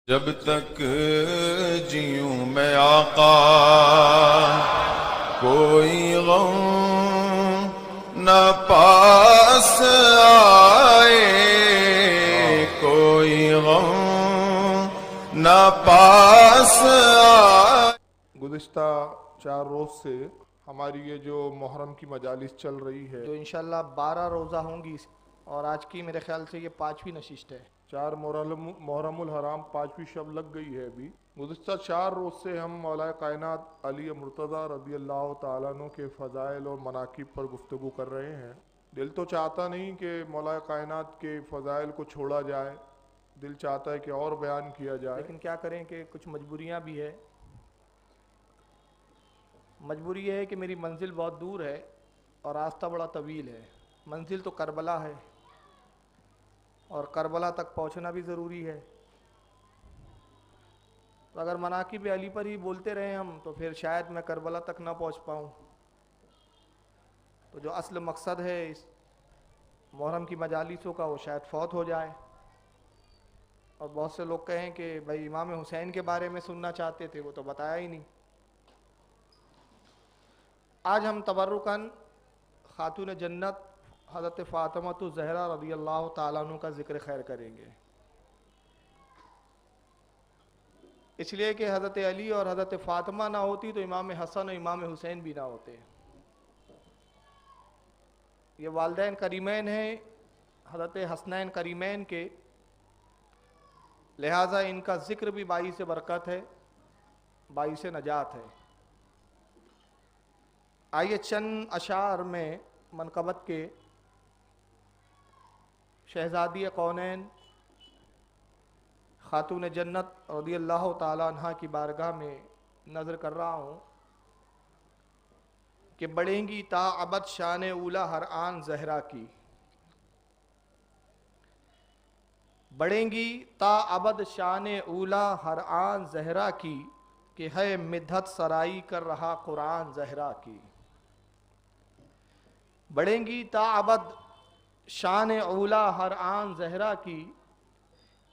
جب تک جیوں میں آقا کوئی غم نہ پاس آئے، کوئی غم نہ پاس آئے۔ گزشتہ 4 روز سے ہماری یہ جو محرم کی مجالس چل رہی ہے، جو انشاءاللہ 12 روزہ ہوں گی، اور آج کی میرے خیال سے یہ 5ویں نشست ہے۔ 4 محرم الحرام 5ویں شب لگ گئی ہے ابھی۔ گزشتہ 4 روز سے ہم مولا کائنات علی مرتضیٰ رضی اللہ تعالیٰ عنہ کے فضائل اور مناقب پر گفتگو کر رہے ہیں۔ دل تو چاہتا نہیں کہ مولا کائنات کے فضائل کو چھوڑا جائے، دل چاہتا ہے کہ اور بیان کیا جائے، لیکن کیا کریں کہ کچھ مجبوریاں بھی ہے۔ مجبوری یہ ہے کہ میری منزل بہت دور ہے اور راستہ بڑا طویل ہے۔ منزل تو کربلا ہے اور کربلا تک پہنچنا بھی ضروری ہے، تو اگر مناقب علی پر ہی بولتے رہے ہم تو پھر شاید میں کربلا تک نہ پہنچ پاؤں۔ تو جو اصل مقصد ہے اس محرم کی مجالسوں کا، وہ شاید فوت ہو جائے، اور بہت سے لوگ کہیں کہ بھائی امام حسین کے بارے میں سننا چاہتے تھے، وہ تو بتایا ہی نہیں۔ آج ہم تبرکاً خاتون جنت حضرت فاطمہ الزہرا رضی اللہ تعالیٰ عنہ کا ذکر خیر کریں گے، اس لیے کہ حضرت علی اور حضرت فاطمہ نہ ہوتی تو امام حسن اور امام حسین بھی نہ ہوتے۔ یہ والدین کریمین ہیں حضرت حسنین کریمین کے، لہٰذا ان کا ذکر بھی باعث برکت ہے، باعث نجات ہے۔ آئیے چند اشعار میں منقبت کے شہزادی کونین خاتون جنت رضی اللہ تعالی عنہ کی بارگاہ میں نظر کر رہا ہوں کہ بڑھیں گی تا ابد شان اولا ہر آن زہرا کی، بڑھیں گی تا ابد شان اولا ہر آن زہرا کی، کہ ہے مدحت سرائی کر رہا قرآن زہرا کی۔ بڑھیں گی تا ابد شان اولا ہر آن زہرا کی،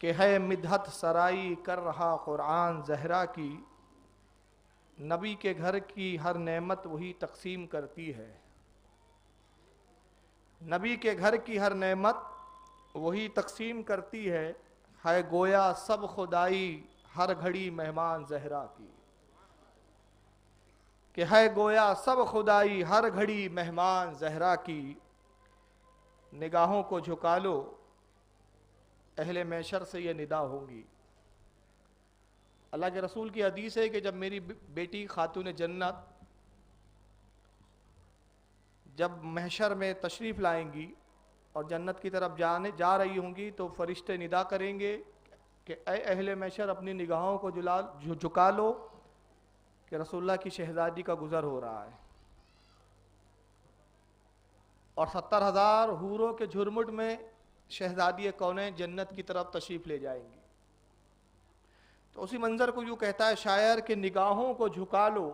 کہ ہے مدحت سرائی کر رہا قرآن زہرا کی۔ نبی کے گھر کی ہر نعمت وہی تقسیم کرتی ہے، نبی کے گھر کی ہر نعمت وہی تقسیم کرتی ہے گویا سب خدائی ہر گھڑی مہمان زہرا کی، کہ ہے گویا سب خدائی ہر گھڑی مہمان زہرا کی۔ نگاہوں کو جھکا لو اہل محشر سے یہ ندا ہوگی۔ اللہ کے رسول کی حدیث ہے کہ جب میری بیٹی خاتون جنت جب محشر میں تشریف لائیں گی اور جنت کی طرف جا رہی ہوں گی تو فرشتے ندا کریں گے کہ اے اہل محشر اپنی نگاہوں کو جھکا لو کہ رسول اللہ کی شہزادی کا گزر ہو رہا ہے، اور 70,000 حوروں کے جھرمٹ میں شہزادی کونین جنت کی طرف تشریف لے جائیں گی۔ تو اسی منظر کو یوں کہتا ہے شاعر کہ نگاہوں کو جھکا لو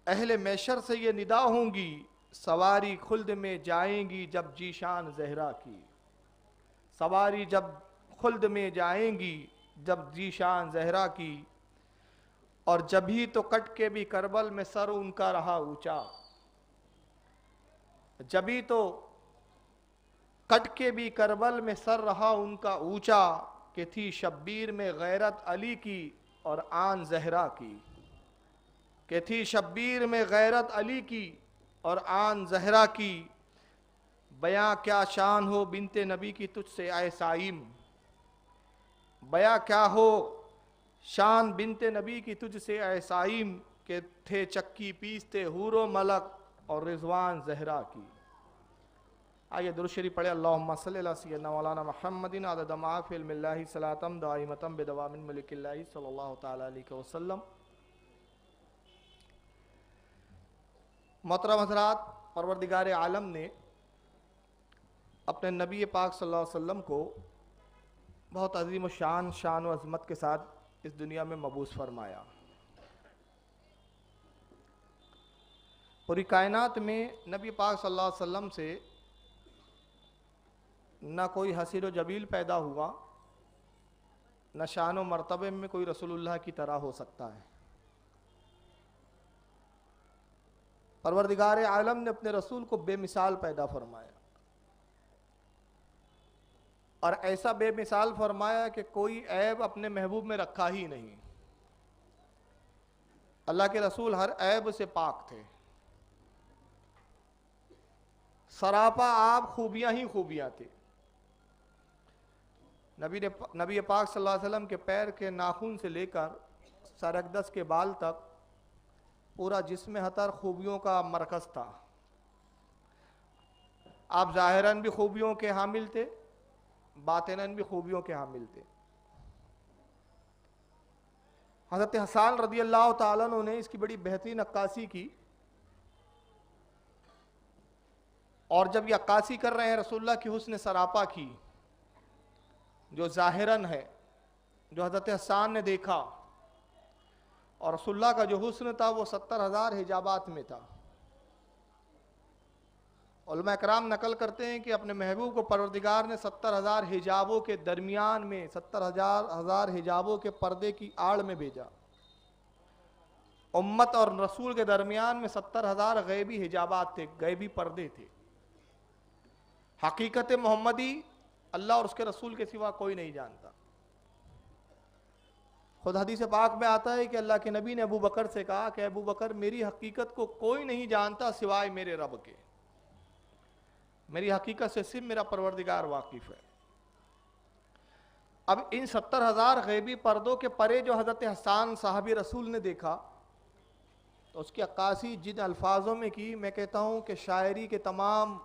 اہل محشر سے یہ ندا ہوں گی، سواری خلد میں جائیں گی جب جیشان زہرا کی، سواری جب خلد میں جائیں گی جب جیشان زہرا کی، اور جبھی تو کٹ کے بھی کربل میں سر ان کا رہا اونچا، جبھی تو کٹ کے بھی کربل میں سر رہا ان کا اونچا، کہ تھی شبیر میں غیرت علی کی اور آن زہرا کی، کہ تھی شبیر میں غیرت علی کی اور آن زہرا کی۔ بیاں کیا شان ہو بنت نبی کی تجھ سے اے سائم، بیاں کیا ہو شان بنت نبی کی تجھ سے اے سائم، کہ تھے چکی پیستے حور و ملک اور رضوان زہرا کی۔ آئیے درود شریف پڑھے، اللہم صلی اللہ سیدنا مولانا محمد عدد ما فی علم اللہ صلاۃ دائمۃ بدوام ملک اللہ صلی اللہ تعالی علیہ وسلم۔ محترم حضرات، پروردگار عالم نے اپنے نبی پاک صلی اللہ علیہ وسلم کو بہت عظیم و شان و عظمت کے ساتھ اس دنیا میں مبعوث فرمایا۔ پوری کائنات میں نبی پاک صلی اللہ علیہ وسلم سے نہ کوئی حسین و جمیل پیدا ہوا، نہ شان و مرتبے میں کوئی رسول اللہ کی طرح ہو سکتا ہے۔ پروردگار عالم نے اپنے رسول کو بے مثال پیدا فرمایا، اور ایسا بے مثال فرمایا کہ کوئی عیب اپنے محبوب میں رکھا ہی نہیں۔ اللہ کے رسول ہر عیب سے پاک تھے، سراپا آپ خوبیاں ہی خوبیاں تھے۔ نبی پاک صلی اللہ علیہ وسلم کے پیر کے ناخن سے لے کر سر اقدس کے بال تک پورا جسم حتر خوبیوں کا مرکز تھا۔ آپ ظاہراً بھی خوبیوں کے حامل تھے، باطناً بھی خوبیوں کے حامل تھے۔ حضرت حسان رضی اللہ تعالیٰ عنہ نے اس کی بڑی بہترین عکاسی کی، اور جب یہ عکاسی کر رہے ہیں رسول اللہ کی حسن سراپا کی، جو ظاہراً ہے، جو حضرت حسان نے دیکھا، اور رسول اللہ کا جو حسن تھا وہ 70,000 حجابات میں تھا۔ علماء کرام نقل کرتے ہیں کہ اپنے محبوب کو پروردگار نے 70,000 حجابوں کے درمیان میں 70,000 حجابوں کے پردے کی آڑ میں بھیجا۔ امت اور رسول کے درمیان میں 70,000 غیبی حجابات تھے، غیبی پردے تھے۔ حقیقت محمدی اللہ اور اس کے رسول کے سوا کوئی نہیں جانتا۔ خود حدیث پاک میں آتا ہے کہ اللہ کے نبی نے ابو بکر سے کہا کہ ابو بکر، میری حقیقت کو کوئی نہیں جانتا سوائے میرے رب کے، میری حقیقت سے صرف میرا پروردگار واقف ہے۔ اب ان 70,000 غیبی پردوں کے پرے جو حضرت حسان صحابی رسول نے دیکھا، تو اس کی عکاسی جن الفاظوں میں کی، میں کہتا ہوں کہ شاعری کے تمام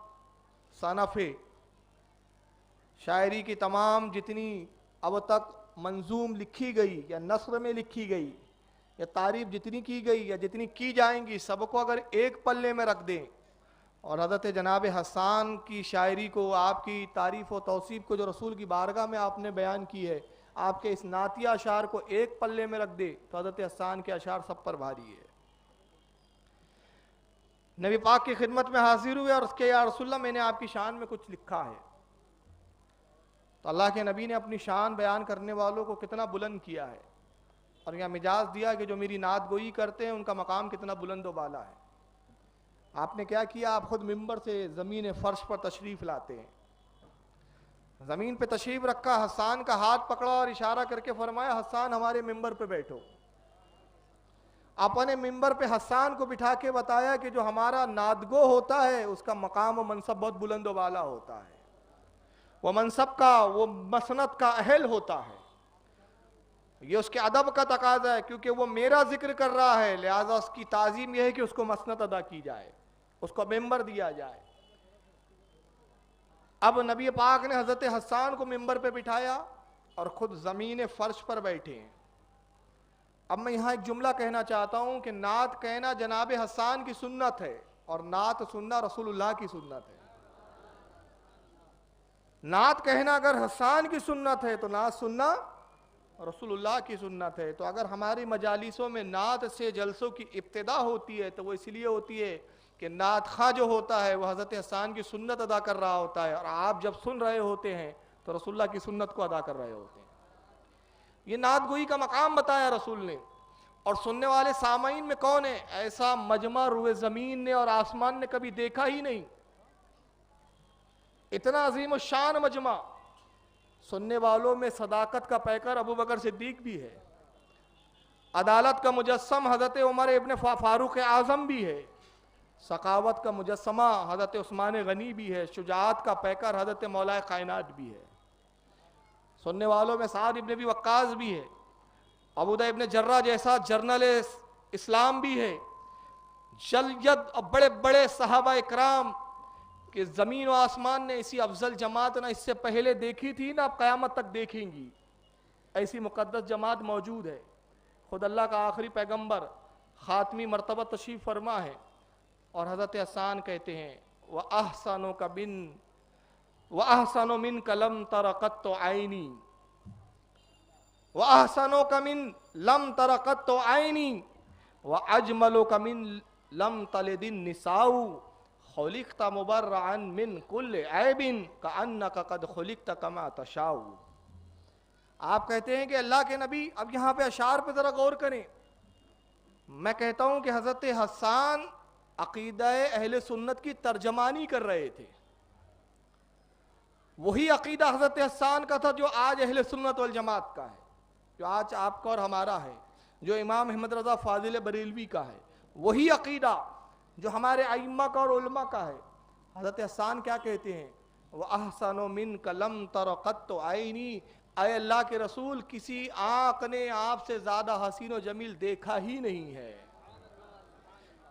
صنفیں، شاعری کی تمام جتنی اب تک منظوم لکھی گئی یا نثر میں لکھی گئی یا تعریف جتنی کی گئی یا جتنی کی جائیں گی، سب کو اگر ایک پلے میں رکھ دیں اور حضرت جناب حسان کی شاعری کو، آپ کی تعریف و توصیف کو جو رسول کی بارگاہ میں آپ نے بیان کی ہے، آپ کے اس نعتیہ اشعار کو ایک پلے میں رکھ دے تو حضرت حسان کے اشعار سب پر بھاری ہے۔ نبی پاک کی خدمت میں حاضر ہوئے اور اس کے یا رسول اللہ میں نے آپ کی شان میں کچھ لکھا ہے، تو اللہ کے نبی نے اپنی شان بیان کرنے والوں کو کتنا بلند کیا ہے، اور یہاں مجاز دیا کہ جو میری نعت گوئی کرتے ہیں ان کا مقام کتنا بلند و بالا ہے۔ آپ نے کیا کیا؟ آپ خود ممبر سے زمین فرش پر تشریف لاتے ہیں، زمین پہ تشریف رکھا، حسان کا ہاتھ پکڑا اور اشارہ کر کے فرمایا حسان ہمارے ممبر پہ بیٹھو۔ اپنے ممبر پہ حسان کو بٹھا کے بتایا کہ جو ہمارا نعت گو ہوتا ہے اس کا مقام و منصب بہت بلند و بالا ہوتا ہے، وہ منصب کا، وہ مسند کا اہل ہوتا ہے، یہ اس کے ادب کا تقاضا ہے، کیونکہ وہ میرا ذکر کر رہا ہے، لہذا اس کی تعظیم یہ ہے کہ اس کو مسند ادا کی جائے، اس کو ممبر دیا جائے۔ اب نبی پاک نے حضرت حسان کو ممبر پہ بٹھایا اور خود زمین فرش پر بیٹھے ہیں۔ اب میں یہاں ایک جملہ کہنا چاہتا ہوں کہ نعت کہنا جناب حسان کی سنت ہے، اور نعت سننا رسول اللہ کی سنت ہے۔ نعت کہنا اگر حسان کی سنت ہے تو نعت سننا رسول اللہ کی سنت ہے۔ تو اگر ہماری مجالسوں میں نعت سے جلسوں کی ابتدا ہوتی ہے تو وہ اس لیے ہوتی ہے کہ نعت خواہ جو ہوتا ہے وہ حضرت حسان کی سنت ادا کر رہا ہوتا ہے، اور آپ جب سن رہے ہوتے ہیں تو رسول اللہ کی سنت کو ادا کر رہے ہوتے ہیں۔ یہ نعت گوئی کا مقام بتایا رسول نے، اور سننے والے سامعین میں کون ہے؟ ایسا مجمع روئے زمین نے اور آسمان نے کبھی دیکھا ہی نہیں، اتنا عظیم الشان مجمع۔ سننے والوں میں صداقت کا پیکر ابو بکر صدیق بھی ہے، عدالت کا مجسم حضرت عمر ابن فاروق اعظم بھی ہے، سخاوت کا مجسمہ حضرت عثمان غنی بھی ہے، شجاعت کا پیکر حضرت مولا کائنات بھی ہے۔ سننے والوں میں سعد ابن ابی وقاص بھی ہے، عبودہ ابن جرہ جیسا جرنل اسلام بھی ہے، جلید اور بڑے بڑے صحابہ اکرام کہ زمین و آسمان نے اسی افضل جماعت نہ اس سے پہلے دیکھی تھی نہ اب قیامت تک دیکھیں گی، ایسی مقدس جماعت موجود ہے۔ خود اللہ کا آخری پیغمبر خاتمی مرتبہ تشریف فرما ہے، اور حضرت حسان کہتے ہیں وَأَحْسَنُ مِنْكَ لَمْ تَرَ قَطُّ عَيْنِي وَأَحْسَنُكَ مِنْ لَمْ تَرَ قَطُّ عَيْنِي وَأَجْمَلُكَ مِنْ لَمْ تَلِدِ النِّسَاءُ خُلِقْتَ مُبَرَّعًا مِنْ كُلِّ عَيْبٍ كَأَنَّكَ قَدْ خُلِقْتَ كَمَا تَشَاءُ۔ آپ کہتے ہیں کہ اللہ کے نبی، اب یہاں پہ اشعار پہ ذرا غور کریں. میں کہتا ہوں کہ حضرت حسان عقیدہ اہل سنت کی ترجمانی کر رہے تھے. وہی عقیدہ حضرت حسان کا تھا جو آج اہل سنت والجماعت کا ہے، جو آج آپ کا اور ہمارا ہے، جو امام احمد رضا فاضل بریلوی کا ہے. وہی عقیدہ جو ہمارے ائمہ کا اور علماء کا ہے. حضرت حسان کیا کہتے ہیں؟ وَأَحْسَنُ مِنْكَ لَمْ تَرَ قَطُّ عَيْنِي، اے اللہ کے رسول، کسی آنکھ نے آپ سے زیادہ حسین و جمیل دیکھا ہی نہیں ہے.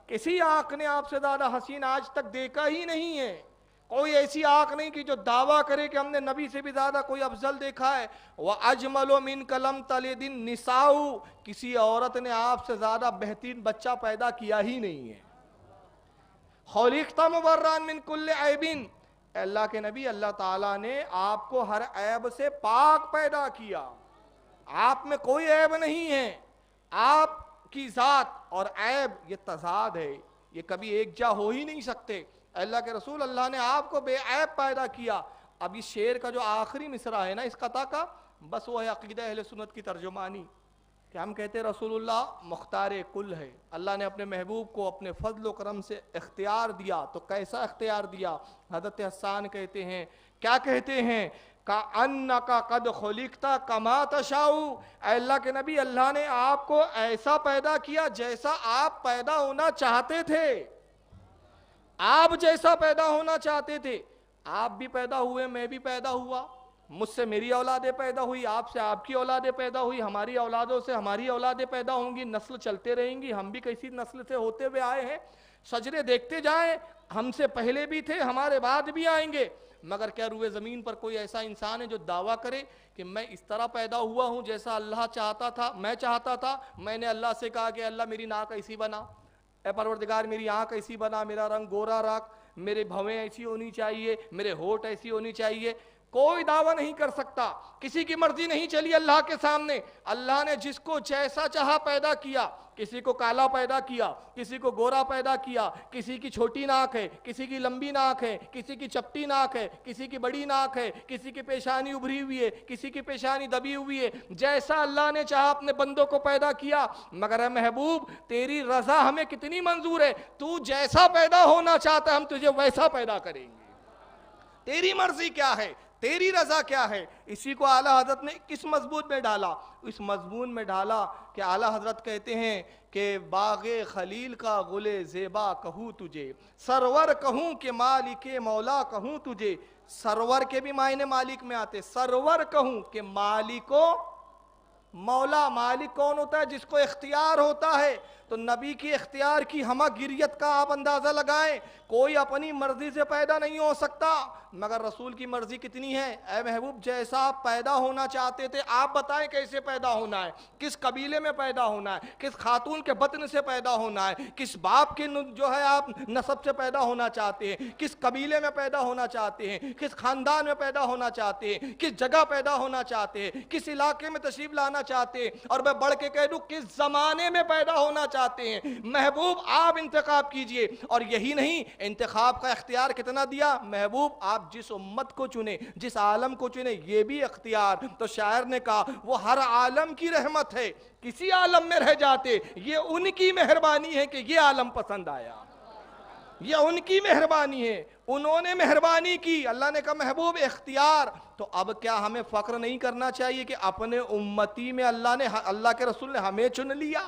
کسی آنکھ نے آپ سے زیادہ حسین آج تک دیکھا ہی نہیں ہے. کوئی ایسی آنکھ نہیں کہ جو دعویٰ کرے کہ ہم نے نبی سے بھی زیادہ کوئی افضل دیکھا ہے. وَأَجْمَلُ مِنْكَ لَمْ تَلِدِ النِّسَاءُ، کسی عورت نے آپ سے زیادہ بہترین بچہ پیدا کیا ہی نہیں ہے. خُلِقْتَ مُبَرًّا مِنْ كُلِّ عَيْبٍ، اے اللہ کے نبی، اللہ تعالیٰ نے آپ کو ہر عیب سے پاک پیدا کیا. آپ میں کوئی عیب نہیں ہے. آپ کی ذات اور عیب یہ تضاد ہے، یہ کبھی ایک جا ہو ہی نہیں سکتے. اللہ کے رسول، اللہ نے آپ کو بے عیب پیدا کیا. اب اس شعر کا جو آخری مصرع ہے نا اس قطع کا، بس وہ ہے عقیدہ اہل سنت کی ترجمانی، کہ ہم کہتے ہیں رسول اللہ مختار کل ہے. اللہ نے اپنے محبوب کو اپنے فضل و کرم سے اختیار دیا، تو کیسا اختیار دیا؟ حضرت حسان کہتے ہیں، کیا کہتے ہیں؟ کَأَنَّكَ قَدْ خُلِقْتَ كَمَا تَشَاءُ، اے اللہ کے نبی، اللہ نے آپ کو ایسا پیدا کیا جیسا آپ پیدا ہونا چاہتے تھے. آپ جیسا پیدا ہونا چاہتے تھے. آپ بھی پیدا ہوئے، میں بھی پیدا ہوا. مجھ سے میری اولادیں پیدا ہوئی، آپ سے آپ کی اولادیں پیدا ہوئی، ہماری اولادوں سے ہماری اولادیں پیدا ہوں گی. نسل چلتے رہیں گی. ہم بھی کسی نسل سے ہوتے ہوئے آئے ہیں. شجرے دیکھتے جائیں، ہم سے پہلے بھی تھے، ہمارے بعد بھی آئیں گے. مگر کیا روئے زمین پر کوئی ایسا انسان ہے جو دعویٰ کرے کہ میں اس طرح پیدا ہوا ہوں جیسا اللہ چاہتا تھا، میں چاہتا تھا؟ میں نے اللہ سے کہا کہ اللہ میری ناک ایسی بنا، اے پروردگار میری آنکھ ایسی بنا، میرا رنگ گورا رکھ، میرے بھویں ایسی ہونی چاہیے، میرے ہونٹ ایسی ہونی چاہیے. کوئی دعویٰ نہیں کر سکتا. کسی کی مرضی نہیں چلی اللہ کے سامنے. اللہ نے جس کو جیسا چاہا پیدا کیا. کسی کو کالا پیدا کیا، کسی کو گورا پیدا کیا، کسی کی چھوٹی ناک ہے، کسی کی لمبی ناک ہے، کسی کی چپٹی ناک ہے، کسی کی بڑی ناک ہے، کسی کی پیشانی ابھری ہوئی ہے، کسی کی پیشانی دبی ہوئی ہے. جیسا اللہ نے چاہا اپنے بندوں کو پیدا کیا. مگر اے محبوب، تیری رضا ہمیں کتنی منظور ہے؟ تو جیسا پیدا ہونا چاہتا ہے ہم تجھے ویسا پیدا کریں گے. تیری مرضی کیا ہے؟ تیری رضا کیا ہے؟ اسی کو اعلیٰ حضرت نے کس مضمون میں ڈالا؟ اس مضمون میں ڈالا کہ اعلیٰ حضرت کہتے ہیں کہ باغ خلیل کا گل زیبا کہوں تجھے، سرور کہوں کہ مالک مولا کہوں تجھے. سرور کے بھی معنی مالک میں آتے. سرور کہوں کہ مالک و مولا. مالک کون ہوتا ہے؟ جس کو اختیار ہوتا ہے. تو نبی کی اختیار کی ہمہ گریت کا آپ اندازہ لگائیں. کوئی اپنی مرضی سے پیدا نہیں ہو سکتا، مگر رسول کی مرضی کتنی ہے. اے محبوب، جیسا آپ پیدا ہونا چاہتے تھے، آپ بتائیں کیسے پیدا ہونا ہے، کس قبیلے میں پیدا ہونا ہے، کس خاتون کے بطن سے پیدا ہونا ہے، کس باپ کے جو ہے آپ نسب سے پیدا ہونا چاہتے ہیں، کس قبیلے میں پیدا ہونا چاہتے ہیں، کس خاندان میں پیدا ہونا چاہتے ہیں، کس جگہ پیدا ہونا چاہتے ہیں، کس علاقے میں تشریف لانا چاہتے ہیں، اور میں بڑھ کے کہہ دوں کس زمانے میں پیدا ہونا چاہتے ہیں. محبوب آپ انتخاب کیجئے. اور یہی نہیں، انتخاب کا اختیار کتنا دیا؟ محبوب آپ جس امت کو چنے، جس عالم کو چنے، یہ بھی اختیار. تو شاعر نے کہا وہ ہر عالم کی رحمت ہے، کسی عالم میں رہ جاتے یہ ان کی مہربانی ہے کہ یہ عالم پسند آیا. یہ ان کی مہربانی ہے، انہوں نے مہربانی کی. اللہ نے کہا محبوب اختیار. تو اب کیا ہمیں فخر نہیں کرنا چاہیے کہ اپنے امتی میں اللہ کے رسول نے ہمیں چن لیا،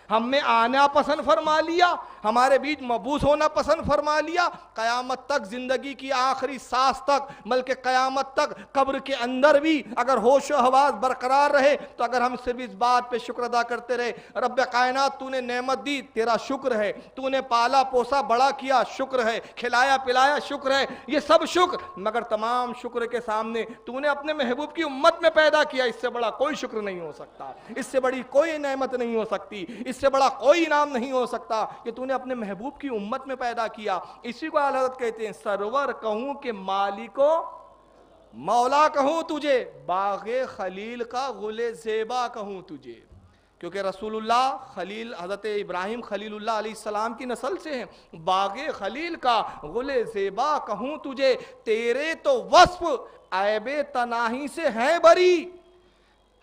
ہم میں آنا پسند فرما لیا، ہمارے بیچ مبعوث ہونا پسند فرما لیا. قیامت تک، زندگی کی آخری سانس تک، بلکہ قیامت تک قبر کے اندر بھی اگر ہوش و حواس برقرار رہے تو اگر ہم صرف اس بات پہ شکر ادا کرتے رہے، رب کائنات تو نے نعمت دی، تیرا شکر ہے. تو نے پالا پوسا بڑا کیا، شکر ہے. کھلایا پلایا، شکر ہے. یہ سب شکر. مگر تمام شکر کے سامنے تو نے اپنے محبوب کی امت میں پیدا کیا، اس سے بڑا کوئی شکر نہیں ہو سکتا، اس سے بڑی کوئی نعمت نہیں ہو سکتی، اس سے بڑا کوئی انعام نہیں ہو سکتا کہ تو نے اپنے محبوب کی امت میں پیدا کیا. اسی کو اعلیٰ حضرت کہتے ہیں سرور کہوں کہ مالک و مولا کہوں تجھے، باغ خلیل کا گل زیبا کہوں تجھے. کیونکہ رسول اللہ خلیل، حضرت ابراہیم خلیل اللہ علیہ السلام کی نسل سے ہیں. باغ خلیل کا گل زیبا کہوں تجھے، تیرے تو وصف عیب تناہی سے ہیں بری.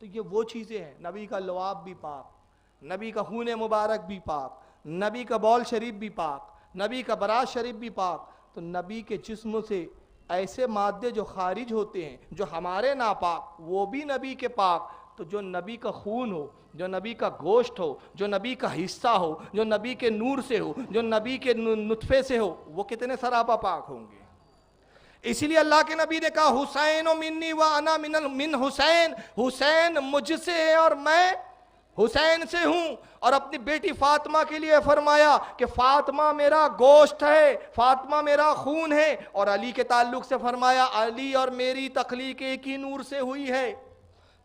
تو یہ وہ چیزیں ہیں. نبی کا لعاب بھی پاک, نبی کا خون مبارک بھی پاک, نبی کا بول شریف بھی پاک, نبی کا براز شریف بھی پاک. تو نبی کے جسم سے ایسے مادے جو خارج ہوتے ہیں جو ہمارے ناپاک, وہ بھی نبی کے پاک. تو جو نبی کا خون ہو, جو نبی کا گوشت ہو, جو نبی کا حصہ ہو, جو نبی کے نور سے ہو, جو نبی کے نطفے سے ہو, وہ کتنے سراپا پاک ہوں گے. اسی لیے اللہ کے نبی نے کہا حسین و منی و انا من حسین, حسین مجھ سے ہے اور میں حسین سے ہوں. اور اپنی بیٹی فاطمہ کے لیے فرمایا کہ فاطمہ میرا گوشت ہے, فاطمہ میرا خون ہے. اور علی کے تعلق سے فرمایا علی اور میری تخلیق ایک ہی نور سے ہوئی ہے,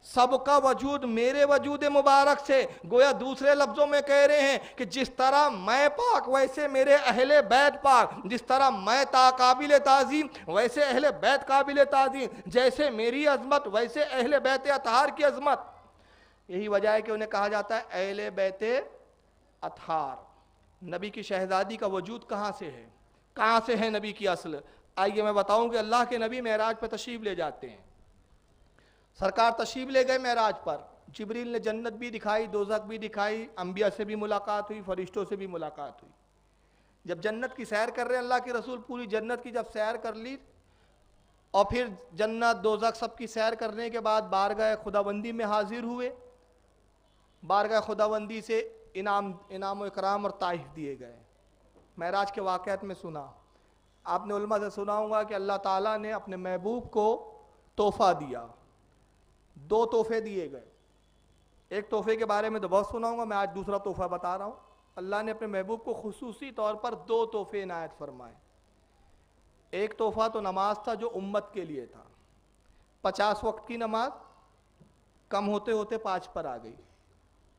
سب کا وجود میرے وجود مبارک سے. گویا دوسرے لفظوں میں کہہ رہے ہیں کہ جس طرح میں پاک ویسے میرے اہل بیت پاک, جس طرح میں قابل تعظیم ویسے اہل بیت قابل تعظیم, جیسے میری عظمت ویسے اہل بیت اطہار کی عظمت. یہی وجہ ہے کہ انہیں کہا جاتا ہے اہل بیت اطہار. نبی کی شہزادی کا وجود کہاں سے ہے, کہاں سے ہے نبی کی اصل؟ آئیے میں بتاؤں کہ اللہ کے نبی معراج پہ تشریف لے جاتے ہیں. سرکار تشریف لے گئے معراج پر, جبریل نے جنت بھی دکھائی, دوزخ بھی دکھائی, انبیاء سے بھی ملاقات ہوئی, فرشتوں سے بھی ملاقات ہوئی. جب جنت کی سیر کر رہے اللہ کے رسول, پوری جنت کی جب سیر کر لی اور پھر جنت دوزخ سب کی سیر کرنے کے بعد بارگاہ خداوندی میں حاضر ہوئے. بارگاہ خداوندی سے انعام و اکرام اور تحائف دیے گئے. معراج کے واقعات میں سنا, آپ نے علماء سے سنا ہوگا کہ اللہ تعالیٰ نے اپنے محبوب کو تحفہ دیا. 2 تحفے دیے گئے. ایک تحفے کے بارے میں تو بہت سنا ہوگا, میں آج دوسرا تحفہ بتا رہا ہوں. اللہ نے اپنے محبوب کو خصوصی طور پر 2 تحفے عنایت فرمائے. ایک تحفہ تو نماز تھا جو امت کے لیے تھا. 50 وقت کی نماز کم ہوتے ہوتے 5 پر آ گئی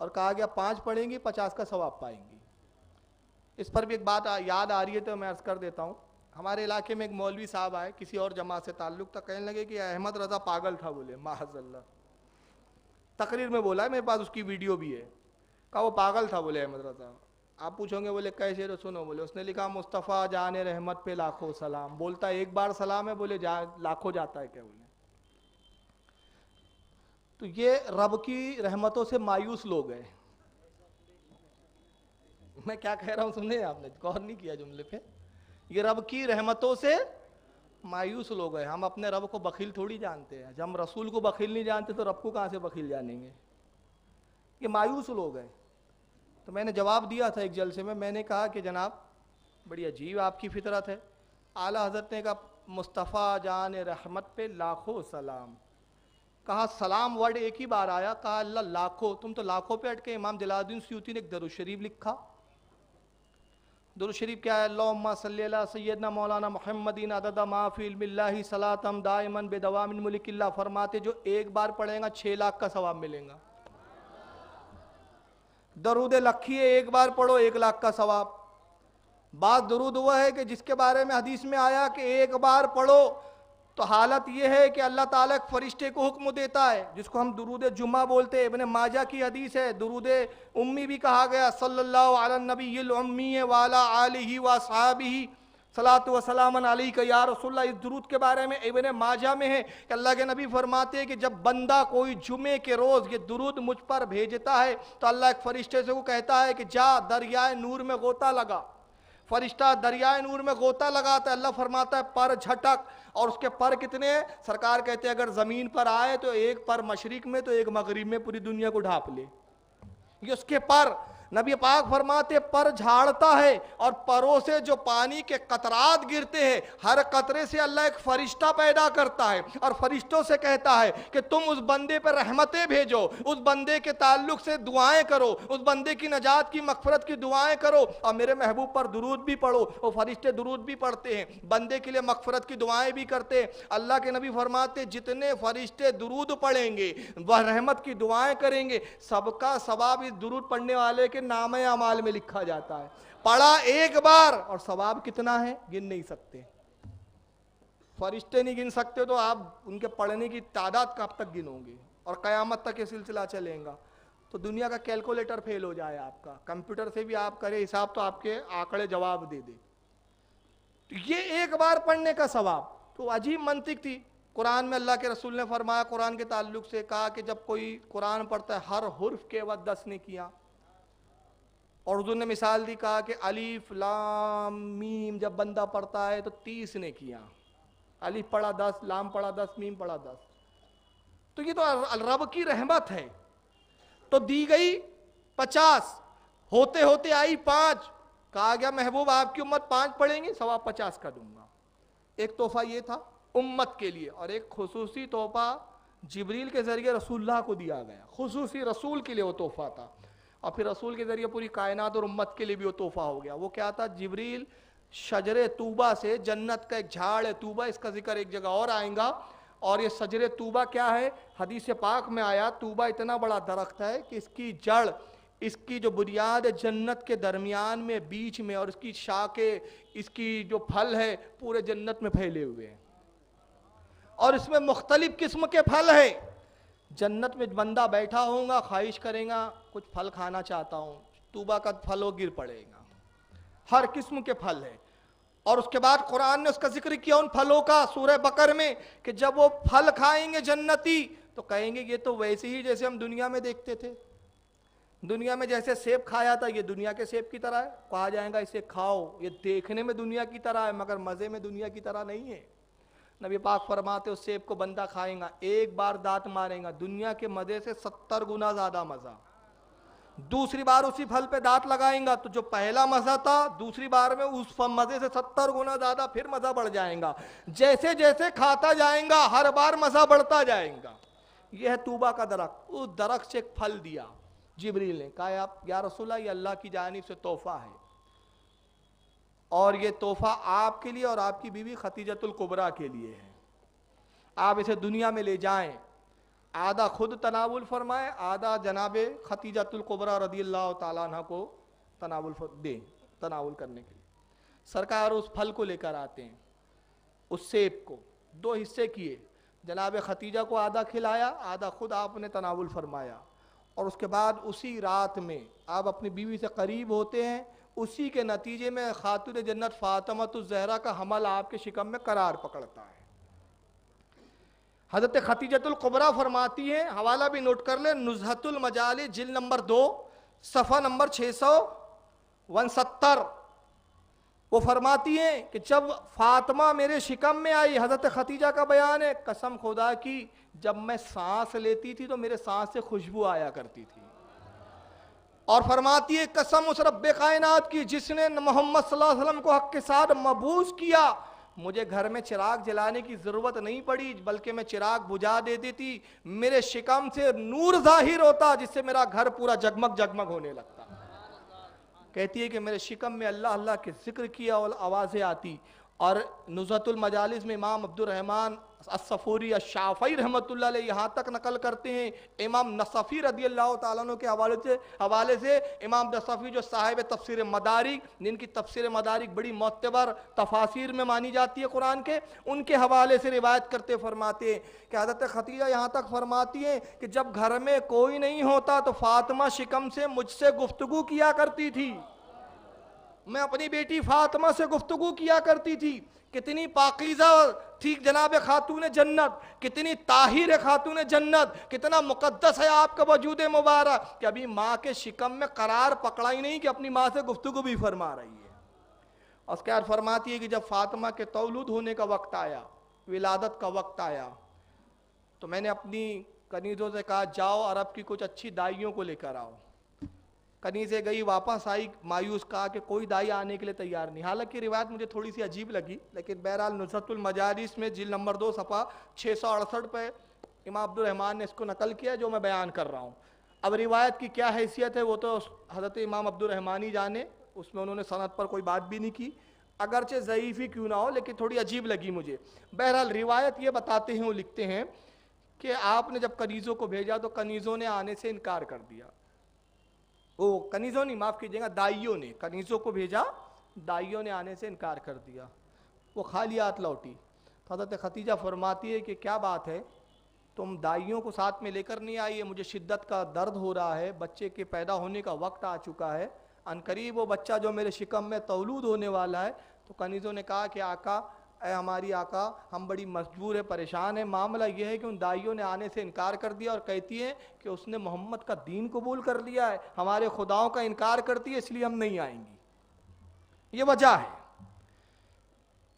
اور کہا گیا 5 پڑھیں گی 50 کا ثواب پائیں گی. اس پر بھی ایک بات یاد آ رہی ہے تو میں عرض کر دیتا ہوں. ہمارے علاقے میں ایک مولوی صاحب آئے, کسی اور جماعت سے تعلق تھا, کہنے لگے کہ احمد رضا پاگل تھا. بولے معاذ اللہ, تقریر میں بولا ہے, میرے پاس اس کی ویڈیو بھی ہے. کہا وہ پاگل تھا بولے احمد رضا. آپ پوچھو گے بولے کیسے, تو سنو. بولے اس نے لکھا مصطفیٰ جان رحمت پہ لاکھوں سلام. بولتا ایک بار سلام ہے, بولے لاکھوں جاتا ہے کیا؟ بولے تو یہ رب کی رحمتوں سے مایوس لوگ ہیں. میں کیا کہہ رہا ہوں سنیں, آپ نے غور نہیں کیا جملے پہ. یہ رب کی رحمتوں سے مایوس لوگ ہیں. ہم اپنے رب کو بخیل تھوڑی جانتے ہیں. جب ہم رسول کو بخیل نہیں جانتے تو رب کو کہاں سے بخیل جانیں گے؟ یہ مایوس لوگ ہیں. تو میں نے جواب دیا تھا ایک جلسے میں, میں نے کہا کہ جناب بڑی عجیب آپ کی فطرت ہے. اعلیٰ حضرت نے کہا مصطفیٰ جان رحمت پہ لاکھوں سلام. کہا سلام ورڈ ایک ہی بار آیا, کہا اللہ لاکھوں, تم تو لاکھوں پہ اٹکے. امام جلال الدین سیوطی نے ایک درود شریف لکھا. درود شریف کیا ہے؟ اللہم صلی علی سیدنا مولانا محمدین عدد ما فی علم اللہ صلاۃ دائما بدوام ملک اللہ. فرماتے جو ایک بار پڑھیں گا 6 لاکھ کا ثواب ملیں گا. درود لکھی ہے, ایک بار پڑھو 1 لاکھ کا ثواب. بعض درود ہوا ہے کہ جس کے بارے میں حدیث میں آیا کہ ایک بار پڑھو تو حالت یہ ہے کہ اللہ تعالیٰ ایک فرشتے کو حکم دیتا ہے, جس کو ہم درود جمعہ بولتے ہیں. ابن ماجہ کی حدیث ہے, درود امی بھی کہا گیا. صلی اللہ علی النبی الامی وعلی آلہ واصحابہ صلاۃ و سلام علیک یا رسول اللہ. اس درود کے بارے میں ابن ماجہ میں ہے کہ اللہ کے نبی فرماتے ہیں کہ جب بندہ کوئی جمعے کے روز یہ درود مجھ پر بھیجتا ہے تو اللہ ایک فرشتے سے وہ کہتا ہے کہ جا دریائے نور میں غوطہ لگا. فرشتہ دریائے نور میں غوطہ لگاتا ہے. اللہ فرماتا ہے پر جھٹک, اور اس کے پر کتنے ہیں؟ سرکار کہتے ہیں اگر زمین پر آئے تو ایک پر مشرق میں تو ایک مغرب میں, پوری دنیا کو ڈھانپ لے. یہ اس کے پر. نبی پاک فرماتے پر جھاڑتا ہے اور پروں سے جو پانی کے قطرات گرتے ہیں, ہر قطرے سے اللہ ایک فرشتہ پیدا کرتا ہے اور فرشتوں سے کہتا ہے کہ تم اس بندے پر رحمتیں بھیجو, اس بندے کے تعلق سے دعائیں کرو, اس بندے کی نجات کی مغفرت کی دعائیں کرو, اور میرے محبوب پر درود بھی پڑھو. وہ فرشتے درود بھی پڑھتے ہیں, بندے کے لیے مغفرت کی دعائیں بھی کرتے ہیں. اللہ کے نبی فرماتے جتنے فرشتے درود پڑھیں گے, وہ رحمت کی دعائیں کریں گے, سب کا ثواب اس درود پڑھنے والے کے نام اعمال میں لکھا جاتا ہے. پڑھا ایک بار اور ثواب کتنا ہے گن نہیں سکتے. فرشتے نہیں گن سکتے تو آپ ان کے پڑھنے کی تعداد کب تک گنو گے؟ اور قیامت تک یہ سلسلہ چلیں گا تو دنیا کا کیلکولیٹر فیل ہو جائے آپ کا. کمپیوٹر سے بھی آپ کرے حساب تو آپ کے آنکڑے جواب دے دے. تو یہ ایک بار پڑھنے کا ثواب. تو عجیب منطق تھی. قرآن میں اللہ کے رسول نے فرمایا، قرآن کے تعلق سے کہا کہ جب کوئی قرآن پڑھتا ہے ہر حرف کے بعد 10 نیکیاں، اور حضور نے مثال دی، کہا کہ الف لام میم جب بندہ پڑھتا ہے تو 30 نیکیاں، الف پڑھا 10، لام پڑھا 10، میم پڑھا 10. تو یہ تو رب کی رحمت ہے. تو دی گئی 50، ہوتے ہوتے آئی 5، کہا گیا محبوب آپ کی امت 5 پڑھیں گے، ثواب 50 کا دوں گا. ایک تحفہ یہ تھا امت کے لیے، اور ایک خصوصی تحفہ جبریل کے ذریعے رسول اللہ کو دیا گیا، خصوصی رسول کے لیے وہ تحفہ تھا، اور پھر رسول کے ذریعے پوری کائنات اور امت کے لیے بھی وہ تحفہ ہو گیا. وہ کیا تھا؟ جبریل شجر طوبہ سے، جنت کا ایک جھاڑ ہے طوبہ، اس کا ذکر ایک جگہ اور آئیں گا، اور یہ شجر طوبہ کیا ہے؟ حدیث پاک میں آیا طوبہ اتنا بڑا درخت ہے کہ اس کی جڑ، اس کی جو بنیاد ہے جنت کے درمیان میں بیچ میں، اور اس کی شاخیں، اس کی جو پھل ہے پورے جنت میں پھیلے ہوئے ہیں، اور اس میں مختلف قسم کے پھل ہیں. جنت میں بندہ بیٹھا ہوگا، خواہش کرے گا کچھ پھل کھانا چاہتا ہوں، طوبہ کا پھل وہ گر پڑے گا، ہر قسم کے پھل ہے. اور اس کے بعد قرآن نے اس کا ذکر کیا ان پھلوں کا سورہ بقر میں، کہ جب وہ پھل کھائیں گے جنتی تو کہیں گے یہ تو ویسے ہی جیسے ہم دنیا میں دیکھتے تھے، دنیا میں جیسے سیب کھایا تھا یہ دنیا کے سیب کی طرح ہے. کہا جائے گا اسے کھاؤ، یہ دیکھنے میں دنیا کی طرح ہے مگر مزے میں دنیا کی طرح نہیں ہے. نبی پاک فرماتے اس سیب کو بندہ کھائیں گا، ایک بار دانت ماریں گا، دنیا کے مزے سے 70 گنا زیادہ مزہ. دوسری بار اسی پھل پہ دانت لگائیں گا تو جو پہلا مزہ تھا دوسری بار میں اس مزے سے 70 گنا زیادہ پھر مزہ بڑھ جائے گا. جیسے جیسے کھاتا جائیں گا ہر بار مزہ بڑھتا جائے گا. یہ ہے طوبہ کا درخت. اس درخت سے ایک پھل دیا جبریل نے، کہا یا رسول اللہ یہ اللہ کی جانب سے تحفہ ہے، اور یہ تحفہ آپ کے لیے اور آپ کی بیوی خدیجۃ الکبریٰ کے لیے ہے، آپ اسے دنیا میں لے جائیں. آدھا خود تناول فرمائے، آدھا جناب خدیجۃ الکبریٰ رضی اللہ تعالیٰ عنہ کو تناول کرنے کے لیے. سرکار اس پھل کو لے کر آتے ہیں، اس سیب کو 2 حصے کیے، جناب خدیجہ کو آدھا کھلایا، آدھا خود آپ نے تناول فرمایا. اور اس کے بعد اسی رات میں آپ اپنی بیوی سے قریب ہوتے ہیں، اسی کے نتیجے میں خاتون جنت فاطمہ الزہرا کا حمل آپ کے شکم میں قرار پکڑتا ہے. حضرت خدیجۃ الکبریٰ فرماتی ہیں، حوالہ بھی نوٹ کر لیں، نزہۃ المجالس جلد نمبر 2 صفحہ نمبر 669. وہ فرماتی ہیں کہ جب فاطمہ میرے شکم میں آئی، حضرت خدیجہ کا بیان ہے، قسم خدا کی جب میں سانس لیتی تھی تو میرے سانس سے خوشبو آیا کرتی تھی. اور فرماتی ہے قسم اس رب کائنات کی جس نے محمد صلی اللہ علیہ وسلم کو حق کے ساتھ مبعوث کیا، مجھے گھر میں چراغ جلانے کی ضرورت نہیں پڑی، بلکہ میں چراغ بجھا دیتی تھی، میرے شکم سے نور ظاہر ہوتا جس سے میرا گھر پورا جگمگ جگمگ ہونے لگتا. کہتی ہے کہ میرے شکم میں اللہ اللہ کے ذکر کیا اور آوازیں آتی. اور نزہۃ المجالس میں امام عبد الرحمن الصفوری الشافعی رحمۃ اللہ علیہ یہاں تک نقل کرتے ہیں، امام نصفی رضی اللہ تعالیٰ عنہ کے حوالے سے امام نصفی جو صاحب تفسیر مدارک، جن کی تفسیر مدارک بڑی معتبر تفاسیر میں مانی جاتی ہے قرآن کے، ان کے حوالے سے روایت کرتے فرماتے ہیں کہ حضرت خدیجہ یہاں تک فرماتی ہیں کہ جب گھر میں کوئی نہیں ہوتا تو فاطمہ شکم سے مجھ سے گفتگو کیا کرتی تھی، میں اپنی بیٹی فاطمہ سے گفتگو کیا کرتی تھی. کتنی پاکیزہ تھی جناب خاتون جنت، کتنی طاہر خاتون جنت، کتنا مقدس ہے آپ کا وجود مبارک کہ ابھی ماں کے شکم میں قرار پکڑا ہی نہیں کہ اپنی ماں سے گفتگو بھی فرما رہی ہے. اور اس کے بعد فرماتی ہے کہ جب فاطمہ کے تولد ہونے کا وقت آیا، ولادت کا وقت آیا، تو میں نے اپنی کنیزوں سے کہا جاؤ عرب کی کچھ اچھی دائیوں کو لے کر آؤ. کنیزیں گئی، واپس آئی مایوس، کہا کہ کوئی دائی آنے کے لیے تیار نہیں. حالانکہ روایت مجھے تھوڑی سی عجیب لگی، لیکن بہرحال نزہۃ المجالس میں جلد نمبر 2 صفحہ 668 پہ امام عبد الرحمن نے اس کو نقل کیا جو میں بیان کر رہا ہوں. اب روایت کی کیا حیثیت ہے وہ تو حضرت امام عبد الرحمن ہی جانے، اس میں انہوں نے سند پر کوئی بات بھی نہیں کی، اگرچہ ضعیف ہی کیوں نہ ہو لیکن تھوڑی عجیب لگی مجھے. بہرحال روایت یہ بتاتے ہیں، وہ لکھتے ہیں کہ آپ نے جب کنیزوں کو بھیجا تو کنیزوں نے آنے سے انکار کر دیا. وہ کنیزوں نہیں، معاف کیجیے گا، دائیوں نے، کنیزوں کو بھیجا، دائیوں نے آنے سے انکار کر دیا. وہ خالی ہاتھ لوٹی. حضرت خدیجہ فرماتی ہے کہ کیا بات ہے، تم دائیوں کو ساتھ میں لے کر نہیں آئی؟ مجھے شدت کا درد ہو رہا ہے، بچے کے پیدا ہونے کا وقت آ چکا ہے، عنقریب وہ بچہ جو میرے شکم میں تولود ہونے والا ہے. تو کنیزوں نے کہا کہ آقا اے ہماری آقا ہم بڑی مجبور ہے، پریشان ہیں، معاملہ یہ ہے کہ ان دائیوں نے آنے سے انکار کر دیا اور کہتی ہیں کہ اس نے محمد کا دین قبول کر لیا ہے، ہمارے خداؤں کا انکار کرتی ہے، اس لیے ہم نہیں آئیں گی۔ یہ وجہ ہے۔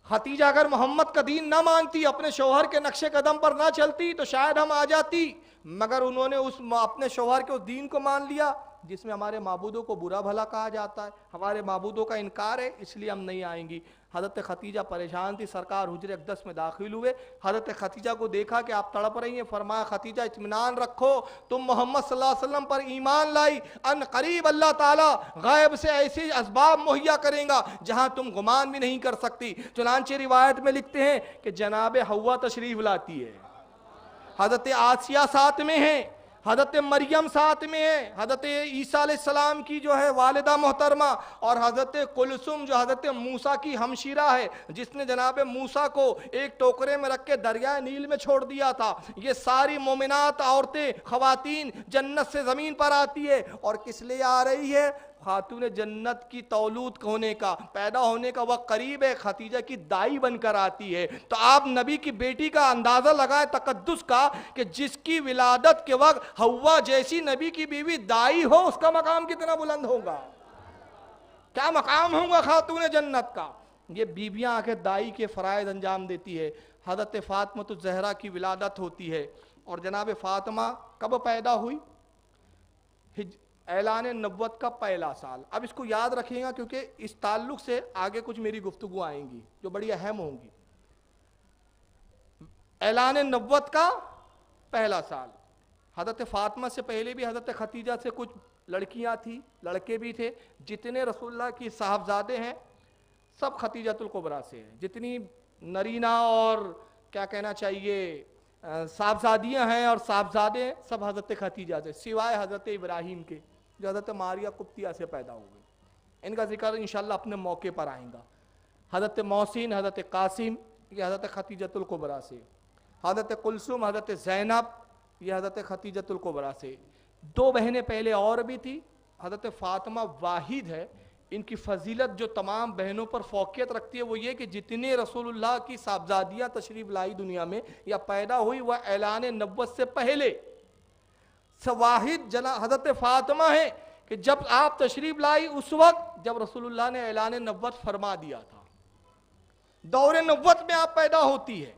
خدیجہ اگر محمد کا دین نہ مانتی، اپنے شوہر کے نقش قدم پر نہ چلتی تو شاید ہم آ جاتی، مگر انہوں نے اپنے شوہر کے اس دین کو مان لیا جس میں ہمارے معبودوں کو برا بھلا کہا جاتا ہے، ہمارے معبودوں کا انکار ہے، اس لیے ہم نہیں آئیں گی۔ حضرت خدیجہ پریشان تھی، سرکار حجر اقدس میں داخل ہوئے، حضرت خدیجہ کو دیکھا کہ آپ تڑپ رہی ہیں، فرمایا خدیجہ اطمینان رکھو، تم محمد صلی اللہ علیہ وسلم پر ایمان لائی، ان قریب اللہ تعالیٰ غیب سے ایسے اسباب مہیا کریں گا جہاں تم گمان بھی نہیں کر سکتی۔ چنانچہ روایت میں لکھتے ہیں کہ جناب حوا تشریف لاتی ہے، حضرت آسیہ ساتھ میں ہیں، حضرت مریم ساتھ میں ہے، حضرت عیسیٰ علیہ السلام کی جو ہے والدہ محترمہ، اور حضرت کلثوم جو حضرت موسیٰ کی ہمشیرہ ہے، جس نے جناب موسیٰ کو ایک ٹوکرے میں رکھ کے دریائے نیل میں چھوڑ دیا تھا۔ یہ ساری مومنات عورتیں، خواتین جنت سے زمین پر آتی ہے، اور کس لیے آ رہی ہے؟ خاتون جنت کی تولود ہونے کا، پیدا ہونے کا وقت قریب ہے، خدیجہ کی دائی بن کر آتی ہے۔ تو آپ نبی کی بیٹی کا اندازہ لگائیں تقدس کا، کہ جس کی ولادت کے وقت حوا جیسی نبی کی بیوی دائی ہو، اس کا مقام کتنا بلند ہوگا، کیا مقام ہوگا خاتون جنت کا۔ یہ بیویاں آ کے دائی کے فرائض انجام دیتی ہے۔ حضرت فاطمہ الزہرا کی ولادت ہوتی ہے، اور جناب فاطمہ کب پیدا ہوئی؟ اعلان نبوت کا پہلا سال۔ اب اس کو یاد رکھیں گا کیونکہ اس تعلق سے آگے کچھ میری گفتگو آئیں گی جو بڑی اہم ہوں گی۔ اعلان نبوت کا پہلا سال، حضرت فاطمہ سے پہلے بھی حضرت خدیجہ سے کچھ لڑکیاں تھیں، لڑکے بھی تھے، جتنے رسول اللہ کی صاحبزادے ہیں سب خدیجۃ الکبریٰ سے ہیں، جتنی نرینہ اور کیا کہنا چاہیے صاحبزادیاں ہیں اور صاحبزادے ہیں، سب حضرت خدیجہ سے، سوائے حضرت ابراہیم کے جو حضرت ماریہ قبطیہ سے پیدا ہوئے، ان کا ذکر انشاءاللہ اپنے موقع پر آئیں گا۔ حضرت محسن، حضرت قاسم یہ حضرت خدیجۃ الکبریٰ سے، حضرت کلثوم، حضرت زینب یہ حضرت خدیجۃ الکبریٰ سے۔ دو بہنیں پہلے اور بھی تھی، حضرت فاطمہ واحد ہے، ان کی فضیلت جو تمام بہنوں پر فوقیت رکھتی ہے وہ یہ کہ جتنے رسول اللہ کی صاحبزادیاں تشریف لائی دنیا میں یا پیدا ہوئی وہ اعلان نبوت سے پہلے واحد حضرت فاطمہ ہے کہ جب آپ تشریف لائی اس وقت جب رسول اللہ نے اعلان نبوت فرما دیا تھا، دور نبوت میں آپ پیدا ہوتی ہے۔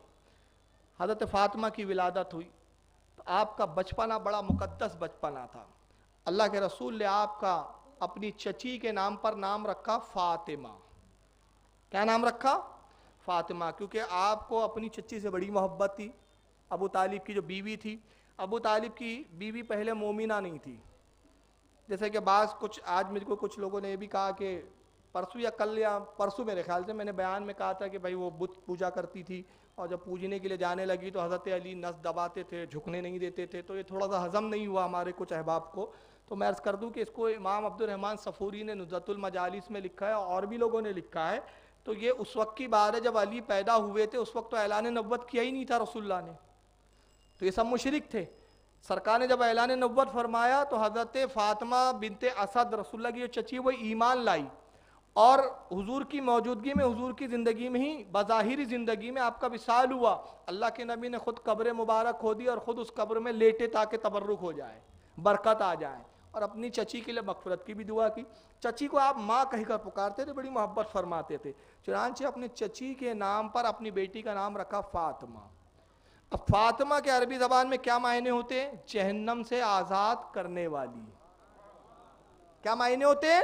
حضرت فاطمہ کی ولادت ہوئی تو آپ کا بچپنا بڑا مقدس بچپنا تھا۔ اللہ کے رسول نے آپ کا اپنی چچی کے نام پر نام رکھا فاطمہ۔ کیا نام رکھا؟ فاطمہ، کیونکہ آپ کو اپنی چچی سے بڑی محبت تھی۔ ابو طالب کی جو بیوی تھی، ابو طالب کی بیوی پہلے مومنہ نہیں تھی، جیسے کہ بعض آج مجھ کو کچھ لوگوں نے یہ بھی کہا کہ پرسوں یا کل یا پرسوں میرے خیال سے میں نے بیان میں کہا تھا کہ بھائی وہ بت پوجا کرتی تھی، اور جب پوجنے کے لیے جانے لگی تو حضرت علی نس دباتے تھے، جھکنے نہیں دیتے تھے، تو یہ تھوڑا سا ہضم نہیں ہوا ہمارے کچھ احباب کو۔ تو میں عرض کر دوں کہ اس کو امام عبد الرحمن صفوری نے نزہۃ المجالس میں لکھا ہے اور بھی لوگوں نے لکھا ہے۔ تو یہ اس وقت کی بات ہے جب علی پیدا ہوئے تھے، اس وقت تو اعلان نبوت کیا ہی نہیں تھا رسول اللہ نے، تو یہ سب مشرک تھے۔ سرکار نے جب اعلان نبوت فرمایا تو حضرت فاطمہ بنت اسد رسول اللہ کی جو چچی وہ ایمان لائی، اور حضور کی موجودگی میں، حضور کی زندگی میں ہی، بظاہری زندگی میں آپ کا وصال ہوا۔ اللہ کے نبی نے خود قبر مبارک کھودی اور خود اس قبر میں لیٹے تاکہ تبرک ہو جائے، برکت آ جائے، اور اپنی چچی کے لیے مغفرت کی بھی دعا کی۔ چچی کو آپ ماں کہہ کر پکارتے تھے، بڑی محبت فرماتے تھے، چنانچہ اپنے چچی کے نام پر اپنی بیٹی کا نام رکھا فاطمہ۔ اب فاطمہ کے عربی زبان میں کیا معنی ہوتے ہیں؟ جہنم سے آزاد کرنے والی۔ کیا معنی ہوتے ہیں؟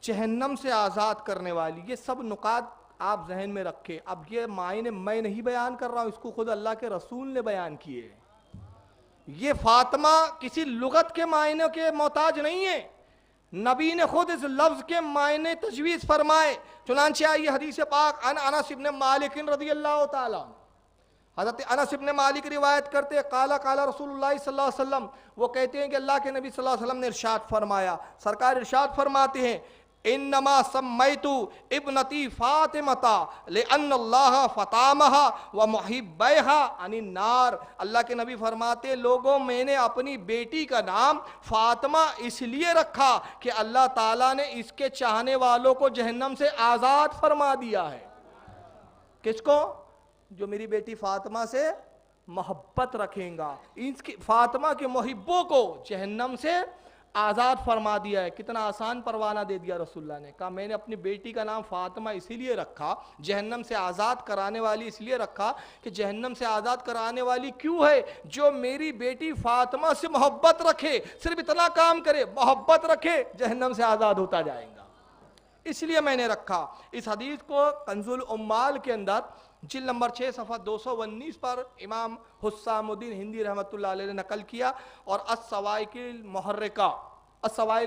جہنم سے آزاد کرنے والی۔ یہ سب نکات آپ ذہن میں رکھیں۔ اب یہ معنی میں نہیں بیان کر رہا ہوں، اس کو خود اللہ کے رسول نے بیان کیے۔ یہ فاطمہ کسی لغت کے معنی کے محتاج نہیں ہے، نبی نے خود اس لفظ کے معنی تجویز فرمائے۔ چنانچہ آئی حدیث پاک عن انس بن مالک رضی اللہ تعالیٰ، حضرت انس بن مالک روایت کرتے ہیں قال قال رسول اللہ صلی اللہ علیہ وسلم، وہ کہتے ہیں کہ اللہ کے نبی صلی اللہ علیہ وسلم نے ارشاد فرمایا، سرکار ارشاد فرماتے ہیں انما سمیت ابنتی فاطمہ لان اللہ فطامها ومحبیها عن النار۔ اللہ کے نبی فرماتے لوگوں میں نے اپنی بیٹی کا نام فاطمہ اس لیے رکھا کہ اللہ تعالیٰ نے اس کے چاہنے والوں کو جہنم سے آزاد فرما دیا ہے۔ کس کو؟ جو میری بیٹی فاطمہ سے محبت رکھیں گا، فاطمہ کے محبوں کو جہنم سے آزاد فرما دیا ہے۔ کتنا آسان پروانہ دے دیا رسول اللہ نے، کہا میں نے اپنی بیٹی کا نام فاطمہ اسی لیے رکھا، جہنم سے آزاد کرانے والی اس لیے رکھا کہ جہنم سے آزاد کرانے والی کیوں ہے؟ جو میری بیٹی فاطمہ سے محبت رکھے، صرف اتنا کام کرے، محبت رکھے، جہنم سے آزاد ہوتا جائے گا، اس لیے میں نے رکھا۔ اس حدیث کو کنز العمال کے اندر جلد نمبر 6 صفحہ 219 پر امام حسام الدین ہندی رحمۃ اللہ علیہ نے نقل کیا، اور السوائق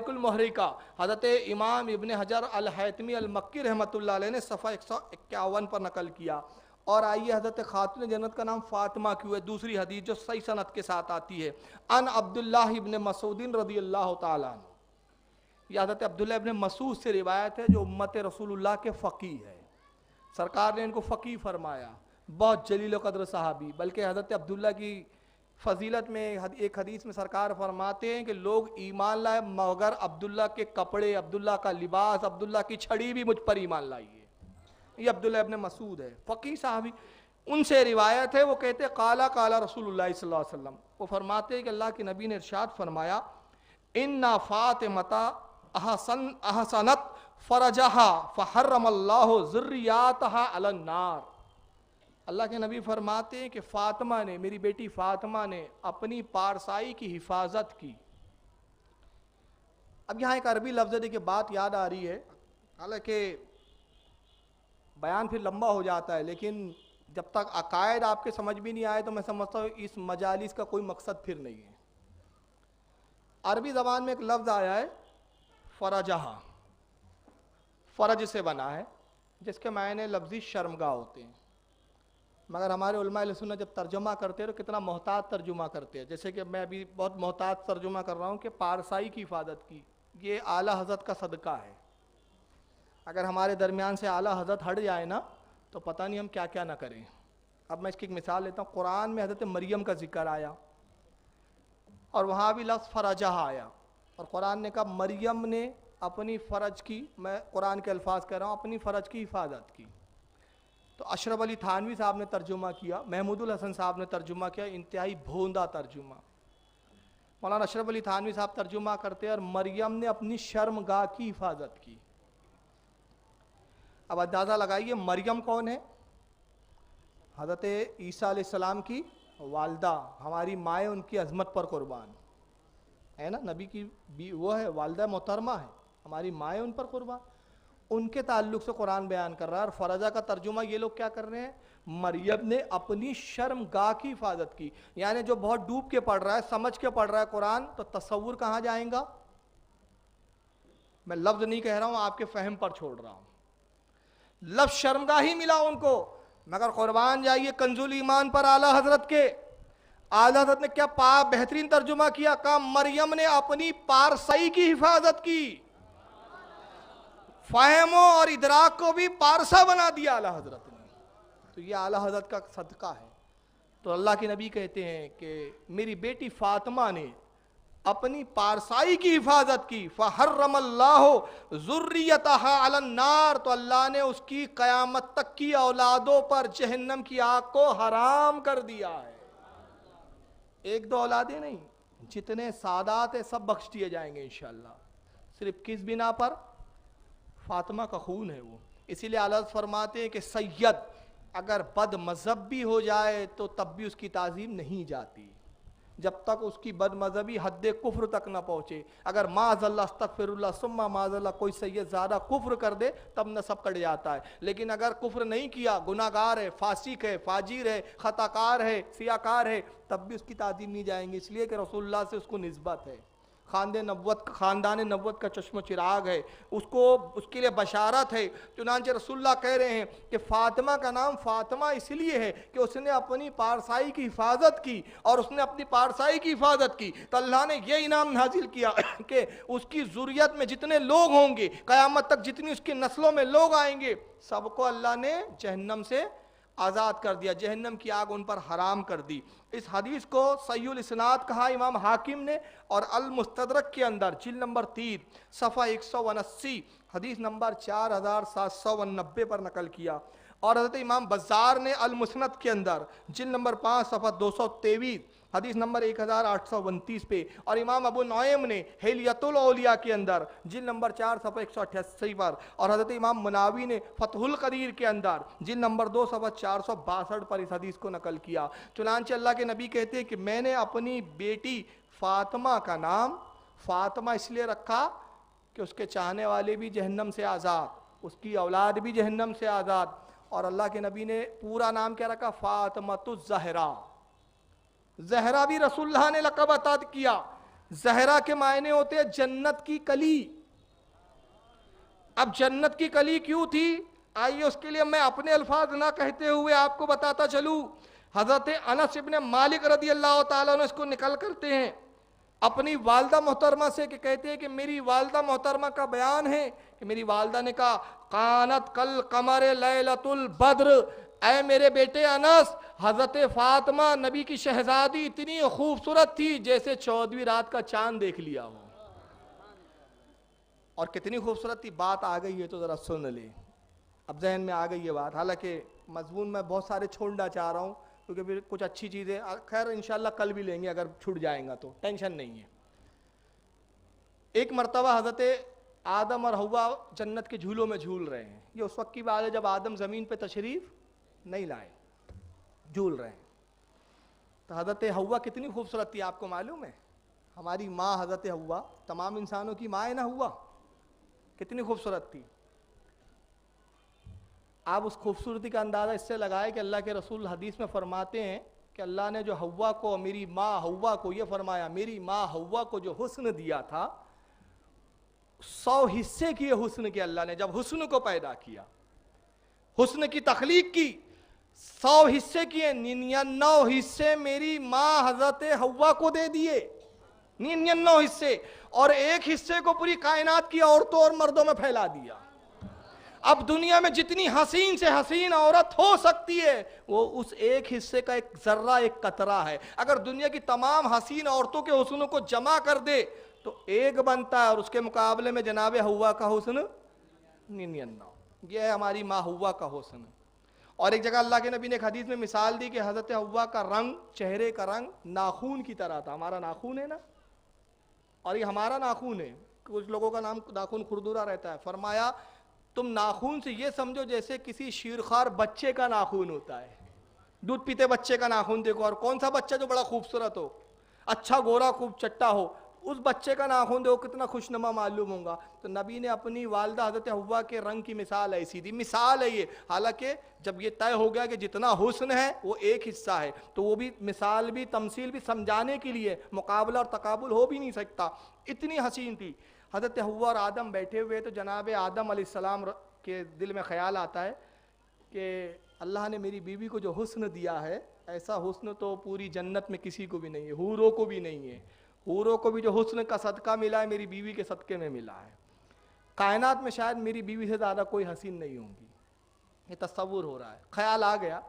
المحرقہ حضرت امام ابن حجر الحیتمی المکی رحمۃ اللہ علیہ نے صفحہ 151 پر نقل کیا۔ اور آئیے حضرت خاتون جنت کا نام فاطمہ کیوں ہے؟ دوسری حدیث جو صحیح سند کے ساتھ آتی ہے، ان عبداللہ ابن مسعود رضی اللہ تعالیٰ عنہ، یہ حضرت عبداللہ ابن مسعود سے روایت ہے جو امت رسول اللہ کے فقیہ ہے، سرکار نے ان کو فقیہ فرمایا، بہت جلیل و قدر صحابی۔ بلکہ حضرت عبداللہ کی فضیلت میں ایک حدیث میں سرکار فرماتے ہیں کہ لوگ ایمان لائے مگر عبداللہ کے کپڑے، عبداللہ کا لباس، عبداللہ کی چھڑی بھی مجھ پر ایمان لائی ہے۔ یہ عبداللہ ابن مسعود ہے، فقیہ صحابی، ان سے روایت ہے، وہ کہتے قال رسول اللہ صلی اللہ علیہ وسلم، وہ فرماتے ہیں کہ اللہ کے نبی نے ارشاد فرمایا، اِنَّ فاطمة احسنت فرجها فحرم اللہ ذریاتها علی النار۔ اللہ کے نبی فرماتے ہیں کہ فاطمہ نے، میری بیٹی فاطمہ نے اپنی پارسائی کی حفاظت کی۔ اب یہاں ایک عربی لفظ ہے کہ بات یاد آ رہی ہے، حالانکہ بیان پھر لمبا ہو جاتا ہے، لیکن جب تک عقائد آپ کے سمجھ بھی نہیں آئے تو میں سمجھتا ہوں اس مجالس کا کوئی مقصد پھر نہیں ہے۔ عربی زبان میں ایک لفظ آیا ہے فرجہا، فرج سے بنا ہے، جس کے معنی لفظی شرمگاہ ہوتے ہیں، مگر ہمارے علماء اہل سنت جب ترجمہ کرتے ہیں تو کتنا محتاط ترجمہ کرتے ہیں، جیسے کہ میں ابھی بہت محتاط ترجمہ کر رہا ہوں کہ پارسائی کی حفاظت کی، یہ اعلیٰ حضرت کا صدقہ ہے۔ اگر ہمارے درمیان سے اعلیٰ حضرت ہٹ جائے نا تو پتہ نہیں ہم کیا کیا نہ کریں۔ اب میں اس کی ایک مثال لیتا ہوں، قرآن میں حضرت مریم کا ذکر آیا اور وہاں بھی لفظ فرجہ آیا، اور قرآن نے کہا مریم نے اپنی فرج کی، میں قرآن کے الفاظ کہہ رہا ہوں، اپنی فرج کی حفاظت کی۔ تو اشرف علی تھانوی صاحب نے ترجمہ کیا، محمود الحسن صاحب نے ترجمہ کیا، انتہائی بھوندا ترجمہ۔ مولانا اشرف علی تھانوی صاحب ترجمہ کرتے ہیں اور مریم نے اپنی شرمگاہ کی حفاظت کی۔ اب اندازہ لگائیے مریم کون ہے؟ حضرت عیسیٰ علیہ السلام کی والدہ، ہماری مائیں ان کی عظمت پر قربان ہے نا، نبی کی وہ ہے، والدہ محترمہ ہے، ہماری مائیں ان پر قربان، ان کے تعلق سے قرآن بیان کر رہا ہے۔ اور فرجہ کا ترجمہ یہ لوگ کیا کر رہے ہیں؟ مریم نے اپنی شرمگاہ کی حفاظت کی، یعنی جو بہت ڈوب کے پڑھ رہا ہے، سمجھ کے پڑھ رہا ہے قرآن، تو تصور کہاں جائیں گا؟ میں لفظ نہیں کہہ رہا ہوں، آپ کے فہم پر چھوڑ رہا ہوں۔ لفظ شرمگاہ ہی ملا ان کو، مگر قربان جائیے کنز الایمان پر اعلیٰ حضرت کے، اعلیٰ حضرت نے کیا بہترین ترجمہ کیا، کہا مریم نے اپنی پارسائی کی حفاظت کی، فہموں اور ادراک کو بھی پارسا بنا دیا اعلیٰ حضرت نے، تو یہ اعلیٰ حضرت کا صدقہ ہے۔ تو اللہ کے نبی کہتے ہیں کہ میری بیٹی فاطمہ نے اپنی پارسائی کی حفاظت کی، فحرم اللہ ذریتها علی النار، تو اللہ نے اس کی قیامت تک کی اولادوں پر جہنم کی آگ کو حرام کر دیا ہے۔ ایک دو اولادیں نہیں، جتنے سادات ہیں سب بخش دیے جائیں گے انشاءاللہ۔ صرف کس بنا پر؟ فاطمہ کا خون ہے وہ۔ اسی لیے اعلیٰ فرماتے ہیں کہ سید اگر بد مذہب بھی ہو جائے تو تب بھی اس کی تعظیم نہیں جاتی، جب تک اس کی بد مذہبی حد کفر تک نہ پہنچے۔ اگر معاذ اللہ استغفر اللہ ثم معاذ اللہ کوئی سید زیادہ کفر کر دے تب نسب کٹ جاتا ہے، لیکن اگر کفر نہیں کیا، گناہ گار ہے، فاسق ہے، فاجر ہے، خطا کار ہے، سیاہ کار ہے، تب بھی اس کی تعظیم نہیں جائیں گے، اس لیے کہ رسول اللہ سے اس کو نسبت ہے، خاندان نبوت کا چشم و چراغ ہے، اس کے لیے بشارت ہے۔ چنانچہ رسول اللہ کہہ رہے ہیں کہ فاطمہ کا نام فاطمہ اس لیے ہے کہ اس نے اپنی پارسائی کی حفاظت کی، اور اس نے اپنی پارسائی کی حفاظت کی تو اللہ نے یہ انعام نازل کیا کہ اس کی ذریت میں جتنے لوگ ہوں گے، قیامت تک جتنی اس کی نسلوں میں لوگ آئیں گے، سب کو اللہ نے جہنم سے آزاد کر دیا، جہنم کی آگ ان پر حرام کر دی۔ اس حدیث کو صحیح الاسناد کہا امام حاکم نے، اور المستدرک کے اندر جلد نمبر 3 صفحہ 179 حدیث نمبر 4790 پر نقل کیا۔ اور حضرت امام بزار نے المسند کے اندر جلد نمبر 5 صفحہ 223 حدیث نمبر 1829 پہ، اور امام ابو نعیم نے حلیۃ الاولیاء کے اندر جلد نمبر 4 صفحہ 188 پر، اور حضرت امام مناوی نے فتح القدیر کے اندر جلد نمبر 2 صفحہ 462 پر اس حدیث کو نقل کیا۔ چنانچہ اللہ کے نبی کہتے ہیں کہ میں نے اپنی بیٹی فاطمہ کا نام فاطمہ اس لیے رکھا کہ اس کے چاہنے والے بھی جہنم سے آزاد، اس کی اولاد بھی جہنم سے آزاد، اور اللہ کے نبی نے پورا نام کیا رکھا؟ فاطمۃ الزہرا۔ زہرا بھی رسول اللہ نے لقب عطا کیا۔ زہرا کے معنی ہوتے ہیں جنت کی کلی۔ اب جنت کی کلی کیوں تھی؟ آئیے اس کے لیے میں اپنے الفاظ نہ کہتے ہوئے آپ کو بتاتا چلوں۔ حضرت انس ابن مالک رضی اللہ تعالیٰ عنہ اس کو نقل کرتے ہیں اپنی والدہ محترمہ سے، کہ کہتے ہیں کہ میری والدہ محترمہ کا بیان ہے کہ میری والدہ نے کہا قانت کل قمر لیلۃ البدر، اے میرے بیٹے انس، حضرت فاطمہ نبی کی شہزادی اتنی خوبصورت تھی جیسے 14ویں رات کا چاند دیکھ لیا ہو۔ اور کتنی خوبصورت تھی، بات آ گئی ہے تو ذرا سن لے، اب ذہن میں آ گئی یہ بات، حالانکہ مضمون میں بہت سارے چھوڑنا چاہ رہا ہوں کیونکہ پھر کچھ اچھی چیزیں خیر انشاءاللہ کل بھی لیں گے اگر چھوٹ جائیں گا تو ٹینشن نہیں ہے۔ ایک مرتبہ حضرت آدم اور حوا جنت کے جھولوں میں جھول رہے ہیں، یہ اس وقت کی بات ہے جب آدم زمین پہ تشریف نہیں لائے، جھول رہے ہیں۔ تو حضرت حوا کتنی خوبصورت تھی آپ کو معلوم ہے؟ ہماری ماں حضرت حوا تمام انسانوں کی ماں ہے نا حوا، کتنی خوبصورت تھی۔ آپ اس خوبصورتی کا اندازہ اس سے لگائے کہ اللہ کے رسول حدیث میں فرماتے ہیں کہ اللہ نے جو حوا کو، میری ماں حوا کو، یہ فرمایا میری ماں حوا کو جو حسن دیا تھا 100 حصے کیے حسن کے، اللہ نے جب حسن کو پیدا کیا، حسن کی تخلیق کی، 100 حصے کیے، 99 حصے میری ماں حضرت حوا کو دے دیے، 99 حصے، اور ایک حصے کو پوری کائنات کی عورتوں اور مردوں میں پھیلا دیا۔ اب دنیا میں جتنی حسین سے حسین عورت ہو سکتی ہے وہ اس ایک حصے کا ایک ذرہ، ایک قطرہ ہے۔ اگر دنیا کی تمام حسین عورتوں کے حسنوں کو جمع کر دے تو ایک بنتا ہے، اور اس کے مقابلے میں جناب حوا کا حسن 99۔ یہ ہے ہماری ماں حوا کا حسن۔ اور ایک جگہ اللہ کے نبی نے ایک حدیث میں مثال دی کہ حضرت حوا کا رنگ، چہرے کا رنگ ناخون کی طرح تھا۔ ہمارا ناخون ہے نا، اور یہ ہمارا ناخون ہے، کچھ لوگوں کا نام ناخون کھردورا رہتا ہے، فرمایا تم ناخون سے یہ سمجھو جیسے کسی شیرخوار بچے کا ناخون ہوتا ہے، دودھ پیتے بچے کا ناخون دیکھو، اور کون سا بچہ جو بڑا خوبصورت ہو، اچھا گورا خوب چٹا ہو، اس بچے کا ناخون دیکھو کتنا خوشنما معلوم ہوگا۔ تو نبی نے اپنی والدہ حضرت حوا کے رنگ کی مثال ایسی دی، مثال ہے یہ، حالانکہ جب یہ طے ہو گیا کہ جتنا حسن ہے وہ ایک حصہ ہے تو وہ بھی مثال بھی تمثیل بھی سمجھانے کے لیے، مقابلہ اور تقابل ہو بھی نہیں سکتا، اتنی حسین تھی۔ حضرت حوا اور آدم بیٹھے ہوئے تو جناب آدم علیہ السلام کے دل میں خیال آتا ہے کہ اللہ نے میری بیوی کو جو حسن دیا ہے ایسا حسن تو پوری جنت میں کسی کو بھی نہیں ہے، حوروں کو بھی نہیں ہے، حوروں کو بھی جو حسن کا صدقہ ملا ہے میری بیوی کے صدقے میں ملا ہے، کائنات میں شاید میری بیوی سے زیادہ کوئی حسین نہیں ہوں گی، یہ تصور ہو رہا ہے۔ خیال آ گیا،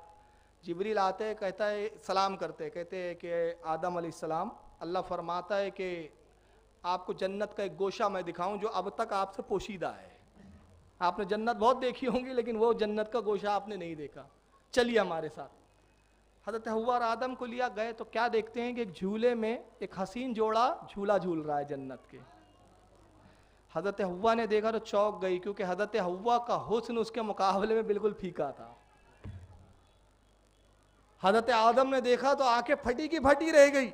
جبریل آتے ہیں، کہتا ہے سلام کرتے، کہتے ہیں کہ آدم علیہ السلام، اللہ فرماتا ہے کہ آپ کو جنت کا ایک گوشہ میں دکھاؤں جو اب تک آپ سے پوشیدہ ہے۔ آپ نے جنت بہت دیکھی ہوں گی لیکن وہ جنت کا گوشہ آپ نے نہیں دیکھا، چلیے ہمارے ساتھ۔ حضرت حوا اور آدم کو لیا گئے تو کیا دیکھتے ہیں کہ ایک جھولے میں ایک حسین جوڑا جھولا جھول رہا ہے جنت کے۔ حضرت حوا نے دیکھا تو چونک گئی، کیونکہ حضرت حوا کا حسن اس کے مقابلے میں بالکل پھیکا تھا۔ حضرت آدم نے دیکھا تو آنکھیں پھٹی کی پھٹی رہ گئی،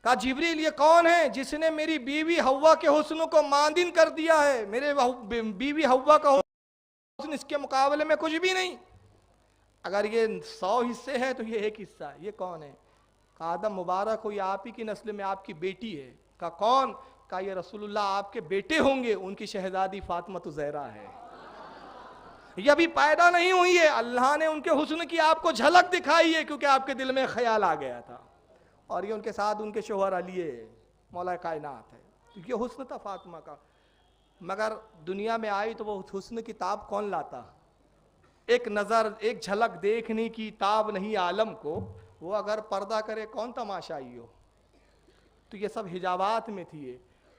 کہا جبریل یہ کون ہے جس نے میری بیوی حوا کے حسن کو ماندن کر دیا ہے؟ میرے بیوی حوا کا حسن اس کے مقابلے میں کچھ بھی نہیں، اگر یہ 100 حصے ہیں تو یہ ایک حصہ ہے، یہ کون ہے؟ کہا آدم مبارک ہو، یہ آپ ہی کی نسل میں آپ کی بیٹی ہے۔ کہا کون؟ کہا یہ رسول اللہ آپ کے بیٹے ہوں گے، ان کی شہزادی فاطمہ زہرا ہے، یہ ابھی پیدا نہیں ہوئی ہے، اللہ نے ان کے حسن کی آپ کو جھلک دکھائی ہے کیونکہ آپ کے دل میں خیال آ گیا تھا، اور یہ ان کے ساتھ ان کے شوہر علی مولا کائنات ہے، یہ حسن تھا فاطمہ کا۔ مگر دنیا میں آئی تو وہ حسن کی تاب کون لاتا؟ ایک نظر، ایک جھلک دیکھنے کی تاب نہیں عالم کو، وہ اگر پردہ کرے کون تماشائی ہو؟ تو یہ سب حجابات میں تھی،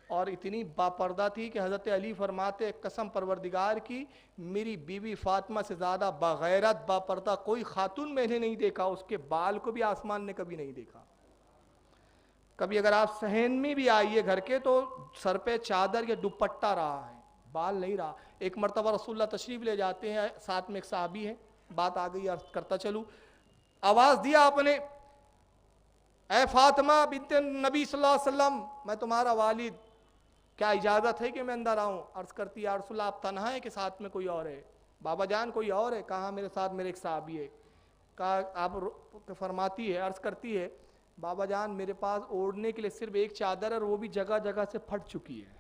اور اتنی باپردہ تھی کہ حضرت علی فرماتے قسم پروردگار کی میری بیوی فاطمہ سے زیادہ بغیرت باپردہ کوئی خاتون میں نے نہیں دیکھا، اس کے بال کو بھی آسمان نے کبھی نہیں دیکھا۔ کبھی اگر آپ صحن میں بھی آئیے گھر کے تو سر پہ چادر یا دوپٹہ رہا ہے، بال نہیں رہا۔ ایک مرتبہ رسول اللہ تشریف لے جاتے ہیں، ساتھ میں ایک صحابی ہے، بات آ گئی عرض کرتا چلوں، آواز دیا آپ نے اے فاطمہ بنت نبی صلی اللہ علیہ وسلم میں تمہارا والد، کیا اجازت ہے کہ میں اندر آؤں؟ عرض کرتی یا رسول اللہ آپ تنہا ہے کہ ساتھ میں کوئی اور ہے؟ بابا جان کوئی اور ہے؟ کہاں میرے ساتھ میرے ایک صحابی ہے۔ کہا آپ فرماتی ہے، عرض کرتی ہے بابا جان میرے پاس اوڑھنے کے لیے صرف ایک چادر ہے اور وہ بھی جگہ جگہ سے پھٹ چکی ہے،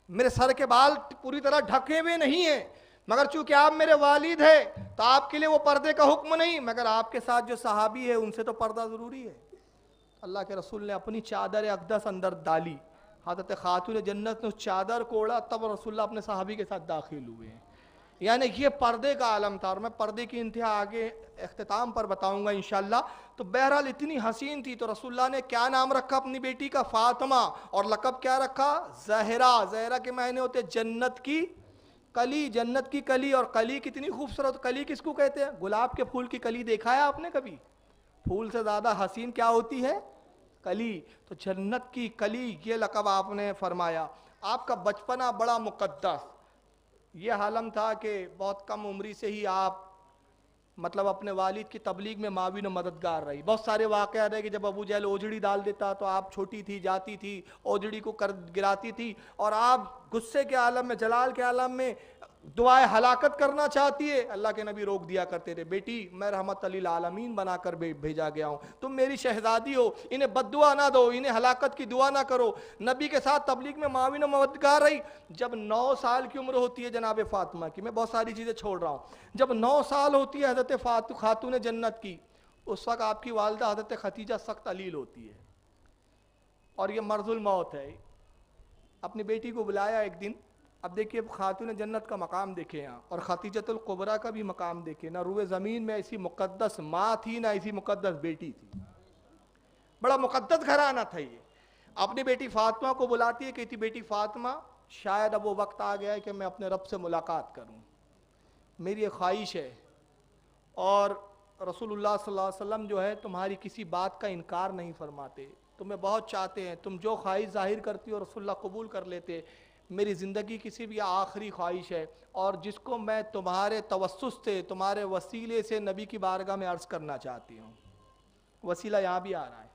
میرے سر کے بال پوری طرح ڈھکے ہوئے نہیں ہیں، مگر چونکہ آپ میرے والد ہیں تو آپ کے لیے وہ پردے کا حکم نہیں، مگر آپ کے ساتھ جو صحابی ہے ان سے تو پردہ ضروری ہے۔ اللہ کے رسول نے اپنی چادر اقدس اندر ڈالی، حضرت خاتون جنت نے اس چادر کو اوڑھا، تب رسول اللہ اپنے صحابی کے ساتھ داخل ہوئے ہیں۔ یعنی یہ پردے کا عالم تھا، اور میں پردے کی انتہا آگے اختتام پر بتاؤں گا انشاءاللہ۔ تو بہرحال اتنی حسین تھی تو رسول اللہ نے کیا نام رکھا اپنی بیٹی کا؟ فاطمہ، اور لقب کیا رکھا؟ زہرا۔ زہرا کے معنی ہوتے جنت کی کلی، جنت کی کلی، اور کلی کتنی خوبصورت، کلی کس کو کہتے ہیں؟ گلاب کے پھول کی کلی دیکھا ہے آپ نے کبھی؟ پھول سے زیادہ حسین کیا ہوتی ہے؟ کلی۔ تو جنت کی کلی یہ لقب آپ نے فرمایا۔ آپ کا بچپنا بڑا مقدس، یہ عالم تھا کہ بہت کم عمری سے ہی آپ مطلب اپنے والد کی تبلیغ میں معاون و مددگار رہی۔ بہت سارے واقعات ہیں کہ جب ابو جہل اوجڑی ڈال دیتا تو آپ چھوٹی تھی، جاتی تھی اوجڑی کو گراتی تھی، اور آپ غصے کے عالم میں، جلال کے عالم میں دعائے ہلاکت کرنا چاہتی ہے، اللہ کے نبی روک دیا کرتے تھے، بیٹی میں رحمت للعالمین بنا کر بھیجا گیا ہوں، تم میری شہزادی ہو، انہیں بد دعا نہ دو، انہیں ہلاکت کی دعا نہ کرو۔ نبی کے ساتھ تبلیغ میں معاون و مددگار رہی۔ جب 9 سال کی عمر ہوتی ہے جناب فاطمہ کی، میں بہت ساری چیزیں چھوڑ رہا ہوں، جب 9 سال ہوتی ہے حضرت خاتون جنت کی، اس وقت آپ کی والدہ حضرت خدیجہ سخت علیل ہوتی ہے، اور یہ مرض الموت ہے۔ اپنی بیٹی کو بلایا ایک دن، اب دیکھیے خاتون جنت کا مقام دیکھیں یہاں، اور خدیجۃ الکبریٰ کا بھی مقام دیکھیں، نہ روئے زمین میں ایسی مقدس ماں تھی، نہ ایسی مقدس بیٹی تھی، بڑا مقدس گھرانہ تھا یہ۔ اپنی بیٹی فاطمہ کو بلاتی ہے، کہتی بیٹی فاطمہ شاید اب وہ وقت آ گیا ہے کہ میں اپنے رب سے ملاقات کروں، میری ایک خواہش ہے، اور رسول اللہ صلی اللہ علیہ وسلم جو ہے تمہاری کسی بات کا انکار نہیں فرماتے، تمہیں بہت چاہتے ہیں، تم جو خواہش ظاہر کرتی ہو رسول اللہ قبول کر لیتے۔ میری زندگی کسی بھی آخری خواہش ہے، اور جس کو میں تمہارے توسط سے، تمہارے وسیلے سے نبی کی بارگاہ میں عرض کرنا چاہتی ہوں۔ وسیلہ یہاں بھی آ رہا ہے،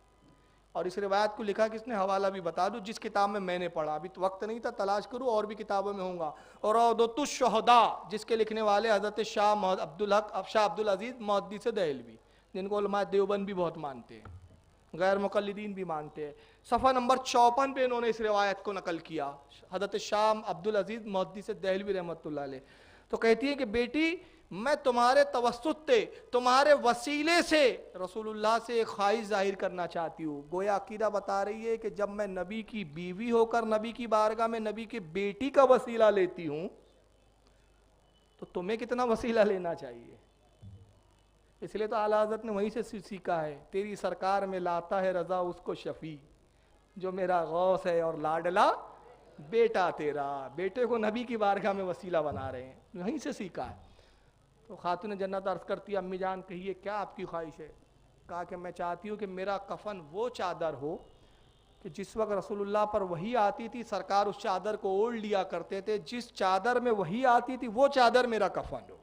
اور اس روایت کو لکھا کس نے؟ حوالہ بھی بتا دوں، جس کتاب میں نے پڑھا، ابھی تو وقت نہیں تھا تلاش کروں، اور بھی کتابوں میں ہوں گا، اور روضۃ الشہداء، جس کے لکھنے والے حضرت شاہ عبد العزیز محدث دہلوی، جن کو علماء دیوبند بھی بہت مانتے ہیں، غیر مقلدین بھی مانتے ہیں۔ صفحہ نمبر 54 پہ انہوں نے اس روایت کو نقل کیا، حضرت شاہ عبد العزیز محدث دہلوی رحمۃ اللہ علیہ۔ تو کہتی ہے کہ بیٹی میں تمہارے توسط سے، تمہارے وسیلے سے رسول اللہ سے ایک خواہش ظاہر کرنا چاہتی ہوں۔ گویا عقیدہ بتا رہی ہے کہ جب میں نبی کی بیوی ہو کر نبی کی بارگاہ میں نبی کی بیٹی کا وسیلہ لیتی ہوں تو تمہیں کتنا وسیلہ لینا چاہیے۔ اس لیے تو اعلیٰ حضرت نے وہیں سے سیکھا ہے، تیری سرکار میں لاتا ہے رضا اس کو شفیع، جو میرا غوث ہے اور لاڈلا بیٹا تیرا۔ بیٹے کو نبی کی بارگاہ میں وسیلہ بنا رہے ہیں، وہیں سے سیکھا ہے۔ تو خاتون جنت عرض کرتی ہے امی جان کہیے کیا آپ کی خواہش ہے؟ کہا کہ میں چاہتی ہوں کہ میرا کفن وہ چادر ہو کہ جس وقت رسول اللہ پر وحی آتی تھی سرکار اس چادر کو اوڑھ لیا کرتے تھے، جس چادر میں وحی آتی تھی وہ چادر میرا کفن ہو۔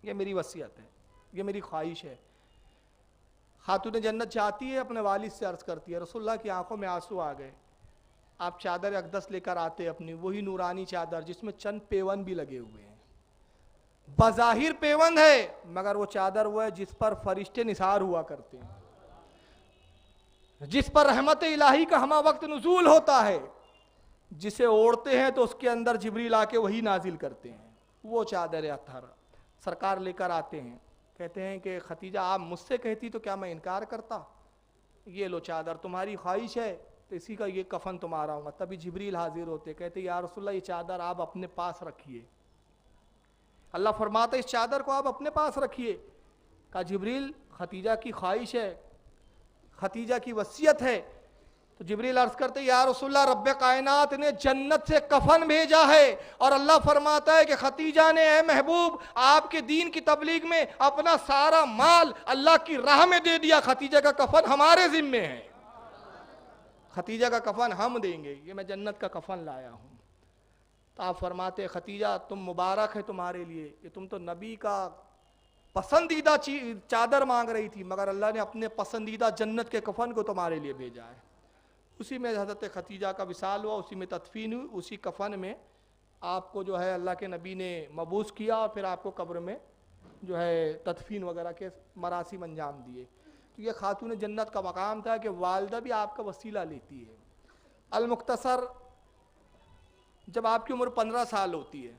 یہ میری وصیت ہے، یہ میری خواہش ہے۔ خاتون جنت چاہتی ہے، اپنے والد سے عرض کرتی ہے، رسول اللہ کی آنکھوں میں آنسو آ گئے۔ آپ چادر اقدس لے کر آتے اپنی، وہی نورانی چادر جس میں چند پیون بھی لگے ہوئے ہیں، بظاہر پیوند ہے مگر وہ چادر وہ ہے جس پر فرشتے نثار ہوا کرتے ہیں، جس پر رحمت الہی کا ہمہ وقت نزول ہوتا ہے، جسے اوڑھتے ہیں تو اس کے اندر جبریل آ کے وہی نازل کرتے ہیں۔ وہ چادر اطہر سرکار لے کر آتے ہیں، کہتے ہیں کہ ختیجہ آپ مجھ سے کہتی تو کیا میں انکار کرتا؟ یہ لو چادر، تمہاری خواہش ہے تو اسی کا یہ کفن تمہارا ہوگا۔ تبھی جبریل حاضر ہوتے، کہتے یا رسول اللہ یہ چادر آپ اپنے پاس رکھیے۔ اللہ فرماتا اس چادر کو آپ اپنے پاس رکھیے۔ کہا جبریل ختیجہ کی خواہش ہے، ختیجہ کی وصیت ہے تو جبریل عرض کرتے یا رسول اللہ رب کائنات نے جنت سے کفن بھیجا ہے اور اللہ فرماتا ہے کہ ختیجہ نے اے محبوب آپ کے دین کی تبلیغ میں اپنا سارا مال اللہ کی راہ میں دے دیا، ختیجہ کا کفن ہمارے ذمے ہے، ختیجہ کا کفن ہم دیں گے، یہ میں جنت کا کفن لایا ہوں۔ تو آپ فرماتے ختیجہ تم مبارک ہے تمہارے لیے، کہ تم تو نبی کا پسندیدہ چادر مانگ رہی تھی، مگر اللہ نے اپنے پسندیدہ جنت کے کفن کو تمہارے لیے بھیجا ہے۔ اسی میں حضرت ختیجہ کا وصال ہوا، اسی میں تدفین ہوئی، اسی کفن میں آپ کو جو ہے اللہ کے نبی نے مبعوث کیا اور پھر آپ کو قبر میں جو ہے تدفین وغیرہ کے مراسم انجام دیے۔ تو یہ خاتون جنت کا مقام تھا کہ والدہ بھی آپ کا وسیلہ لیتی ہے۔ المختصر، جب آپ کی عمر 15 سال ہوتی ہے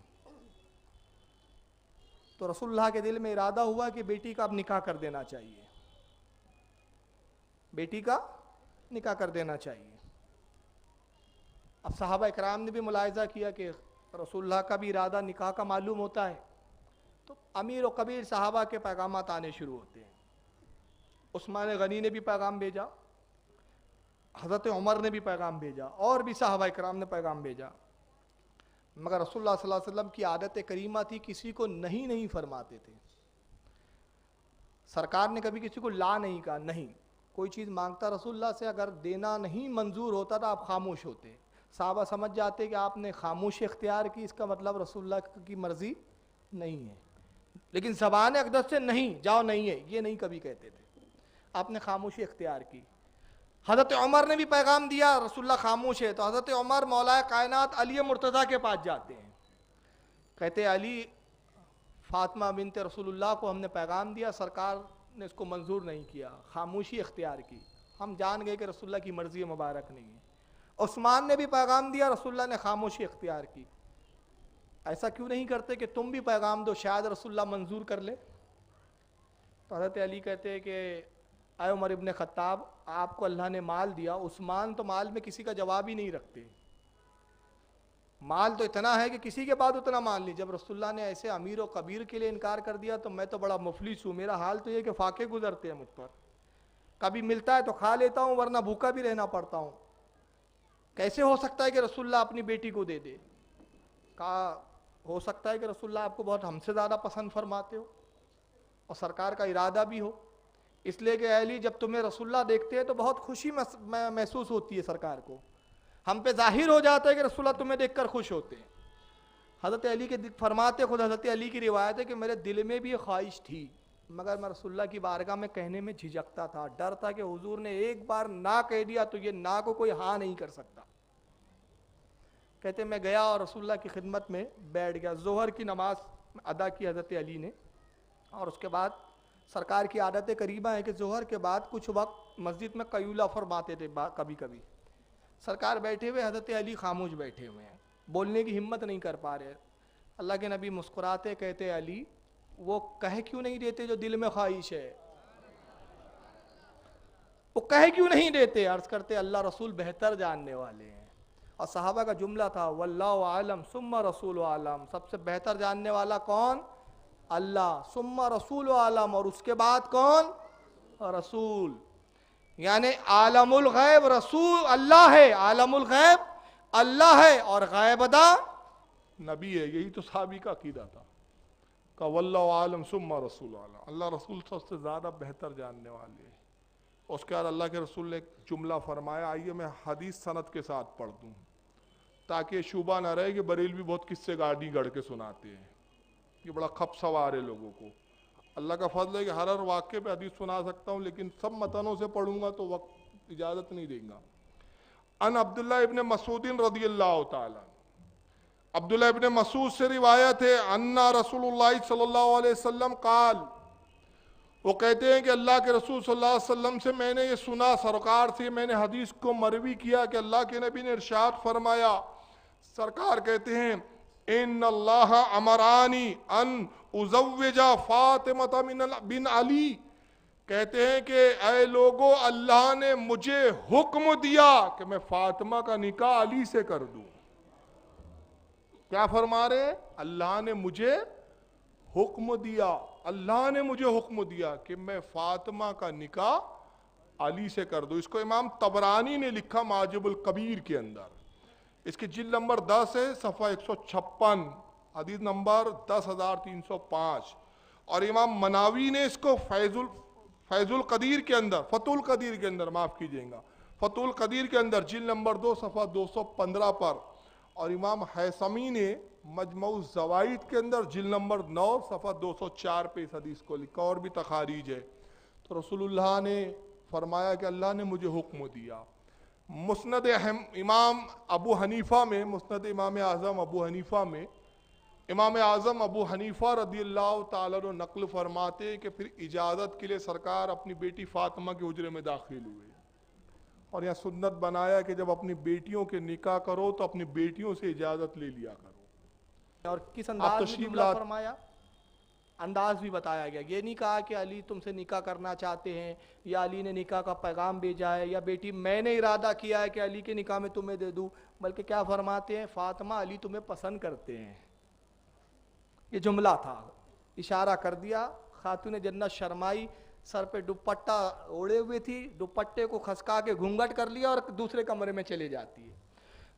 تو رسول اللہ کے دل میں ارادہ ہوا کہ بیٹی کا اب نکاح کر دینا چاہیے، بیٹی کا نکاح کر دینا چاہیے۔ اب صحابہ اکرام نے بھی ملاحظہ کیا کہ رسول اللہ کا بھی ارادہ نکاح کا معلوم ہوتا ہے، تو امیر و کبیر صحابہ کے پیغامات آنے شروع ہوتے ہیں۔ عثمان غنی نے بھی پیغام بھیجا، حضرت عمر نے بھی پیغام بھیجا، اور بھی صحابہ اکرام نے پیغام بھیجا، مگر رسول اللہ صلی اللہ علیہ وسلم کی عادت کریمہ تھی کسی کو نہیں فرماتے تھے۔ سرکار نے کبھی کسی کو لا نہیں کہا، نہیں، کوئی چیز مانگتا رسول اللہ سے اگر دینا نہیں منظور ہوتا تو آپ خاموش ہوتے، صحابہ سمجھ جاتے کہ آپ نے خاموشی اختیار کی، اس کا مطلب رسول اللہ کی مرضی نہیں ہے، لیکن زبان اقدس سے نہیں جاؤ نہیں ہے یہ نہیں کبھی کہتے تھے، آپ نے خاموشی اختیار کی۔ حضرت عمر نے بھی پیغام دیا رسول اللہ خاموش ہے، تو حضرت عمر مولا کائنات علی مرتضیٰ کے پاس جاتے ہیں، کہتے علی فاطمہ بنت رسول اللہ کو ہم نے پیغام دیا، سرکار نے اس کو منظور نہیں کیا، خاموشی اختیار کی، ہم جان گئے کہ رسول اللہ کی مرضی مبارک نہیں ہے۔ عثمان نے بھی پیغام دیا، رسول اللہ نے خاموشی اختیار کی۔ ایسا کیوں نہیں کرتے کہ تم بھی پیغام دو، شاید رسول اللہ منظور کر لے؟ تو حضرت علی کہتے ہیں کہ اے عمر ابن خطاب، آپ کو اللہ نے مال دیا، عثمان تو مال میں کسی کا جواب ہی نہیں رکھتے، مال تو اتنا ہے کہ کسی کے بعد اتنا مال نہیں، جب رسول اللہ نے ایسے امیر و کبیر کے لیے انکار کر دیا تو میں تو بڑا مفلس ہوں، میرا حال تو یہ کہ فاقے گزرتے ہیں مجھ پر، کبھی ملتا ہے تو کھا لیتا ہوں ورنہ بھوکا بھی رہنا پڑتا ہوں، کیسے ہو سکتا ہے کہ رسول اللہ اپنی بیٹی کو دے دے؟ کہا ہو سکتا ہے کہ رسول اللہ آپ کو بہت ہم سے زیادہ پسند فرماتے ہو اور سرکار کا ارادہ بھی ہو، اس لیے کہ علی جب تمہیں رسول اللہ دیکھتے ہیں تو بہت خوشی محسوس ہوتی ہے سرکار کو، ہم پہ ظاہر ہو جاتا ہے کہ رسول اللہ تمہیں دیکھ کر خوش ہوتے ہیں۔ حضرت علی کے فرماتے، خود حضرت علی کی روایت ہے کہ میرے دل میں بھی یہ خواہش تھی، مگر میں رسول اللہ کی بارگاہ میں کہنے میں جھجکتا تھا، ڈر تھا کہ حضور نے ایک بار نہ کہہ دیا تو یہ نہ کو کوئی ہاں نہیں کر سکتا۔ کہتے میں گیا اور رسول اللہ کی خدمت میں بیٹھ گیا، ظہر کی نماز ادا کی حضرت علی نے، اور اس کے بعد سرکار کی عادت قریبہ ہے کہ ظہر کے بعد کچھ وقت مسجد میں قیلولہ فرماتے تھے، کبھی کبھی سرکار بیٹھے ہوئے، حضرت علی خاموش بیٹھے ہوئے ہیں، بولنے کی ہمت نہیں کر پا رہے، اللہ کے نبی مسکراتے کہتے علی وہ کہہ کیوں نہیں دیتے جو دل میں خواہش ہے، وہ کہہ کیوں نہیں دیتے؟ عرض کرتے اللہ رسول بہتر جاننے والے ہیں، اور صحابہ کا جملہ تھا واللہ عالم ثم رسول عالم، سب سے بہتر جاننے والا کون؟ اللہ، ثم رسول عالم، اور اس کے بعد کون؟ رسول، یعنی عالم الغیب رسول اللہ ہے، عالم الغیب اللہ ہے اور غیب ادا نبی ہے، یہی تو صحابی کا عقیدہ تھا کہ واللہ عالم ثم رسول عالم، اللہ رسول سب سے زیادہ بہتر جاننے والے ہیں۔ اس کے بعد اللہ کے رسول نے ایک جملہ فرمایا، آئیے میں حدیث سند کے ساتھ پڑھ دوں تاکہ شبہ نہ رہے کہ بریلوی بہت قصے گاڑی گڑھ کے سناتے ہیں، یہ بڑا کھپ سوار ہے لوگوں کو۔ اللہ کا فضل ہے کہ ہر واقعے پہ حدیث سنا سکتا ہوں، لیکن سب متنوں سے پڑھوں گا تو وقت اجازت نہیں دیں گا۔ ان عبداللہ ابن مسعود رضی اللہ تعالی، عبداللہ ابن مسعود سے روایت ہے ان رسول اللہ صلی اللہ علیہ وسلم قال، وہ کہتے ہیں کہ اللہ کے رسول صلی اللہ علیہ وسلم سے میں نے یہ سنا، سرکار سے میں نے حدیث کو مروی کیا کہ اللہ کے نبی نے ارشاد فرمایا، سرکار کہتے ہیں ان اللہ امرانی ان ازوج فاطمہ بن علی، کہتے ہیں کہ اے لوگو اللہ نے مجھے حکم دیا کہ میں فاطمہ کا نکاح علی سے کر دوں۔ کیا فرما رہے ہیں؟ اللہ نے مجھے حکم دیا، اللہ نے مجھے حکم دیا کہ میں فاطمہ کا نکاح علی سے کر دو. اس کو امام طبرانی نے لکھا معجم الکبیر کے اندر. اس کی جلد نمبر 10 ہے, صفحہ 156, حدیث نمبر 10,305. اور امام مناوی نے اس کو فیض القدیر کے اندر, فتح القدیر کے اندر, معاف کیجئے گا, فتح القدیر کے اندر جلد نمبر 2 صفحہ 215 پر. اور امام حیثمی نے مجموع الزوائد کے اندر جلد نمبر 9 صفحہ 204 پہ اس حدیث کو لکھا. اور بھی تخاریج ہے. تو رسول اللہ نے فرمایا کہ اللہ نے مجھے حکم دیا. مسند امام ابو حنیفہ میں, مسند امام اعظم ابو حنیفہ میں, امام اعظم ابو حنیفہ رضی اللہ تعالیٰ عنہ نقل فرماتے کہ پھر اجازت کے لیے سرکار اپنی بیٹی فاطمہ کے حجرے میں داخل ہوئے. اور یہاں سنت بنایا کہ جب اپنی بیٹیوں کے نکاح کرو تو اپنی بیٹیوں سے اجازت لے لیا کرو. اور کس انداز میں جملہ فرمایا, انداز بھی بتایا گیا. یہ نہیں کہا کہ علی تم سے نکاح کرنا چاہتے ہیں, یا علی نے نکاح کا پیغام بھیجا ہے, یا بیٹی میں نے ارادہ کیا ہے کہ علی کے نکاح میں تمہیں دے دوں, بلکہ کیا فرماتے ہیں, فاطمہ علی تمہیں پسند کرتے ہیں. یہ جملہ تھا, اشارہ کر دیا. خاتون جنت شرمائی, سر پہ دوپٹہ اوڑے ہوئے تھی, دوپٹے کو کھسکا کے گھونگھٹ کر لیا اور دوسرے کمرے میں چلے جاتی ہے.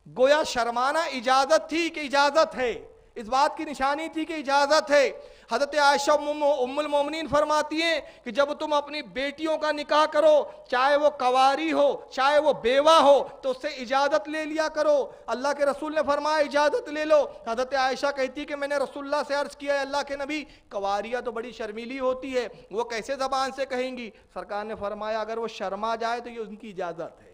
گویا شرمانا اجازت تھی کہ اجازت ہے, اس بات کی نشانی تھی کہ اجازت ہے. حضرت عائشہ ام المومنین فرماتی ہیں کہ جب تم اپنی بیٹیوں کا نکاح کرو, چاہے وہ کواری ہو چاہے وہ بیوہ ہو, تو اس سے اجازت لے لیا کرو. اللہ کے رسول نے فرمایا اجازت لے لو. حضرت عائشہ کہتی کہ میں نے رسول اللہ سے عرض کیا, اللہ کے نبی کواریاں تو بڑی شرمیلی ہوتی ہے, وہ کیسے زبان سے کہیں گی؟ سرکار نے فرمایا اگر وہ شرما جائے تو یہ ان کی اجازت ہے,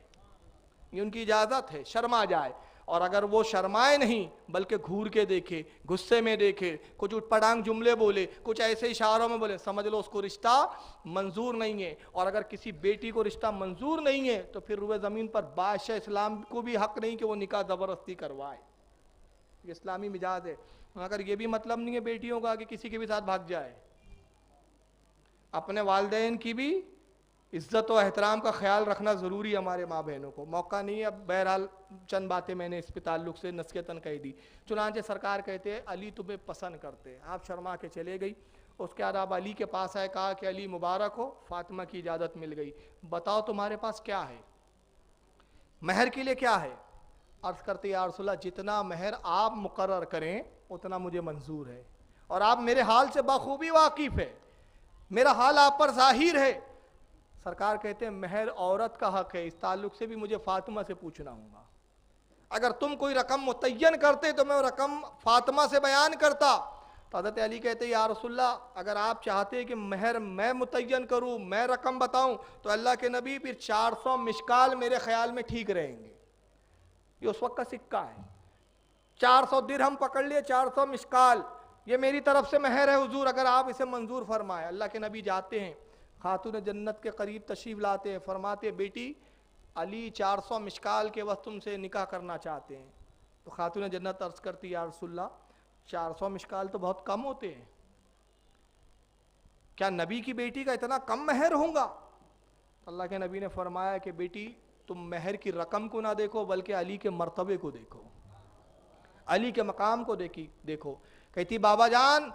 یہ ان کی اجازت ہے, شرما جائے. اور اگر وہ شرمائے نہیں بلکہ گھور کے دیکھے, غصے میں دیکھے, کچھ اٹھ پٹانگ جملے بولے, کچھ ایسے اشاروں میں بولے, سمجھ لو اس کو رشتہ منظور نہیں ہے. اور اگر کسی بیٹی کو رشتہ منظور نہیں ہے تو پھر روئے زمین پر بادشاہ اسلام کو بھی حق نہیں کہ وہ نکاح زبردستی کروائے. یہ اسلامی مزاج ہے. اگر یہ بھی مطلب نہیں ہے بیٹیوں کا کہ کسی کے بھی ساتھ بھاگ جائے, اپنے والدین کی بھی عزت و احترام کا خیال رکھنا ضروری ہے ہمارے ماں بہنوں کو. موقع نہیں ہے, اب بہرحال چند باتیں میں نے اس پہ تعلق سے نصیحتاً کہہ دی. چنانچہ سرکار کہتے ہیں علی تمہیں پسند کرتے. آپ شرما کے چلے گئی. اس کے بعد آپ علی کے پاس آئے, کہا کہ علی مبارک ہو, فاطمہ کی اجازت مل گئی, بتاؤ تمہارے پاس کیا ہے, مہر کے لیے کیا ہے؟ عرض کرتے یا رسول اللہ جتنا مہر آپ مقرر کریں اتنا مجھے منظور ہے, اور آپ میرے حال سے بخوبی واقف ہے, میرا حال آپ پر ظاہر ہے. سرکار کہتے ہیں مہر عورت کا حق ہے, اس تعلق سے بھی مجھے فاطمہ سے پوچھنا ہوگا. اگر تم کوئی رقم متعین کرتے تو میں وہ رقم فاطمہ سے بیان کرتا. تو حضرت علی کہتے ہیں یا رسول اللہ اگر آپ چاہتے کہ مہر میں متعین کروں, میں رقم بتاؤں, تو اللہ کے نبی پھر 400 مشکال میرے خیال میں ٹھیک رہیں گے. یہ اس وقت کا سکہ ہے. 400 درہم پکڑ لیے, 400 مشکال, یہ میری طرف سے مہر ہے حضور, اگر آپ اسے منظور فرمائے. اللہ کے نبی جاتے ہیں, خاتون جنت کے قریب تشریف لاتے ہیں, فرماتے بیٹی علی 400 مشکال کے وقت تم سے نکاح کرنا چاہتے ہیں. تو خاتون جنت عرض کرتی یا رسول اللہ 400 مشکال تو بہت کم ہوتے ہیں, کیا نبی کی بیٹی کا اتنا کم مہر ہوگا؟ اللہ کے نبی نے فرمایا کہ بیٹی تم مہر کی رقم کو نہ دیکھو بلکہ علی کے مرتبے کو دیکھو, علی کے مقام کو دیکھو. کہتی بابا جان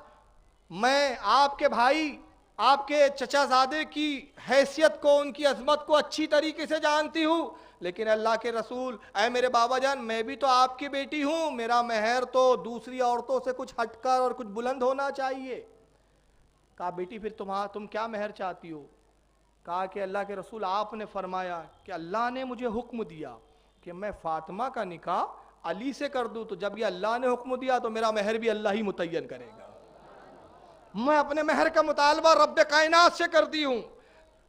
میں آپ کے بھائی, آپ کے چچا زادے کی حیثیت کو, ان کی عظمت کو اچھی طریقے سے جانتی ہوں, لیکن اللہ کے رسول اے میرے بابا جان میں بھی تو آپ کی بیٹی ہوں, میرا مہر تو دوسری عورتوں سے کچھ ہٹ کر اور کچھ بلند ہونا چاہیے. کہا بیٹی پھر تم کیا مہر چاہتی ہو؟ کہا کہ اللہ کے رسول آپ نے فرمایا کہ اللہ نے مجھے حکم دیا کہ میں فاطمہ کا نکاح علی سے کر دوں, تو جب یہ اللہ نے حکم دیا تو میرا مہر بھی اللہ ہی متعین کرے گا. میں اپنے مہر کا مطالبہ رب کائنات سے کرتی ہوں.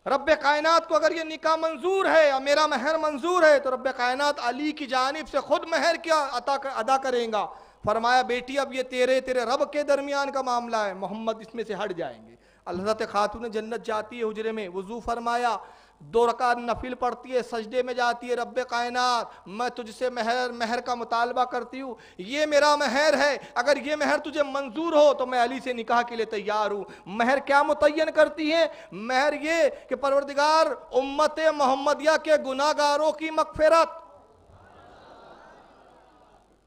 رب کائنات کو اگر یہ نکاح منظور ہے اور میرا مہر منظور ہے تو رب کائنات علی کی جانب سے خود مہر کیا ادا کریں گا. فرمایا بیٹی اب یہ تیرے رب کے درمیان کا معاملہ ہے, محمد اس میں سے ہٹ جائیں گے. حضرت خاتون جنت جاتی ہے حجرے میں, وضو فرمایا, 2 رکعت نفل پڑھتی ہے, سجدے میں جاتی ہے, رب کائنات میں تجھ سے مہر کا مطالبہ کرتی ہوں, یہ میرا مہر ہے, اگر یہ مہر تجھے منظور ہو تو میں علی سے نکاح کے لیے تیار ہوں. مہر کیا متعین کرتی ہے؟ مہر یہ کہ پروردگار امت محمدیہ کے گناہگاروں کی مغفرت,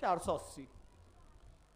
480।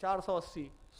480।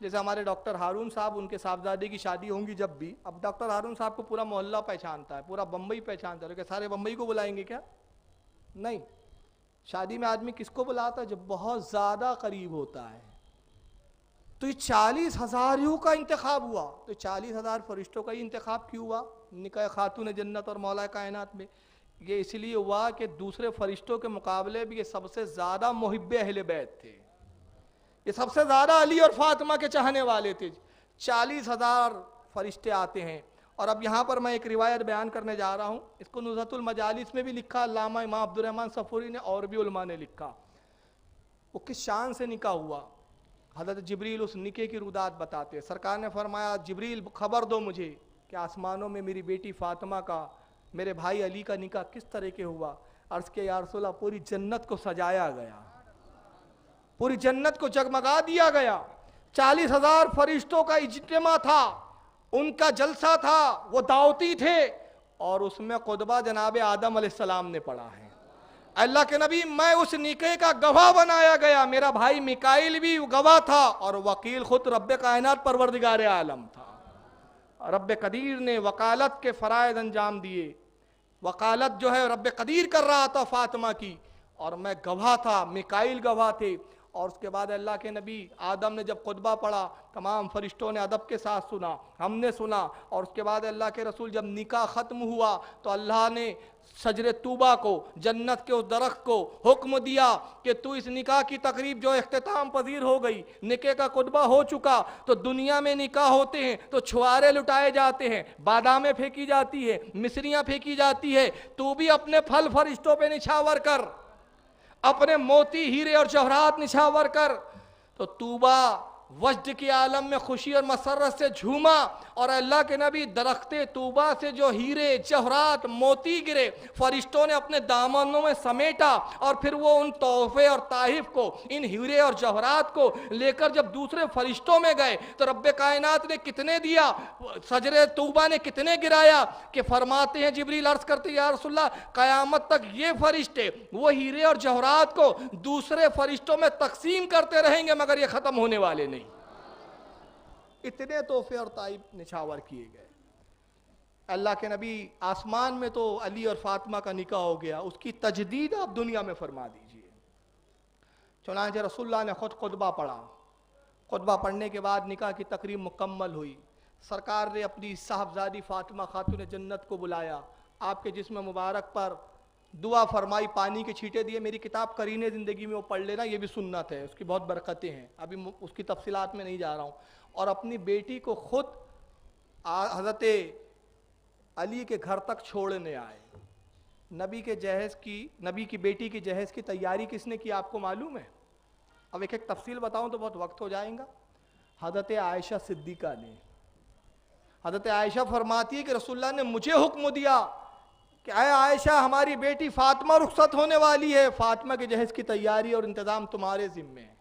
جیسے ہمارے ڈاکٹر ہارون صاحب، ان کے صاحبزادے کی شادی ہوں گی جب بھی، اب ڈاکٹر ہارون صاحب کو پورا محلہ پہچانتا ہے، پورا بمبئی پہچانتا ہے، کہ سارے بمبئی کو بلائیں گے کیا؟ نہیں، شادی میں آدمی کس کو بلاتا ہے؟ جب بہت زیادہ قریب ہوتا ہے۔ تو یہ 40,000 کا انتخاب ہوا، تو 40,000 فرشتوں کا ہی انتخاب کیوں ہوا نکاح خاتون جنت اور مولا کائنات میں؟ یہ اس لیے ہوا کہ دوسرے فرشتوں کے مقابلے بھی یہ سب سے زیادہ محب اہل بیت تھے، یہ سب سے زیادہ علی اور فاطمہ کے چاہنے والے تھے۔ 40,000 فرشتے آتے ہیں۔ اور اب یہاں پر میں ایک روایت بیان کرنے جا رہا ہوں، اس کو نزہۃ المجالس میں بھی لکھا، علامہ امام عبد الرحمن صفوری نے، اور بھی علماء نے لکھا۔ وہ کس شان سے نکاح ہوا؟ حضرت جبریل اس نکاح کی رودات بتاتے ہیں۔ سرکار نے فرمایا، جبریل خبر دو مجھے کہ آسمانوں میں میری بیٹی فاطمہ کا، میرے بھائی علی کا نکاح کس طرح کے ہوا؟ عرض کیا، یا رسول اللہ، پوری جنت کو سجایا گیا، پوری جنت کو جگمگا دیا گیا۔ 40,000 فرشتوں کا اجتماع تھا، ان کا جلسہ تھا، وہ دعوتی تھے، اور اس میں خطبہ جناب آدم علیہ السلام نے پڑھا ہے۔ اللہ کے نبی، میں اس نکاح کا گواہ بنایا گیا، میرا بھائی میکائیل بھی گواہ تھا، اور وکیل خود رب کائنات پروردگار عالم تھا۔ رب قدیر نے وکالت کے فرائض انجام دیے، وکالت جو ہے رب قدیر کر رہا تھا فاطمہ کی، اور میں گواہ تھا، میکائیل گواہ تھے۔ اور اس کے بعد اللہ کے نبی آدم نے جب خطبہ پڑھا، تمام فرشتوں نے ادب کے ساتھ سنا، ہم نے سنا، اور اس کے بعد اللہ کے رسول جب نکاح ختم ہوا تو اللہ نے شجر طوبہ کو، جنت کے اس درخت کو حکم دیا کہ تو اس نکاح کی تقریب جو اختتام پذیر ہو گئی، نکاح کا خطبہ ہو چکا، تو دنیا میں نکاح ہوتے ہیں تو چھوارے لٹائے جاتے ہیں، بادامیں پھینکی جاتی ہے، مصریاں پھینکی جاتی ہے، تو بھی اپنے پھل فرشتوں پہ نچھاور کر، اپنے موتی ہیرے اور جوہرات نچھاور کر۔ تو طوبہ وجد کی عالم میں خوشی اور مسرت سے جھوما، اور اللہ کے نبی درخت طوبہ سے جو ہیرے جوہرات موتی گرے، فرشتوں نے اپنے دامنوں میں سمیٹا، اور پھر وہ ان تحفے اور تحائف کو، ان ہیرے اور جوہرات کو لے کر جب دوسرے فرشتوں میں گئے تو رب کائنات نے کتنے دیا، شجر طوبہ نے کتنے گرایا، کہ فرماتے ہیں جبریل عرض کرتے، یا رسول اللہ، قیامت تک یہ فرشتے وہ ہیرے اور جوہرات کو دوسرے فرشتوں میں تقسیم کرتے رہیں گے، مگر یہ ختم ہونے والے نہیں۔ اتنے تحفے اور تحائف نچھاور کیے گئے۔ اللہ کے نبی آسمان میں تو علی اور فاطمہ کا نکاح ہو گیا، اس کی تجدید آپ دنیا میں فرما دیجئے۔ چنانچہ رسول اللہ نے خود خطبہ پڑھا، خطبہ پڑھنے کے بعد نکاح کی تقریب مکمل ہوئی۔ سرکار نے اپنی صاحبزادی فاطمہ خاتون جنت کو بلایا، آپ کے جسم مبارک پر دعا فرمائی، پانی کے چھینٹے دیے۔ میری کتاب قرین زندگی میں وہ پڑھ لینا، یہ بھی سنت ہے، اس کی بہت برکتیں ہیں، ابھی اس کی تفصیلات میں نہیں جا رہا ہوں۔ اور اپنی بیٹی کو خود حضرت علی کے گھر تک چھوڑنے آئے۔ نبی کی بیٹی کی جہیز کی تیاری کس نے کی آپ کو معلوم ہے؟ اب ایک ایک تفصیل بتاؤں تو بہت وقت ہو جائے گا۔ حضرت عائشہ صدیقہ نے، حضرت عائشہ فرماتی ہے کہ رسول اللہ نے مجھے حکم دیا کہ اے عائشہ، ہماری بیٹی فاطمہ رخصت ہونے والی ہے، فاطمہ کے جہیز کی تیاری اور انتظام تمہارے ذمے ہے۔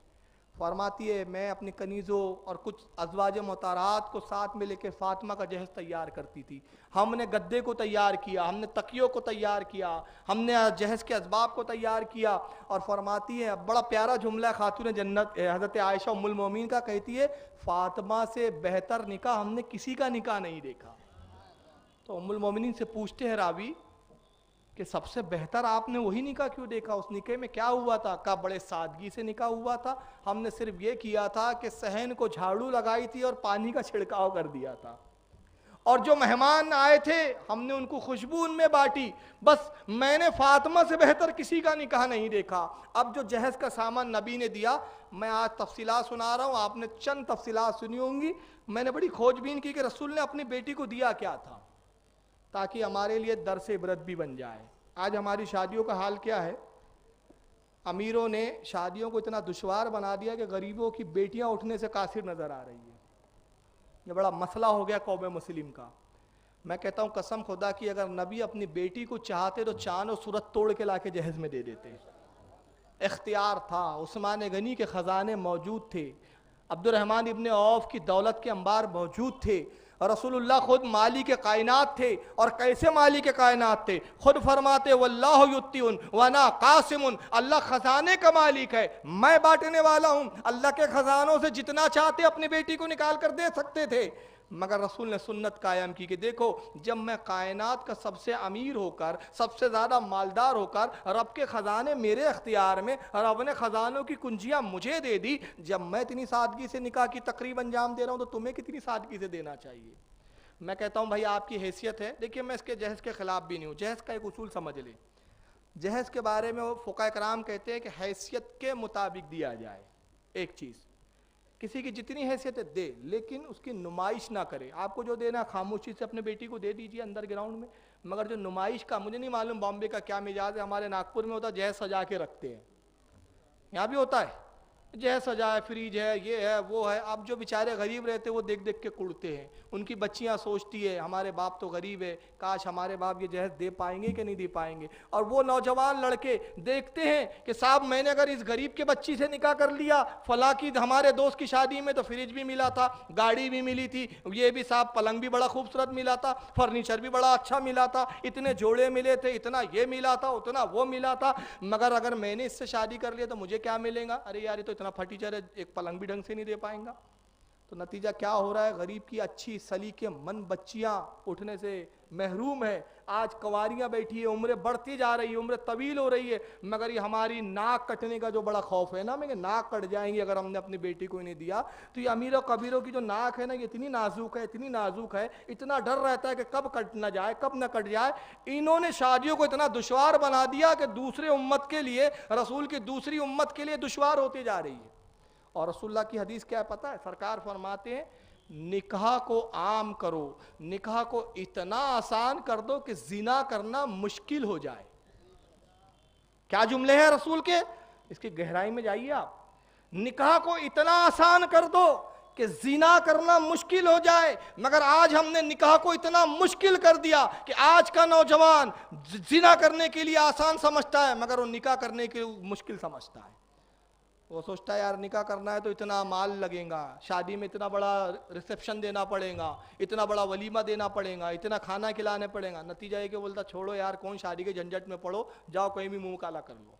فرماتی ہے میں اپنی کنیزوں اور کچھ ازواج مطہرات کو ساتھ میں لے کے فاطمہ کا جہیز تیار کرتی تھی۔ ہم نے گدے کو تیار کیا، ہم نے تکیوں کو تیار کیا، ہم نے جہیز کے اسباب کو تیار کیا۔ اور فرماتی ہے، بڑا پیارا جملہ خاتون جنت حضرت عائشہ ام المومنین کا، کہتی ہے فاطمہ سے بہتر نکاح ہم نے کسی کا نکاح نہیں دیکھا۔ تو ام المومنین سے پوچھتے ہیں راوی کہ سب سے بہتر آپ نے وہی نکاح کیوں دیکھا؟ اس نکاح میں کیا ہوا تھا؟ کہا بڑے سادگی سے نکاح ہوا تھا، ہم نے صرف یہ کیا تھا کہ صحن کو جھاڑو لگائی تھی اور پانی کا چھڑکاؤ کر دیا تھا، اور جو مہمان آئے تھے ہم نے ان کو خوشبو ان میں بانٹی، بس میں نے فاطمہ سے بہتر کسی کا نکاح نہیں دیکھا۔ اب جو جہیز کا سامان نبی نے دیا، میں آج تفصیلات سنا رہا ہوں، آپ نے چند تفصیلات سنی ہوں گی۔ میں نے بڑی کھوج بین کی کہ رسول نے اپنی بیٹی کو دیا کیا تھا، تاکہ ہمارے لیے درس عبرت بھی بن جائے۔ آج ہماری شادیوں کا حال کیا ہے؟ امیروں نے شادیوں کو اتنا دشوار بنا دیا کہ غریبوں کی بیٹیاں اٹھنے سے قاصر نظر آ رہی ہیں۔ یہ بڑا مسئلہ ہو گیا قوم مسلم کا۔ میں کہتا ہوں قسم خدا کی، اگر نبی اپنی بیٹی کو چاہتے تو چاند و سورج توڑ کے لا کے جہیز میں دے دیتے۔ اختیار تھا، عثمان غنی کے خزانے موجود تھے، عبد الرحمن ابن عوف کی دولت کے انبار موجود تھے، رسول خود مالک کائنات تھے، اور کیسے مالک کائنات تھے؟ خود فرماتے واللہ یؤتی وانا قاسم، اللہ خزانے کا مالک ہے، میں بانٹنے والا ہوں۔ اللہ کے خزانوں سے جتنا چاہتے اپنی بیٹی کو نکال کر دے سکتے تھے، مگر رسول نے سنت قائم کی کہ دیکھو جب میں کائنات کا سب سے امیر ہو کر، سب سے زیادہ مالدار ہو کر، رب کے خزانے میرے اختیار میں، رب نے خزانوں کی کنجیاں مجھے دے دی، جب میں اتنی سادگی سے نکاح کی تقریب انجام دے رہا ہوں تو تمہیں کتنی سادگی سے دینا چاہیے۔ میں کہتا ہوں بھائی آپ کی حیثیت ہے، دیکھیے میں اس کے جہیز کے خلاف بھی نہیں ہوں، جہیز کا ایک اصول سمجھ لیں، جہیز کے بارے میں فقہاء کرام کہتے ہیں کہ حیثیت کے مطابق دیا جائے۔ ایک چیز کسی کی جتنی حیثیت ہے دے، لیکن اس کی نمائش نہ کرے۔ آپ کو جو دینا خاموشی سے اپنے بیٹی کو دے دیجئے اندر گراؤنڈ میں، مگر جو نمائش کا، مجھے نہیں معلوم بامبے کا کیا مزاج ہے، ہمارے ناگپور میں ہوتا ہے جہیز سجا کے رکھتے ہیں، یہاں بھی ہوتا ہے جہیز سجا ہے، فریج ہے، یہ ہے وہ ہے۔ اب جو بیچارے غریب رہتے وہ دیکھ دیکھ کے کڑتے ہیں، ان کی بچیاں سوچتی ہے ہمارے باپ تو غریب ہے، کاش ہمارے باپ یہ جہیز دے پائیں گے کہ نہیں دے پائیں گے۔ اور وہ نوجوان لڑکے دیکھتے ہیں کہ صاحب میں نے اگر اس غریب کے بچی سے نکاح کر لیا، فلاں کی ہمارے دوست کی شادی میں تو فریج بھی ملا تھا، گاڑی بھی ملی تھی، یہ بھی صاحب پلنگ بھی بڑا خوبصورت ملا تھا، فرنیچر بھی بڑا اچھا ملا تھا، اتنے جوڑے ملے تھے، اتنا یہ ملا تھا، اتنا وہ ملا تھا، مگر اگر میں نے اس سے شادی کر لیا تو مجھے کیا ملے گا؟ ارے یار یہ تو اتنا فرنیچر ہے، ایک پلنگ بھی ڈھنگ سے نہیں دے پائیں گا۔ تو نتیجہ کیا ہو رہا ہے؟ غریب کی اچھی سلیقے مند بچیاں اٹھنے سے محروم ہے۔ آج کنواریاں بیٹھی ہے، عمریں بڑھتی جا رہی ہے، عمریں طویل ہو رہی ہے، مگر یہ ہماری ناک کٹنے کا جو بڑا خوف ہے نا، میں کہ ناک کٹ جائیں گی اگر ہم نے اپنی بیٹی کو نہیں دیا۔ تو یہ امیر و کبیروں کی جو ناک ہے نا، یہ اتنی نازک ہے، اتنی نازک ہے، اتنا ڈر رہتا ہے کہ کب کٹ نہ جائے، کب نہ کٹ جائے۔ انہوں نے شادیوں کو اتنا دشوار بنا دیا کہ دوسرے امت کے لیے، رسول کی دوسری امت کے لیے دشوار ہوتی جا رہی ہے۔ اور رسول اللہ کی حدیث کیا ہے پتہ ہے؟ سرکار فرماتے ہیں نکاح کو عام کرو، نکاح کو اتنا آسان کر دو کہ زنا کرنا مشکل ہو جائے۔ کیا جملے ہیں رسول کے؟ اس کی گہرائی میں جائیے آپ۔ نکاح کو اتنا آسان کر دو کہ زنا کرنا مشکل ہو جائے، مگر آج ہم نے نکاح کو اتنا مشکل کر دیا کہ آج کا نوجوان زنا کرنے کے لیے آسان سمجھتا ہے مگر وہ نکاح کرنے کے لیے مشکل سمجھتا ہے۔ وہ سوچتا ہے یار نکاح کرنا ہے تو اتنا مال لگے گا، شادی میں اتنا بڑا ریسیپشن دینا پڑے گا، اتنا بڑا ولیمہ دینا پڑے گا، اتنا کھانا کھلانے پڑے گا۔ نتیجہ یہ کہ بولتا چھوڑو یار کون شادی کے جھنجھٹ میں پڑو، جاؤ کہیں بھی منہ کالا کر لو۔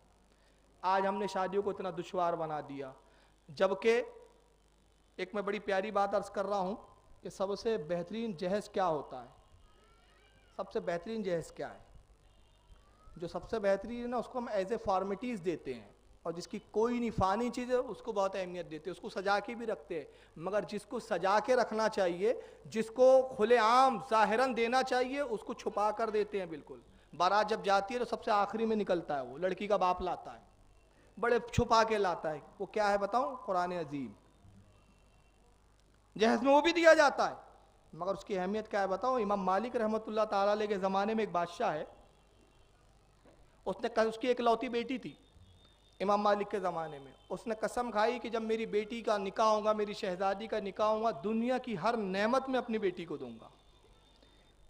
آج ہم نے شادیوں کو اتنا دشوار بنا دیا، جبکہ ایک میں بڑی پیاری بات عرض کر رہا ہوں کہ سب سے بہترین جہیز کیا ہوتا ہے؟ سب سے بہترین جہیز کیا ہے؟ جو سب سے بہترین ہے نا، اس کو ہم ایز اے فارمیٹیز دیتے ہیں، اور جس کی کوئی نہیں فانی چیز ہے اس کو بہت اہمیت دیتے ہیں، اس کو سجا کے بھی رکھتے ہیں، مگر جس کو سجا کے رکھنا چاہیے، جس کو کھلے عام ظاہراً دینا چاہیے، اس کو چھپا کر دیتے ہیں بالکل۔ بارات جب جاتی ہے تو سب سے آخری میں نکلتا ہے، وہ لڑکی کا باپ لاتا ہے، بڑے چھپا کے لاتا ہے۔ وہ کیا ہے بتاؤں؟ قرآن عظیم۔ جہیز میں وہ بھی دیا جاتا ہے، مگر اس کی اہمیت کیا ہے بتاؤں؟ امام مالک رحمۃ اللہ تعالیٰ علیہ کے زمانے میں ایک بادشاہ ہے، اس کی ایک لوتی بیٹی تھی امام مالک کے زمانے میں۔ اس نے قسم کھائی کہ جب میری بیٹی کا نکاح ہوگا، میری شہزادی کا نکاح ہوگا، دنیا کی ہر نعمت میں اپنی بیٹی کو دوں گا۔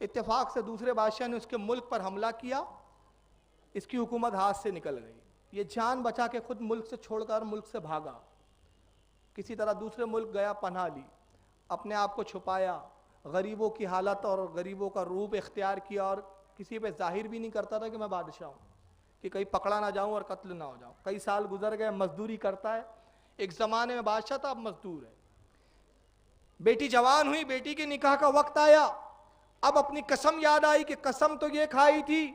اتفاق سے دوسرے بادشاہ نے اس کے ملک پر حملہ کیا، اس کی حکومت ہاتھ سے نکل گئی، یہ جان بچا کے خود ملک سے چھوڑ کر ملک سے بھاگا، کسی طرح دوسرے ملک گیا، پناہ لی، اپنے آپ کو چھپایا، غریبوں کی حالت اور غریبوں کا روپ اختیار کیا، اور کسی پہ ظاہر بھی نہیں کرتا تھا کہ میں بادشاہ ہوں، کہ کہیں پکڑا نہ جاؤں اور قتل نہ ہو جاؤں۔ کئی سال گزر گئے، مزدوری کرتا ہے، ایک زمانے میں بادشاہ تھا، اب مزدور ہے۔ بیٹی جوان ہوئی، بیٹی کے نکاح کا وقت آیا، اب اپنی قسم یاد آئی کہ قسم تو یہ کھائی تھی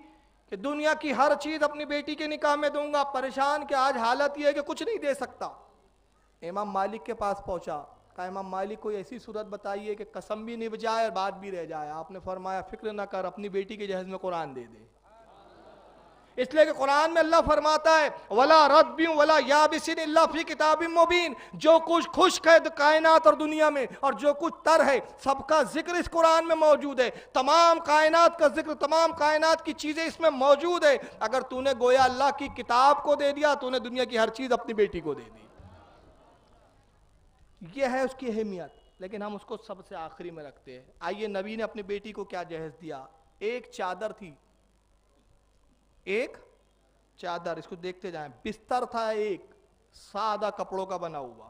کہ دنیا کی ہر چیز اپنی بیٹی کے نکاح میں دوں گا۔ پریشان کہ آج حالت یہ ہے کہ کچھ نہیں دے سکتا۔ امام مالک کے پاس پہنچا، کہا امام مالک کوئی ایسی صورت بتائیے کہ قسم بھی نبھ جائے اور بات بھی رہ جائے۔ آپ نے فرمایا فکر نہ کر، اپنی بیٹی کے جہیز میں قرآن دے دے۔ اس لیے کہ قرآن میں اللہ فرماتا ہے وَلَا رَطْبٍ وَلَا يَابِسٍ إِلَّا فِي كِتَابٍ مُبِينٍ، جو کچھ خشک ہے کائنات اور دنیا میں، اور جو کچھ تر ہے، سب کا ذکر اس قرآن میں موجود ہے۔ تمام کائنات کا ذکر، تمام کائنات کی چیزیں اس میں موجود ہے۔ اگر تو نے گویا اللہ کی کتاب کو دے دیا، تو نے دنیا کی ہر چیز اپنی بیٹی کو دے دی۔ یہ ہے اس کی اہمیت، لیکن ہم اس کو سب سے آخری میں رکھتے ہیں۔ آئیے نبی نے اپنی بیٹی کو کیا جہیز دیا؟ ایک چادر تھی، ایک چادر، اس کو دیکھتے جائیں، بستر تھا ایک سادہ کپڑوں کا بنا ہوا،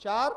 4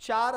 4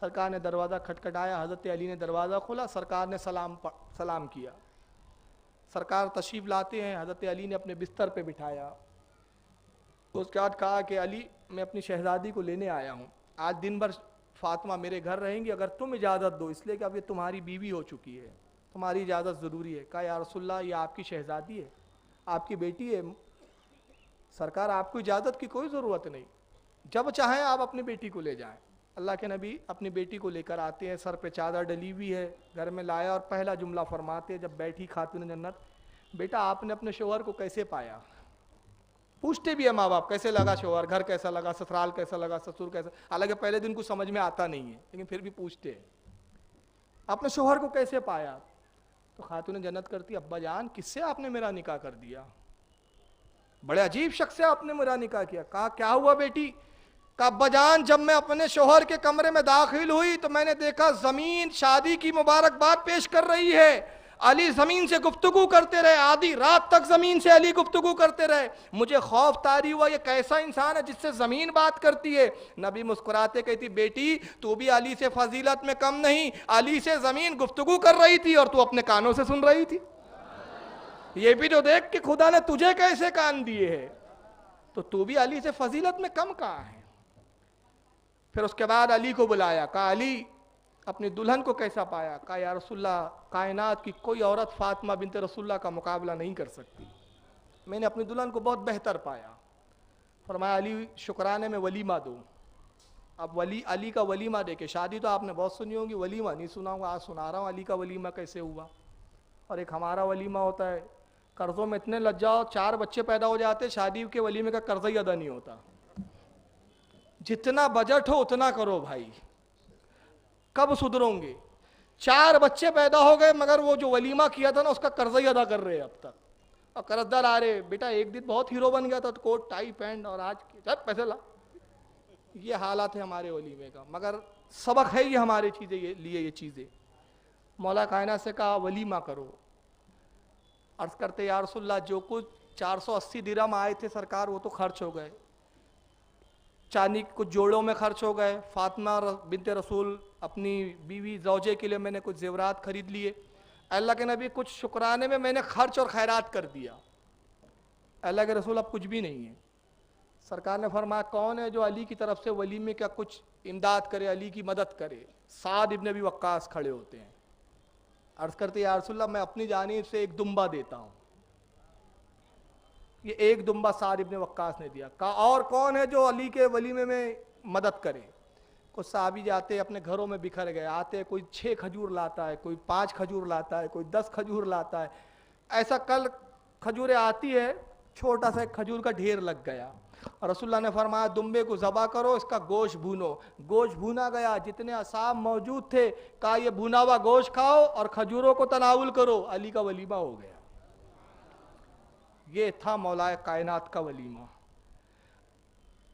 سرکار نے دروازہ کھٹکھٹایا، حضرت علی نے دروازہ کھولا، سرکار نے سلام کیا۔ سرکار تشریف لاتے ہیں، حضرت علی نے اپنے بستر پہ بٹھایا، اس کے بعد کہا کہ علی میں اپنی شہزادی کو لینے آیا ہوں، آج دن بھر فاطمہ میرے گھر رہیں گی، اگر تم اجازت دو، اس لیے کہ اب یہ تمہاری بیوی ہو چکی ہے، تمہاری اجازت ضروری ہے۔ کہا یا رسول اللہ یہ آپ کی شہزادی ہے، آپ کی بیٹی ہے، سرکار آپ کو اجازت کی کوئی ضرورت نہیں، جب چاہیں آپ اپنی بیٹی کو لے جائیں۔ اللہ کے نبی اپنی بیٹی کو لے کر آتے ہیں، سر پہ چادر ڈلی ہوئی ہے، گھر میں لایا اور پہلا جملہ فرماتے ہیں جب بیٹھی خاتون جنت، بیٹا آپ نے اپنے شوہر کو کیسے پایا؟ پوچھتے بھی ہے ماں باپ کیسے لگا شوہر، گھر کیسا لگا، سسرال کیسا لگا، سسر کیسا، حالانکہ پہلے دن کو سمجھ میں آتا نہیں ہے لیکن پھر بھی پوچھتے ہیں اپنے شوہر کو کیسے پایا؟ تو خاتون جنت کرتی ابا جان کس سے آپ نے میرا نکاح کر دیا؟ بڑے عجیب شخص سے آپ نے میرا نکاح کیا۔ کہا کیا ہوا بیٹی؟ کہا ابا جان جب میں اپنے شوہر کے کمرے میں داخل ہوئی تو میں نے دیکھا زمین شادی کی مبارکباد پیش کر رہی ہے، علی زمین سے گفتگو کرتے رہے، آدھی رات تک زمین سے علی گفتگو کرتے رہے، مجھے خوف طاری ہوا یہ کیسا انسان ہے جس سے زمین بات کرتی ہے۔ نبی مسکراتے کہتی بیٹی تو بھی علی سے فضیلت میں کم نہیں، علی سے زمین گفتگو کر رہی تھی اور تو اپنے کانوں سے سن رہی تھی، یہ بھی جو دیکھ کہ خدا نے تجھے کیسے کان دیے ہیں، تو بھی علی سے فضیلت میں کم کہاں ہے۔ پھر اس کے بعد علی کو بلایا، کہا علی اپنی دلہن کو کیسا پایا؟ کہا یا رسول اللہ کائنات کی کوئی عورت فاطمہ بنت رسول اللہ کا مقابلہ نہیں کر سکتی، میں نے اپنی دلہن کو بہت بہتر پایا۔ فرمایا علی شکرانے میں ولیمہ دو۔ اب علی کا ولیمہ دیکھے، شادی تو آپ نے بہت سنی ہوگی، ولیمہ نہیں سنا ہوگا، آج سنا رہا ہوں علی کا ولیمہ کیسے ہوا۔ اور ایک ہمارا ولیمہ ہوتا ہے، قرضوں میں اتنے لگ جاؤ 4 بچے پیدا ہو جاتے، شادی کے ولیمے کا قرضہ ہی ادا نہیں ہوتا، جتنا بجٹ ہو اتنا کرو بھائی، کب سدھروں گے؟ 4 بچے پیدا ہو گئے مگر وہ جو ولیمہ کیا تھا نا اس کا قرضہ ہی ادا کر رہے اب تک، اور قرض دار آ رہے بیٹا ایک دن بہت ہیرو بن گیا تھا، تو کوٹ ٹائی پینٹ، اور آج جب پیسے لا، یہ حالات ہے ہمارے ولیمے کا، مگر سبق ہے یہ ہمارے لیے یہ چیزیں۔ مولا کائنات سے کہا ولیمہ کرو، عرض کرتے یا رسول اللہ جو کچھ 480 درہم آئے تھے سرکار وہ تو خرچ ہو گئے، چاندی کچھ جوڑوں میں خرچ ہو گئے، فاطمہ بنت رسول اپنی بیوی زوجے کے لیے میں نے کچھ زیورات خرید لیے، اللہ کے نبی کچھ شکرانے میں نے خرچ اور خیرات کر دیا، اللہ کے رسول اب کچھ بھی نہیں ہے۔ سرکار نے فرمایا کون ہے جو علی کی طرف سے ولیمے کا کچھ امداد کرے، علی کی مدد کرے؟ سعد ابن ابی وقاص کھڑے ہوتے ہیں، عرض کرتے یا رسول اللہ میں اپنی جانب سے ایک دمبا دیتا ہوں، یہ ایک دمبا سعد ابن وقاص نے دیا۔ کہا اور کون ہے جو علی کے ولیمے میں مدد کرے؟ کچھ صحابی جاتے اپنے گھروں میں بکھر گئے، آتے کوئی 6 کھجور لاتا ہے، کوئی 5 کھجور لاتا ہے، کوئی 10 کھجور لاتا ہے، ایسا کل کھجوریں آتی ہے، چھوٹا سا ایک کھجور کا ڈھیر لگ گیا، اور رسول اللہ نے فرمایا دمبے کو ذبح کرو، اس کا گوشت بھونو، گوشت بھونا گیا، جتنے اصحاب موجود تھے کہا یہ بھونا ہوا گوشت کھاؤ اور کھجوروں کو تناول کرو، علی کا ولیمہ ہو گیا۔ یہ تھا مولا کائنات کا ولیمہ۔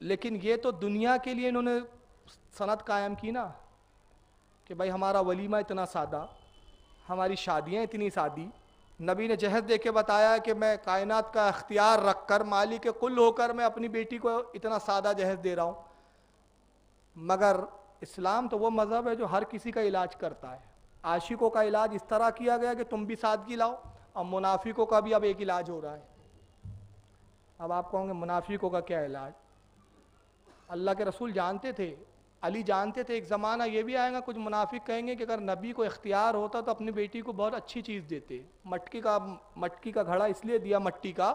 لیکن یہ تو دنیا کے لیے انہوں نے سند قائم کی نا کہ بھائی ہمارا ولیمہ اتنا سادہ، ہماری شادیاں اتنی سادی، نبی نے جہیز دے کے بتایا کہ میں کائنات کا اختیار رکھ کر مالک کل ہو کر میں اپنی بیٹی کو اتنا سادہ جہیز دے رہا ہوں، مگر اسلام تو وہ مذہب ہے جو ہر کسی کا علاج کرتا ہے۔ عاشقوں کا علاج اس طرح کیا گیا کہ تم بھی سادگی لاؤ، اور منافقوں کا بھی اب ایک علاج ہو رہا ہے۔ اب آپ کہوں گے منافقوں کا کیا علاج؟ اللہ کے رسول جانتے تھے، علی جانتے تھے ایک زمانہ یہ بھی آئے گا کچھ منافق کہیں گے کہ اگر نبی کو اختیار ہوتا تو اپنی بیٹی کو بہت اچھی چیز دیتے، مٹکی کا گھڑا اس لیے دیا، مٹی کا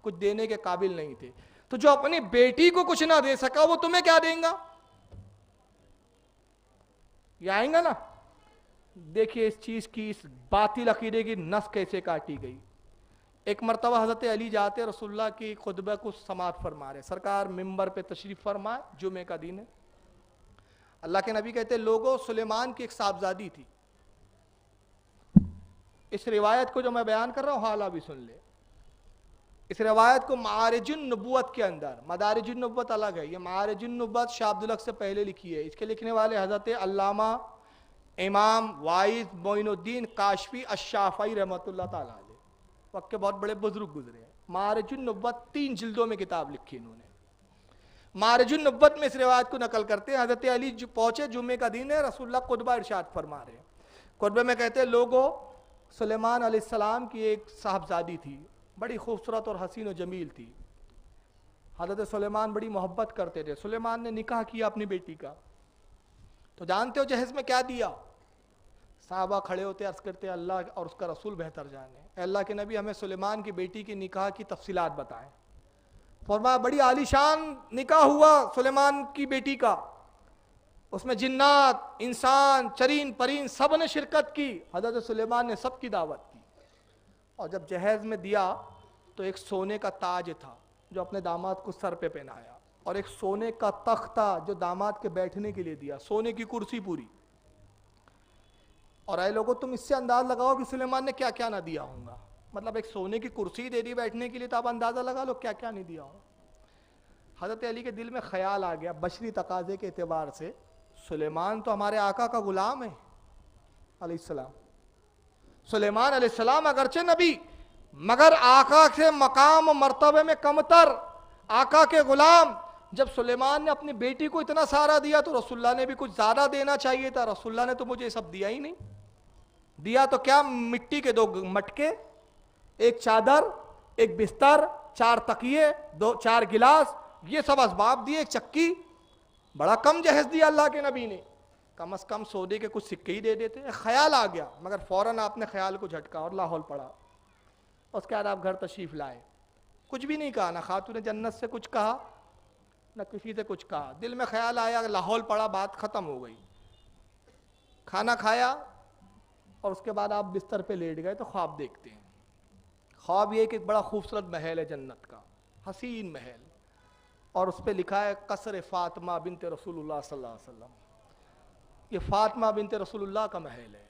کچھ دینے کے قابل نہیں تھے، تو جو اپنی بیٹی کو کچھ نہ دے سکا وہ تمہیں کیا دیں گا؟ یہ آئیں گا نا۔ دیکھیے اس چیز کی، اس باطل عقیدے کی نس کیسے کاٹی گئی۔ ایک مرتبہ حضرت علی جاتے رسول اللہ کی خطبہ کو سماعت فرما رہے، سرکار ممبر پہ تشریف فرمائے، جمعے کا دن ہے، اللہ کے نبی کہتے لوگوں سلیمان کی ایک صاحبزادی تھی، اس روایت کو جو میں بیان کر رہا ہوں حالہ بھی سن لے، اس روایت کو معارج النبوت کے اندر، مدارج النبوت الگ ہے، یہ معارج النبوت شاہ عبدالحق سے پہلے لکھی ہے، اس کے لکھنے والے حضرت علامہ امام وائز معین الدین کاشفی الشافعی رحمۃ اللہ تعالیٰ علیہ، وقت کے بہت بڑے بزرگ گزرے ہیں۔ معارج النبوت 3 جلدوں میں کتاب لکھی انہوں نے۔ معرج النبوت میں اس روایت کو نقل کرتے ہیں. حضرت علی جو پہنچے، جمعے کا دن ہے، رسول اللہ خطبہ ارشاد فرما رہے ہیں. خطبے میں کہتے ہیں لوگوں، سلیمان علیہ السلام کی ایک صاحبزادی تھی، بڑی خوبصورت اور حسین و جمیل تھی. حضرت سلیمان بڑی محبت کرتے تھے. سلیمان نے نکاح کیا اپنی بیٹی کا. تو جانتے ہو جہیز میں کیا دیا؟ صحابہ کھڑے ہوتے عرض کرتے اللہ اور اس کا رسول بہتر جانے. اے اللہ کے نبی، ہمیں سلیمان کی بیٹی کی نکاح کی تفصیلات بتائیں. فرمایا بڑی عالی شان نکاح ہوا سلیمان کی بیٹی کا. اس میں جنات، انسان، چرین پرین سب نے شرکت کی. حضرت سلیمان نے سب کی دعوت کی. اور جب جہیز میں دیا تو ایک سونے کا تاج تھا جو اپنے داماد کو سر پہ پہنایا، اور ایک سونے کا تخت تھا جو داماد کے بیٹھنے کے لیے دیا، سونے کی کرسی پوری. اور اے لوگوں، تم اس سے انداز لگاؤ کہ سلیمان نے کیا کیا نہ دیا ہوگا. مطلب ایک سونے کی کرسی دے دی بیٹھنے کے لیے، تو آپ اندازہ لگا لو کیا کیا نہیں دیا ہو. حضرت علی کے دل میں خیال آ گیا بشری تقاضے کے اعتبار سے، سلیمان تو ہمارے آقا کا غلام ہے علیہ السلام. سلیمان علیہ السلام اگرچہ نبی، مگر آقا سے مقام و مرتبے میں کمتر، آقا کے غلام. جب سلیمان نے اپنی بیٹی کو اتنا سارا دیا تو رسول اللہ نے بھی کچھ زیادہ دینا چاہیے تھا. رسول اللہ نے تو مجھے یہ سب دیا ہی نہیں. دیا تو کیا، مٹی کے 2 مٹکے، ایک چادر، ایک بستر، 4 تکیے، 4 گلاس، یہ سب اسباب دیے، ایک چکی. بڑا کم جہیز دیا اللہ کے نبی نے. کم از کم سودے کے کچھ سکے ہی دے دیتے. خیال آ گیا، مگر فوراً آپ نے خیال کو جھٹکا اور لاہور پڑا. اس کے بعد آپ گھر تشریف لائے. کچھ بھی نہیں کہا، نہ خاتون جنت سے کچھ کہا، نہ کسی سے کچھ کہا. دل میں خیال آیا، لاہور پڑا، بات ختم ہو گئی. کھانا کھایا اور اس کے بعد آپ بستر پہ لیٹ گئے تو خواب دیکھتے ہیں. خواب یہ کہ ایک بڑا خوبصورت محل ہے جنت کا، حسین محل، اور اس پہ لکھا ہے قصر فاطمہ بنت رسول اللہ صلی اللہ علیہ وسلم. یہ فاطمہ بنت رسول اللہ کا محل ہے.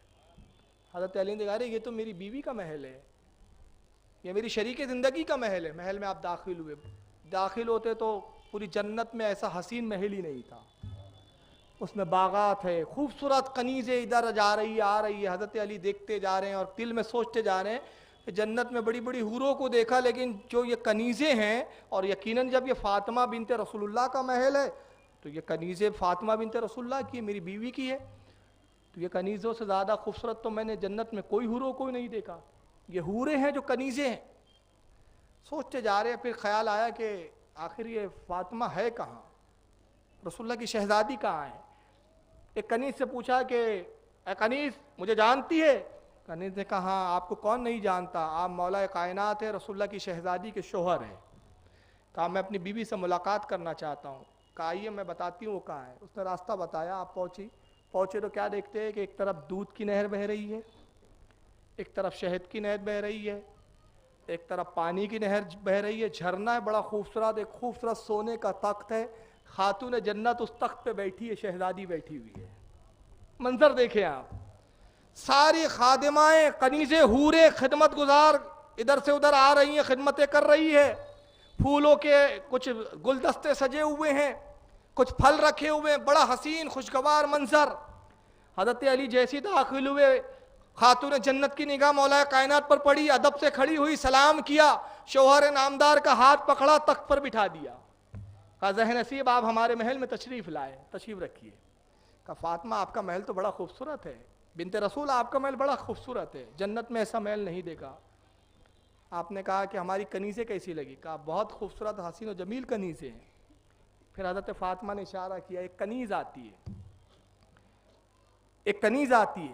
حضرت علی نے کہا یہ تو میری بیوی کا محل ہے، یہ میری شریک زندگی کا محل ہے. محل میں آپ داخل ہوئے. داخل ہوتے تو پوری جنت میں ایسا حسین محل ہی نہیں تھا. اس میں باغات ہے، خوبصورت کنیزیں ادھر جا رہی ہے آ رہی ہے. حضرت علی دیکھتے جا رہے ہیں اور دل میں سوچتے جا رہے ہیں کہ جنت میں بڑی بڑی حوروں کو دیکھا، لیکن جو یہ کنیزیں ہیں، اور یقیناً جب یہ فاطمہ بنت رسول اللہ کا محل ہے تو یہ کنیزیں فاطمہ بنت رسول اللہ کی ہے، میری بیوی کی ہے. تو یہ کنیزوں سے زیادہ خوبصورت تو میں نے جنت میں کوئی حوروں کو نہیں دیکھا. یہ حوریں ہیں جو کنیزیں ہیں. سوچتے جا رہے ہیں. پھر خیال آیا کہ آخر یہ فاطمہ ہے کہاں، رسول اللہ کی شہزادی کہاں ہے. ایک کنیز سے پوچھا کہ اے کنیز مجھے جانتی ہے؟ کنیز نے کہا ہاں، آپ کو کون نہیں جانتا، آپ مولا کائنات ہے، رسول اللہ کی شہزادی کے شوہر ہیں. کہا میں اپنی بیوی سے ملاقات کرنا چاہتا ہوں. کہا آئیے میں بتاتی ہوں وہ کہاں ہے. اس نے راستہ بتایا. آپ پہنچے تو کیا دیکھتے ہیں کہ ایک طرف دودھ کی نہر بہہ رہی ہے، ایک طرف شہد کی نہر بہہ رہی ہے، ایک طرف پانی کی نہر بہہ رہی ہے. جھرنا ہے بڑا خوبصورت، ایک خوبصورت سونے کا تخت ہے. خاتون جنت اس تخت پہ بیٹھی ہے، شہزادی بیٹھی ہوئی ہے. منظر دیکھیں آپ. ساری خادمائیں، کنیزیں، حوریں، خدمت گزار ادھر سے ادھر آ رہی ہیں، خدمتیں کر رہی ہے. پھولوں کے کچھ گلدستے سجے ہوئے ہیں، کچھ پھل رکھے ہوئے ہیں. بڑا حسین خوشگوار منظر. حضرت علی جیسی داخل ہوئے، خاتون جنت کی نگاہ مولا کائنات پر پڑی، ادب سے کھڑی ہوئی، سلام کیا، شوہر نامدار کا ہاتھ پکڑا، تخت پر بٹھا دیا. کہا ذہن نصیب آپ ہمارے محل میں تشریف لائے، تشریف رکھیے. کہا فاطمہ آپ کا محل تو بڑا خوبصورت ہے، بنت رسول آپ کا محل بڑا خوبصورت ہے، جنت میں ایسا محل نہیں دیکھا. آپ نے کہا کہ ہماری کنیزیں کیسی لگی؟ کہا بہت خوبصورت حسین و جمیل کنیزیں ہیں. پھر حضرت فاطمہ نے اشارہ کیا، ایک کنیز آتی ہے، ایک کنیز آتی ہے،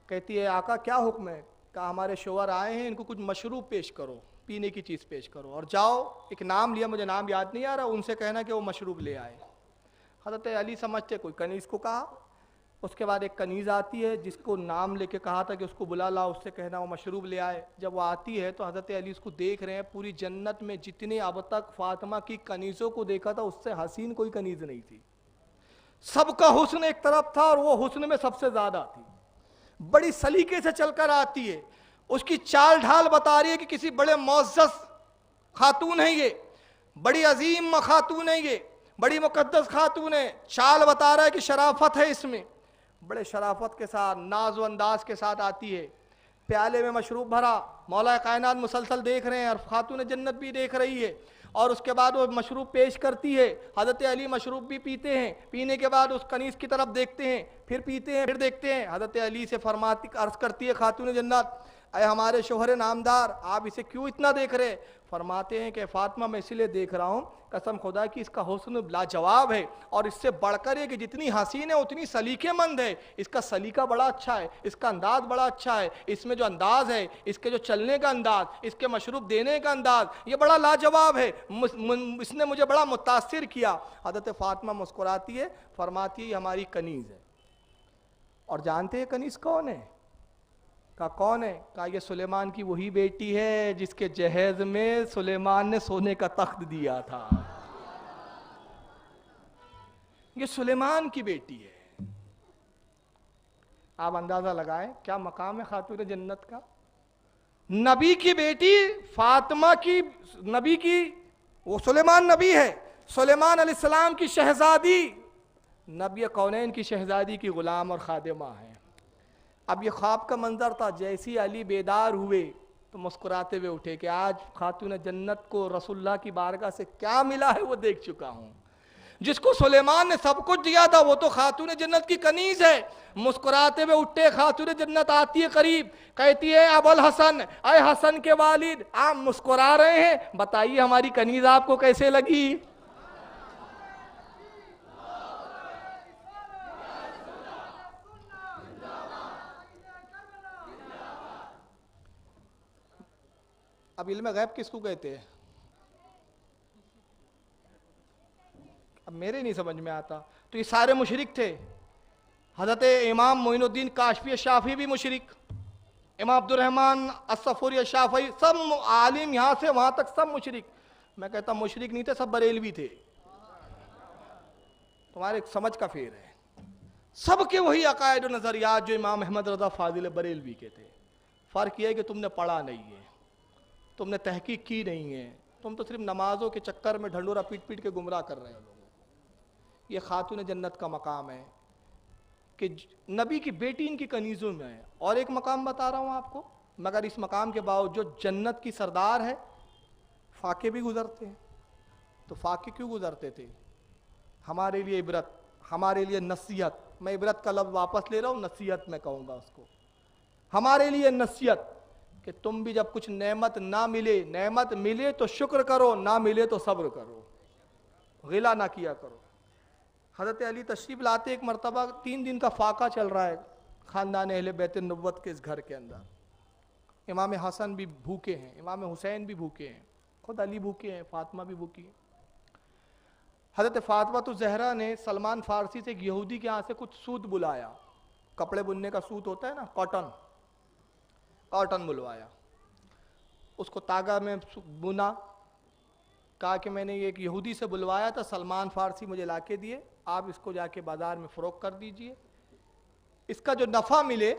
کہتی ہے آقا کیا حکم ہے؟ کہا ہمارے شوہر آئے ہیں، ان کو کچھ مشروب پیش کرو، پینے کی چیز پیش کرو، اور جاؤ. ایک نام لیا، مجھے نام یاد نہیں آ رہا، ان سے کہنا کہ وہ مشروب لے آئے. حضرت علی سمجھتے کوئی کنیز کو کہا. اس کے بعد ایک کنیز آتی ہے جس کو نام لے کے کہا تھا کہ اس کو بلا لا، اس سے کہنا وہ مشروب لے آئے. جب وہ آتی ہے تو حضرت علی اس کو دیکھ رہے ہیں. پوری جنت میں جتنے اب تک فاطمہ کی کنیزوں کو دیکھا تھا اس سے حسین کوئی کنیز نہیں تھی. سب کا حسن ایک طرف تھا اور وہ حسن میں سب سے زیادہ تھی. بڑی سلیقے سے چل کر آتی ہے، اس کی چال ڈھال بتا رہی ہے کہ کسی بڑے معزز خاتون ہے، یہ بڑی عظیم خاتون ہے، یہ بڑی مقدس خاتون ہے. چال بتا رہا ہے کہ شرافت ہے اس میں. بڑے شرافت کے ساتھ، ناز و انداز کے ساتھ آتی ہے. پیالے میں مشروب بھرا، مولا کائنات مسلسل دیکھ رہے ہیں اور خاتون جنت بھی دیکھ رہی ہے. اور اس کے بعد وہ مشروب پیش کرتی ہے. حضرت علی مشروب بھی پیتے ہیں, پینے کے بعد اس کنیز کی طرف دیکھتے ہیں, پھر پیتے ہیں, پھر دیکھتے ہیں. حضرت علی سے فرماتی, عرض کرتی ہے خاتون جنت, اے ہمارے شوہر نامدار, آپ اسے کیوں اتنا دیکھ رہے؟ فرماتے ہیں کہ فاطمہ میں اسی لیے دیکھ رہا ہوں, قسم خدا کی اس کا حسن لاجواب ہے, اور اس سے بڑھ کر یہ کہ جتنی حسین ہے اتنی سلیقے مند ہے. اس کا سلیقہ بڑا اچھا ہے, اس کا انداز بڑا اچھا ہے, اس میں جو انداز ہے, اس کے جو چلنے کا انداز, اس کے مشروب دینے کا انداز, یہ بڑا لاجواب ہے, اس نے مجھے بڑا متاثر کیا. حضرت فاطمہ مسکراتی ہے, فرماتی ہے یہ ہماری کنیز ہے. اور جانتے ہیں کنیز کون ہے؟ کہا کون ہے؟ کہا یہ سلیمان کی وہی بیٹی ہے جس کے جہیز میں سلیمان نے سونے کا تخت دیا تھا. یہ سلیمان کی بیٹی ہے. آپ اندازہ لگائیں کیا مقام ہے خاتون جنت کا. نبی کی بیٹی فاطمہ کی, نبی کی, وہ سلیمان نبی ہے, سلیمان علیہ السلام کی شہزادی, نبی کونین کی شہزادی کی غلام اور خادمہ ہے. اب یہ خواب کا منظر تھا. جیسی علی بیدار ہوئے تو مسکراتے ہوئے اٹھے کہ آج خاتون جنت کو رسول اللہ کی بارگاہ سے کیا ملا ہے وہ دیکھ چکا ہوں. جس کو سلیمان نے سب کچھ دیا تھا وہ تو خاتون جنت کی کنیز ہے. مسکراتے ہوئے اٹھے, خاتون جنت آتی ہے قریب, کہتی ہے ابو الحسن, اے حسن کے والد, آپ مسکرا رہے ہیں, بتائیے ہماری کنیز آپ کو کیسے لگی؟ اب علم غیب کس کو کہتے ہیں؟ اب میرے نہیں سمجھ میں آتا. تو یہ سارے مشرک تھے. حضرت امام معین الدین کاشفی شافعی بھی مشرک, امام عبد الرحمن الصفوری شافعی, سب عالم یہاں سے وہاں تک سب مشرک. میں کہتا مشرک نہیں تھے, سب بریلوی تھے. تمہارے سمجھ کا پھیر ہے. سب کے وہی عقائد و نظریات جو امام احمد رضا فاضل بریلوی کے تھے. فرق یہ ہے کہ تم نے پڑھا نہیں ہے, تم نے تحقیق کی نہیں ہے, تم تو صرف نمازوں کے چکر میں ڈھنڈورا پیٹ پیٹ کے گمراہ کر رہے ہو لوگوں. یہ خاتون جنت کا مقام ہے کہ نبی کی بیٹی ان کی کنیزوں میں ہے. اور ایک مقام بتا رہا ہوں آپ کو, مگر اس مقام کے باوجود جنت کی سردار ہے, فاقے بھی گزرتے ہیں. تو فاقے کیوں گزرتے تھے؟ ہمارے لیے عبرت, ہمارے لیے نصیحت. میں عبرت کا لفظ واپس لے رہا ہوں, نصیحت میں کہوں گا اس کو. ہمارے لیے نصیحت کہ تم بھی جب کچھ نعمت نہ ملے, نعمت ملے تو شکر کرو, نہ ملے تو صبر کرو, غلا نہ کیا کرو. حضرت علی تشریف لاتے, ایک مرتبہ 3 دن کا فاقہ چل رہا ہے خاندان اہل بیت النبوت کے اس گھر کے اندر. امام حسن بھی بھوکے ہیں, امام حسین بھی بھوکے ہیں, خود علی بھوکے ہیں, فاطمہ بھی بھوکی ہے. حضرت فاطمہ تو زہرا نے سلمان فارسی سے ایک یہودی کے ہاں سے کچھ سوت بلایا. کپڑے بننے کا سوت ہوتا ہے نا, کاٹن بلوایا. اس کو تاگا میں بنا, کہا کہ میں نے یہ ایک یہودی سے بلوایا تھا, سلمان فارسی مجھے لا کے دیے, آپ اس کو جا کے بازار میں فروخت کر دیجئے, اس کا جو نفع ملے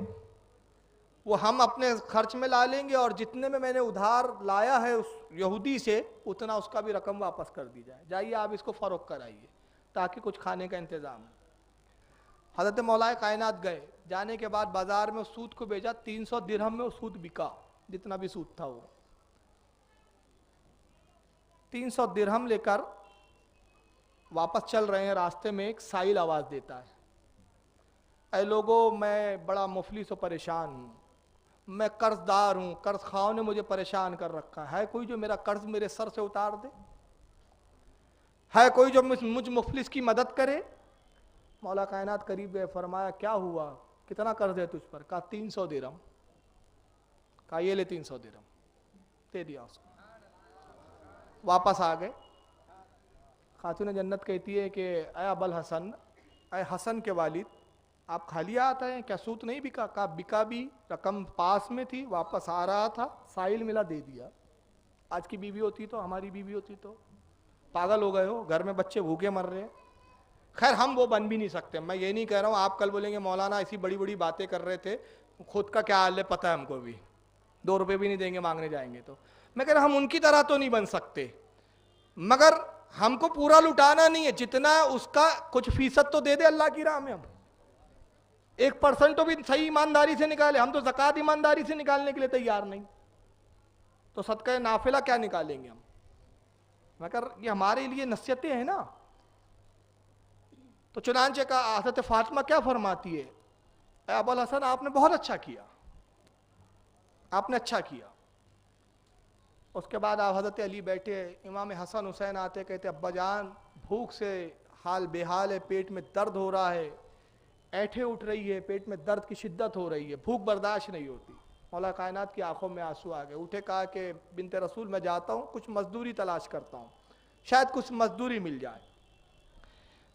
وہ ہم اپنے خرچ میں لا لیں گے, اور جتنے میں نے ادھار لایا ہے اس یہودی سے اتنا اس کا بھی رقم واپس کر دی جائے. جائیے آپ اس کو فروخت کرائیے تاکہ کچھ کھانے کا انتظام ہو. حضرت مولا کائنات گئے, جانے کے بعد بازار میں اس سود کو بھیجا, 300 درہم میں وہ سود بکا, جتنا بھی سود تھا وہ 300 درہم لے کر واپس چل رہے ہیں. راستے میں ایک سائل آواز دیتا ہے, اے لوگو میں بڑا مفلس و پریشان ہوں, میں قرض دار ہوں, قرض خواہوں نے مجھے پریشان کر رکھا ہے کوئی جو میرا قرض میرے سر سے اتار دے, ہے کوئی جو مجھ مفلس کی مدد کرے. مولا کائنات قریب گئے, فرمایا کیا ہوا, کتنا قرض ہے تجھ پر؟ کہا 300 درہم. کہا یہ لے 300 درہم, دے دیا اس کو. واپس آ گئے. خاتون جنت کہتی ہے کہ اے ابو الحسن, اے حسن کے والد, آپ خالی آتے ہیں کیا, سوت نہیں بکا؟ کہا بکا بھی, رقم پاس میں تھی, واپس آ رہا تھا, سائل ملا, دے دیا. آج کی بیوی ہوتی تو, ہماری بیوی ہوتی تو پاگل ہو گئے ہو, گھر میں بچے بھوکے مر رہے ہیں. خیر ہم وہ بن بھی نہیں سکتے. میں یہ نہیں کہہ رہا ہوں, آپ کل بولیں گے مولانا ایسی بڑی بڑی باتیں کر رہے تھے, خود کا کیا حال ہے پتہ ہے ہم کو بھی, 2 روپے بھی نہیں دیں گے مانگنے جائیں گے تو. میں کہہ رہا ہم ان کی طرح تو نہیں بن سکتے, مگر ہم کو پورا لٹانا نہیں ہے, جتنا اس کا کچھ فیصد تو دے دے اللہ کی راہ میں. ہم 1% تو بھی صحیح ایمانداری سے نکالے. ہم تو زکوٰۃ ایمانداری سے نکالنے کے لیے تیار نہیں, تو صدقہ نافلہ کیا نکالیں گے ہم. مگر یہ ہمارے لیے نصیحتیں ہیں نا. تو چنانچہ کا حضرت فاطمہ کیا فرماتی ہے, اے ابو الحسن آپ نے بہت اچھا کیا, آپ نے اچھا کیا. اس کے بعد آپ حضرت علی بیٹھے, امام حسن حسین آتے, کہتے ابا جان بھوک سے حال بے حال ہے, پیٹ میں درد ہو رہا ہے, اینٹھیں اٹھ رہی ہے, پیٹ میں درد کی شدت ہو رہی ہے, بھوک برداشت نہیں ہوتی. مولا کائنات کی آنکھوں میں آنسو آ گئے. اٹھے, کہا کہ بنت رسول میں جاتا ہوں, کچھ مزدوری تلاش کرتا ہوں, شاید کچھ مزدوری مل جائے.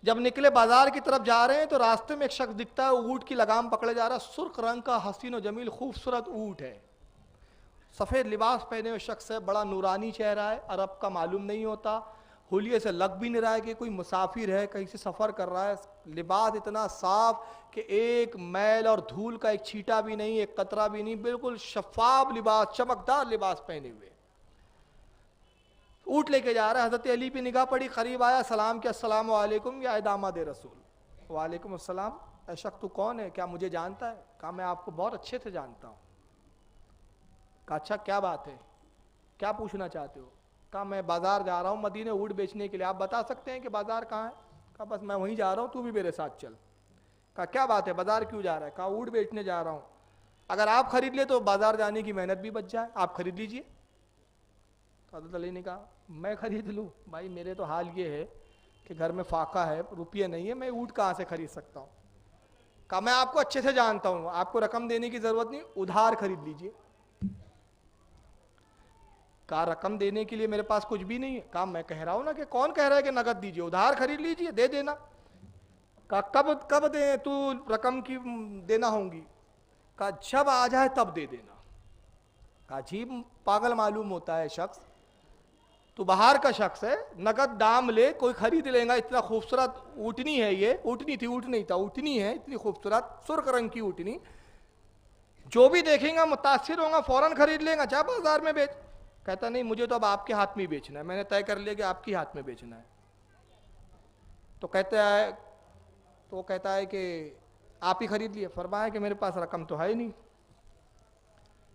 جب نکلے بازار کی طرف جا رہے ہیں تو راستے میں ایک شخص دکھتا ہے, اونٹ کی لگام پکڑے جا رہا ہے, سرخ رنگ کا حسین و جمیل خوبصورت اونٹ ہے, سفید لباس پہنے ہوئے شخص ہے, بڑا نورانی چہرہ ہے, عرب کا معلوم نہیں ہوتا, حلیے سے لگ بھی نہیں رہا ہے کہ کوئی مسافر ہے, کہیں سے سفر کر رہا ہے. لباس اتنا صاف کہ ایک میل اور دھول کا ایک چھیٹا بھی نہیں, ایک قطرہ بھی نہیں, بالکل شفاف لباس, چمکدار لباس پہنے ہوئے. اونٹ لے کے جا رہا ہے. حضرت علی پہ نگاہ پڑی, قریب آیا, سلام کیا, السلام علیکم یا داماد رسول. وعلیکم السلام. اے شخص تو کون ہے, کیا مجھے جانتا ہے؟ کہا میں آپ کو بہت اچھے سے جانتا ہوں. کہا اچھا کیا بات ہے, کیا پوچھنا چاہتے ہو؟ کہا میں بازار جا رہا ہوں مدینے اونٹ بیچنے کے لیے, آپ بتا سکتے ہیں کہ بازار کہاں ہے؟ کہا بس میں وہیں جا رہا ہوں, تو بھی میرے ساتھ چل. کہا کیا بات ہے, بازار کیوں جا رہا ہے؟ کہا اونٹ بیچنے جا رہا ہوں, اگر آپ خرید لے تو بازار جانے کی محنت بھی بچ جائے, آپ خرید لیجئے. تو حضرت علی نے کہا میں خرید لوں؟ بھائی میرے تو حال یہ ہے کہ گھر میں فاقہ ہے, روپیے نہیں ہے, میں اونٹ کہاں سے خرید سکتا ہوں. کہا میں آپ کو اچھے سے جانتا ہوں, آپ کو رقم دینے کی ضرورت نہیں, ادھار خرید لیجئے. کہا رقم دینے کے لیے میرے پاس کچھ بھی نہیں ہے. کہا میں کہہ رہا ہوں نا کہ کون کہہ رہا ہے کہ نقد دیجئے, ادھار خرید لیجئے, دے دینا. کہا کب دیں, تو رقم کی دینا ہوں گی. کہا جب آ جائے تب دے دینا. کہا عجیب پاگل معلوم ہوتا ہے شخص, تو باہر کا شخص ہے, نقد دام لے, کوئی خرید لے گا. اتنا خوبصورت اونٹنی ہے, یہ اونٹنی تھی, اونٹ نہیں تھا, اونٹنی ہے, اتنی خوبصورت سرخ رنگ کی اونٹنی, جو بھی دیکھیں گا متاثر ہوگا, فوراً خرید لے گا, جا بازار میں بیچ. کہتا نہیں مجھے تو اب آپ کے ہاتھ میں ہی بیچنا ہے, میں نے طے کر لیا کہ آپ کے ہاتھ میں بیچنا ہے. تو کہتا ہے کہ آپ ہی خرید لیے. فرمایا کہ میرے پاس رقم تو ہے ہی نہیں.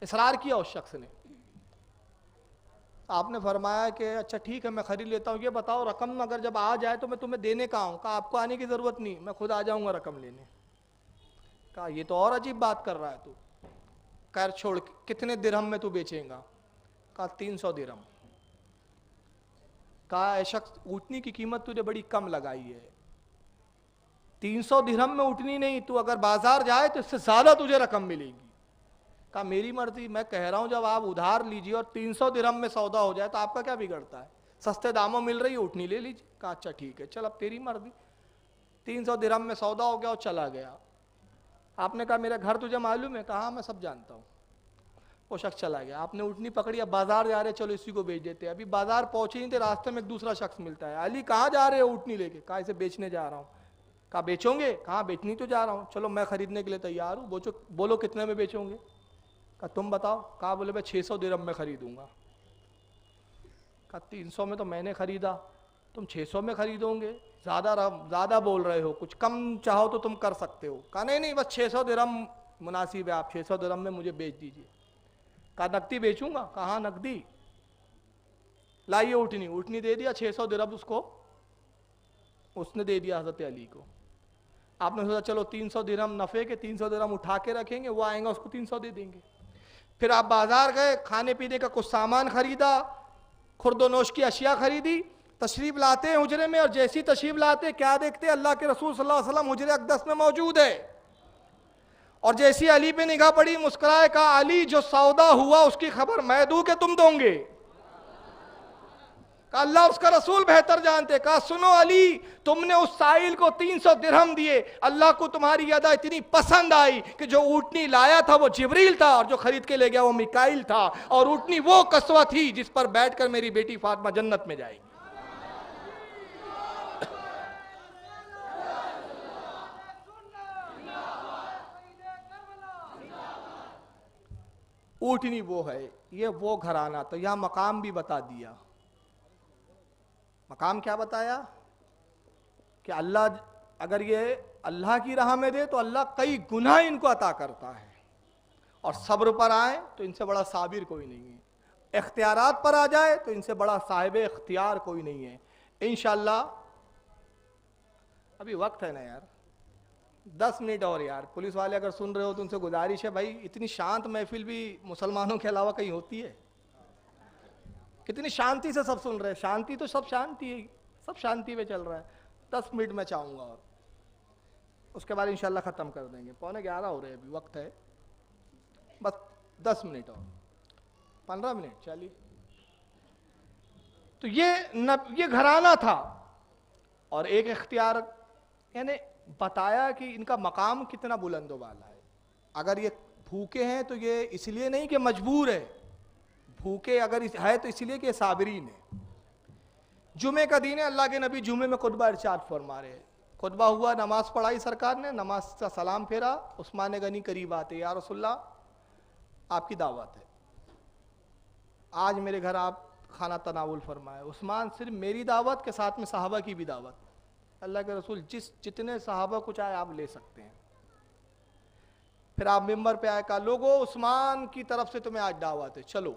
اصرار کیا اس شخص نے. آپ نے فرمایا کہ اچھا ٹھیک ہے میں خرید لیتا ہوں, یہ بتاؤ رقم اگر جب آ جائے تو میں تمہیں دینے کا آؤں. کہا آپ کو آنے کی ضرورت نہیں, میں خود آ جاؤں گا رقم لینے. کہا یہ تو اور عجیب بات کر رہا ہے تو. خیر چھوڑ, کتنے درہم میں تو بیچیں گا؟ کہا 300 درہم. کہا اے شخص اونٹنی کی قیمت تجھے بڑی کم لگائی ہے, 300 درہم میں اونٹنی نہیں, تو اگر بازار جائے تو اس سے زیادہ تجھے رقم ملے گی. کہا میری مرضی, میں کہہ رہا ہوں جب آپ ادھار لیجئے اور 300 درہم میں سودا ہو جائے تو آپ کا کیا بگڑتا ہے, سستے داموں مل رہی ہے, اونٹنی لے لیجئے. کہا اچھا ٹھیک ہے, چل اب تیری مرضی. 300 درہم میں سودا ہو گیا اور چلا گیا. آپ نے کہا میرا گھر تجھے معلوم ہے؟ کہا میں سب جانتا ہوں. وہ شخص چلا گیا. آپ نے اونٹنی پکڑی, اب بازار جا رہے, چلو اسی کو بیچ دیتے. ابھی بازار پہنچے نہیں تھے, راستے میں ایک دوسرا شخص ملتا ہے. علی کہاں جا رہے ہو اونٹنی لے کے؟ کہا اسے بیچنے جا رہا ہوں. کہا بیچوں گے؟ کہا بیچنی تو جا رہا ہوں, چلو میں خریدنے کے لیے تیار ہوں, بولو کتنے میں بیچوں گے؟ کہا تم بتاؤ. کہا بولے میں 600 درہم میں خریدوں گا. کہا 300 میں تو میں نے خریدا, تم 600 میں خریدو گے, زیادہ بول رہے ہو, کچھ کم چاہو تو تم کر سکتے ہو. کہا نہیں بس 600 درہم مناسب ہے, آپ 600 درہم میں مجھے بیچ دیجئے. کہا نقدی بیچوں گا؟ کہا نقدی. لائیے اونٹنی دے دیا, 600 درہم اس نے دے دیا حضرت علی کو. آپ نے سوچا چلو 300 درہم نفع کے, 300 درہم اٹھا کے رکھیں گے, وہ آئیں گا اس کو 300 دے دیں گے. پھر آپ بازار گئے, کھانے پینے کا کچھ سامان خریدا, خورد و نوش کی اشیاء خریدی, تشریف لاتے ہیں حجرے میں, اور جیسی تشریف لاتے کیا دیکھتے, اللہ کے رسول صلی اللہ علیہ وسلم حجرے اقدس میں موجود ہے. اور جیسی علی پہ نگاہ پڑی, مسکرائے, کہا علی جو سودا ہوا اس کی خبر میں دوں کہ تم دو گے؟ کہا اللہ اس کا رسول بہتر جانتے. کہا سنو علی, تم نے اس سائل کو 300 درہم دیے, اللہ کو تمہاری ادا اتنی پسند آئی کہ جو اونٹنی لایا تھا وہ جبریل تھا, اور جو خرید کے لے گیا وہ میکائیل تھا, اور اونٹنی وہ قصوہ تھی جس پر بیٹھ کر میری بیٹی فاطمہ جنت میں جائے گی. اونٹنی وہ ہے, یہ وہ گھرانہ. تو یہاں مقام بھی بتا دیا. مقام کیا بتایا کہ اللہ اگر یہ اللہ کی راہ میں دے تو اللہ کئی گناہ ان کو عطا کرتا ہے, اور صبر پر آئے تو ان سے بڑا صابر کوئی نہیں ہے. اختیارات پر آ جائے تو ان سے بڑا صاحب اختیار کوئی نہیں ہے انشاءاللہ۔ ابھی وقت ہے نا یار، 10 منٹ اور یار، پولیس والے اگر سن رہے ہو تو ان سے گزارش ہے بھائی، اتنی شانت محفل بھی مسلمانوں کے علاوہ کہیں ہوتی ہے؟ کتنی شانتی سے سب سن رہے ہیں، شانتی تو سب شانتی ہے، سب شانتی میں چل رہا ہے۔ 10 منٹ میں چاہوں گا اور اس کے بعد انشاءاللہ ختم کر دیں گے، 11:15 ہو رہے ہیں، ابھی وقت ہے بس 10 منٹ اور 15 منٹ چلیے۔ تو یہ گھرانہ تھا، اور ایک اختیار یعنی بتایا کہ ان کا مقام کتنا بلند و بالا ہے۔ اگر یہ بھوکے ہیں تو یہ اس لیے نہیں کہ مجبور ہے، بھوکے اگر ہے تو اس لیے کہ صابرین ہے۔ جمعے کا دن ہے، اللہ کے نبی جمعے میں خطبہ ارشاد فرما رہے ہیں، خطبہ ہوا، نماز پڑھائی سرکار نے، نماز کا سلام پھیرا، عثمان غنی قریب آتے، یا رسول اللہ آپ کی دعوت ہے، آج میرے گھر آپ کھانا تناول فرمائے۔ عثمان صرف میری دعوت کے ساتھ میں صحابہ کی بھی دعوت، اللہ کے رسول جتنے صحابہ کو چاہے آپ لے سکتے ہیں۔ پھر آپ ممبر پہ آئے، کہا لوگو عثمان کی طرف سے تمہیں آج دعوت ہے، چلو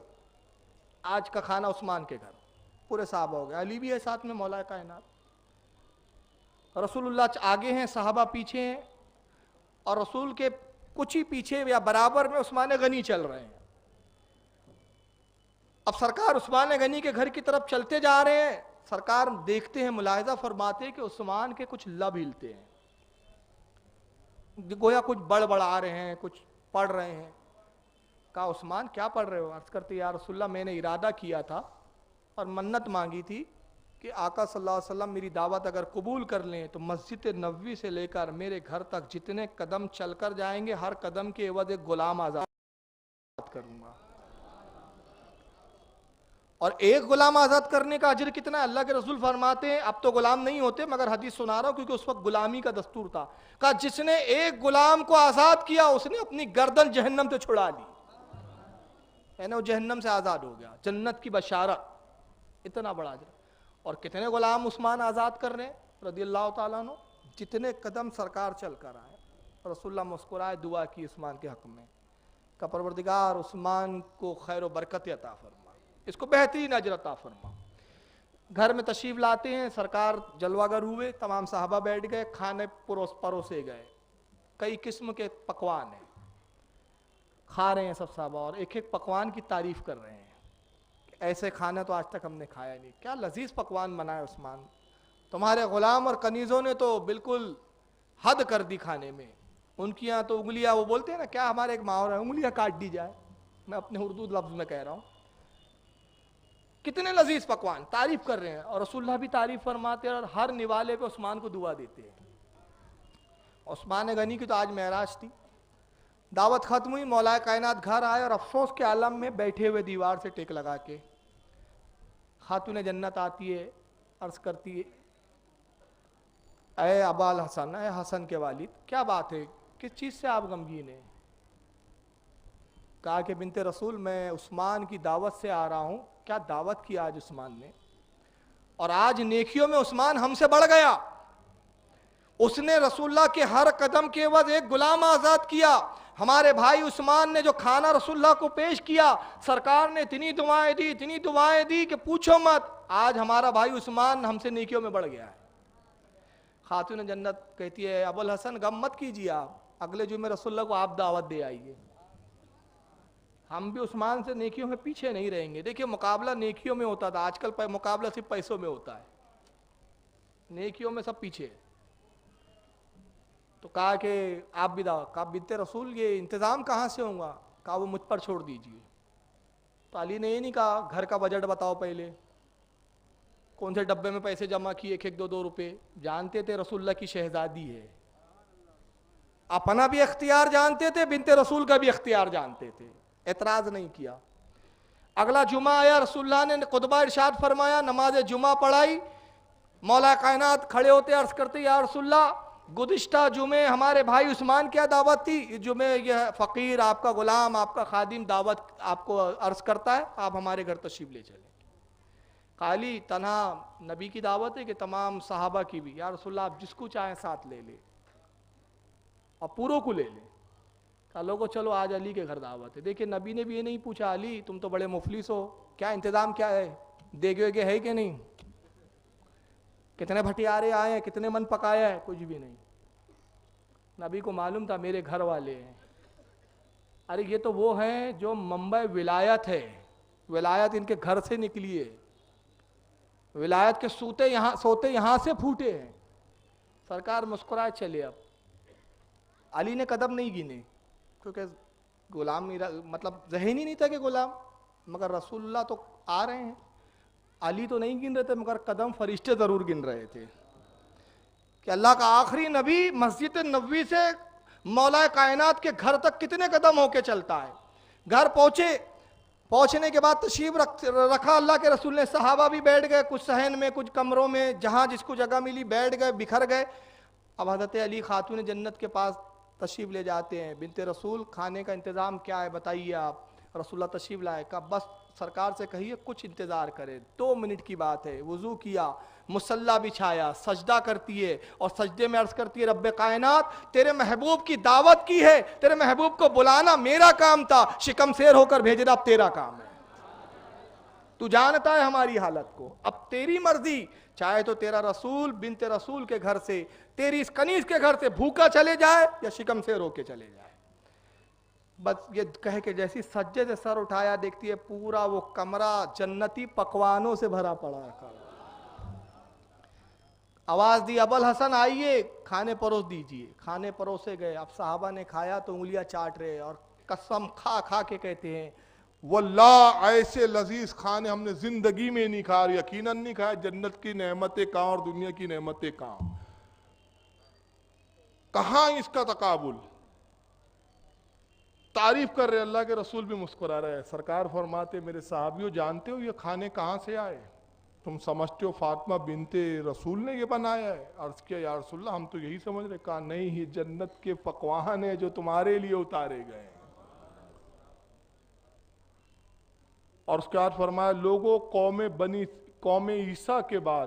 آج کا کھانا عثمان کے گھر، پورے صحابہ ہو گئے، علی بھی ہے ساتھ میں مولا کائنات، رسول اللہ آگے ہیں، صحابہ پیچھے ہیں، اور رسول کے کچھ ہی پیچھے یا برابر میں عثمان غنی چل رہے ہیں۔ اب سرکار عثمان غنی کے گھر کی طرف چلتے جا رہے ہیں، سرکار دیکھتے ہیں، ملاحظہ فرماتے ہیں کہ عثمان کے کچھ لب ہلتے ہیں، گویا کچھ بڑبڑا رہے ہیں، کچھ پڑھ رہے ہیں۔ کہا عثمان کیا پڑھ رہے ہو؟ عرض کرتے یا رسول اللہ میں نے ارادہ کیا تھا اور منت مانگی تھی کہ آقا صلی اللہ علیہ وسلم میری دعوت اگر قبول کر لیں تو مسجد نبوی سے لے کر میرے گھر تک جتنے قدم چل کر جائیں گے، ہر قدم کے عوض ایک غلام آزاد کروں گا۔ اور ایک غلام آزاد کرنے کا اجر کتنا ہے؟ اللہ کے رسول فرماتے ہیں اب تو غلام نہیں ہوتے، مگر حدیث سنا رہا ہوں کیونکہ اس وقت غلامی کا دستور تھا، کہا جس نے ایک غلام کو آزاد کیا اس نے اپنی گردن جہنم سے چھڑا لی، یعنی وہ جہنم سے آزاد ہو گیا، جنت کی بشارت، اتنا بڑا اجر۔ اور کتنے غلام عثمان آزاد کر رہے ہیں رضی اللہ تعالیٰ عنہ، جتنے قدم سرکار چل کر آئے، رسول اللہ مسکرائے، دعا کی عثمان کے حق میں کہ پروردگار عثمان کو خیر و برکت عطا فرما، اس کو بہترین اجر عطا فرما۔ گھر میں تشریف لاتے ہیں، سرکار جلوہ گر ہوئے، تمام صحابہ بیٹھ گئے، کھانے پروسے گئے، کئی قسم کے پکوان ہیں، کھا رہے ہیں سب صحابہ، اور ایک ایک پکوان کی تعریف کر رہے ہیں، ایسے کھانا تو آج تک ہم نے کھایا نہیں، کیا لذیذ پکوان بنائے عثمان، تمہارے غلام اور کنیزوں نے تو بالکل حد کر دی کھانے میں، ان کی یہاں تو انگلیاں، وہ بولتے ہیں نا کیا ہمارے ایک محاورہ ہے، انگلیاں کاٹ دی جائے، میں اپنے اردو لفظ میں کہہ رہا ہوں، کتنے لذیذ پکوان، تعریف کر رہے ہیں، اور رسول اللہ بھی تعریف فرماتے ہیں، اور ہر نوالے پہ عثمان کو دعا دیتے ہیں۔ عثمان غنی کی تو آج معراج تھی، دعوت ختم ہوئی، مولا کائنات گھر آئے، اور افسوس کے عالم میں بیٹھے ہوئے دیوار سے ٹیک لگا کے خاتون جنت آتی ہے، عرض کرتی ہے اے ابا الحسن، اے حسن کے والد، کیا بات ہے، کس چیز سے آپ غمگین ہیں؟ کہا کہ بنت رسول میں عثمان کی دعوت سے آ رہا ہوں۔ کیا دعوت کی آج عثمان نے، اور آج نیکیوں میں عثمان ہم سے بڑھ گیا، اس نے رسول اللہ کے ہر قدم کے عوض ایک غلام آزاد کیا۔ ہمارے بھائی عثمان نے جو کھانا رسول اللہ کو پیش کیا، سرکار نے اتنی دعائیں دی کہ پوچھو مت، آج ہمارا بھائی عثمان ہم سے نیکیوں میں بڑھ گیا ہے۔ خاتون جنت کہتی ہے ابو الحسن غم مت کیجیے، آپ اگلے جمعے رسول اللہ کو آپ دعوت دے آئیے، ہم بھی عثمان سے نیکیوں میں پیچھے نہیں رہیں گے۔ دیکھیے مقابلہ نیکیوں میں ہوتا تھا، آج کل مقابلہ صرف پیسوں میں ہوتا ہے، نیکیوں میں سب پیچھے ہے۔ تو کہا کہ آپ بھی دعوت، کہا بنت رسول یہ انتظام کہاں سے ہوں گا؟ کہا وہ مجھ پر چھوڑ دیجیے۔ تو علی نے یہ نہیں کہا گھر کا بجٹ بتاؤ پہلے، کون سے ڈبے میں پیسے جمع کیے، 1-2 روپے، جانتے تھے رسول اللہ کی شہزادی ہے، اپنا بھی اختیار جانتے تھے، بنت رسول کا بھی اختیار جانتے تھے، اعتراض نہیں کیا۔ اگلا جمعہ آیا، رسول اللہ نے خطبہ ارشاد فرمایا، نماز جمعہ پڑھائی، مولا کائنات کھڑے ہوتے عرض کرتے یا رسول اللہ گزشتہ جمعے ہمارے بھائی عثمان کیا دعوت تھی، جمعے یہ فقیر آپ کا غلام آپ کا خادم دعوت آپ کو عرض کرتا ہے، آپ ہمارے گھر تشریف لے چلیں۔ علی تنہا نبی کی دعوت ہے کہ تمام صحابہ کی بھی، یا رسول اللہ آپ جس کو چاہیں ساتھ لے لیں اور پوروں کو لے لیں۔ کہا کو چلو آج علی کے گھر دعوت ہے. دیکھیں نبی نے بھی یہ نہیں پوچھا علی تم تو بڑے مفلس ہو, کیا انتظام کیا ہے, دیگے ویگے ہے کہ نہیں, کتنے بھٹیارے آئے ہیں, کتنے من پکایا ہے, کچھ بھی نہیں. نبی کو معلوم تھا میرے گھر والے ہیں. ارے یہ تو وہ ہیں جو منبع ولایت ہے, ولایت ان کے گھر سے نکلی ہے, ولایت کے سوتے یہاں سے پھوٹے ہیں. سرکار مسکرائے چلے. اب علی نے قدم نہیں گنے کیونکہ غلام مطلب ذہن ہی نہیں تھا کہ غلام, مگر رسول اللہ تو آ رہے ہیں. علی تو نہیں گن رہے تھے مگر قدم فرشتے ضرور گن رہے تھے کہ اللہ کا آخری نبی مسجد نبوی سے مولا کائنات کے گھر تک کتنے قدم ہو کے چلتا ہے. گھر پہنچنے کے بعد تشریف رکھا اللہ کے رسول نے. صحابہ بھی بیٹھ گئے, کچھ صحن میں کچھ کمروں میں, جہاں جس کو جگہ ملی بیٹھ گئے, بکھر گئے. اب حضرت علی خاتون جنت کے پاس تشریف لے جاتے ہیں. بنت رسول کھانے کا انتظام کیا ہے بتائیے آپ. رسول اللہ تشریف لائے. کہا بس سرکار سے کہیے کچھ انتظار کرے, 2 منٹ کی بات ہے. وضو کیا, مصلی بچھایا, سجدہ کرتی ہے اور سجدے میں عرض کرتی ہے رب کائنات تیرے محبوب کی دعوت کی ہے, تیرے محبوب کو بلانا میرا کام تھا, شکم سیر ہو کر بھیجنا اب تیرا کام ہے. تو جانتا ہے ہماری حالت کو, اب تیری مرضی, چاہے تو تیرا رسول بنت رسول کے گھر سے, تیری اس کنیز کے گھر سے بھوکا چلے جائے یا شکم سیر ہو کے چلے جائے. بس یہ کہہ کے جیسی سجدے سے سر اٹھایا دیکھتی ہے پورا وہ کمرہ جنتی پکوانوں سے بھرا پڑا ہے. آواز دی ابوالحسن آئیے کھانے پروس دیجئے. کھانے پروسے گئے. اب صحابہ نے کھایا تو انگلیاں چاٹ رہے اور قسم کھا کھا کے کہتے ہیں واللہ ایسے لذیذ کھانے ہم نے زندگی میں نہیں کھا, یقیناً نہیں کھایا. جنت کی نعمتیں کہاں اور دنیا کی نعمتیں کہاں اس کا تقابل. تعریف کر رہے, اللہ کے رسول بھی مسکرا رہے ہیں. سرکار فرماتے میرے صحابیوں جانتے ہو یہ کھانے کہاں سے آئے؟ تم سمجھتے ہو فاطمہ بنت رسول نے یہ بنایا ہے؟ عرض کیا یا رسول اللہ ہم تو یہی سمجھ رہے. کہا نہیں, یہ جنت کے پکوان ہیں جو تمہارے لیے اتارے گئے ہیں. اور اس کے بعد فرمایا لوگوں قوم عیسیٰ کے بعد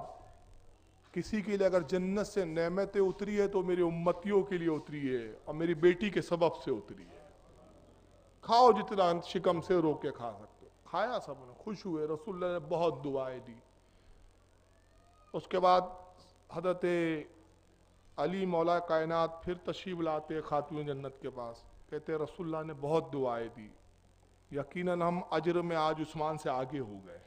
کسی کے لیے اگر جنت سے نعمتیں اتری ہے تو میری امتیوں کے لیے اتری ہے اور میری بیٹی کے سبب سے اتری ہے. کھاؤ جتنا شکم سے رو کے کھا سکتے. کھایا سب نے, خوش ہوئے. رسول اللہ نے بہت دعائیں دی. اس کے بعد حضرت علی مولا کائنات پھر تشریف لاتے خاتون جنت کے پاس. کہتے رسول اللہ نے بہت دعائیں دی, یقیناً ہم اجر میں آج عثمان سے آگے ہو گئے,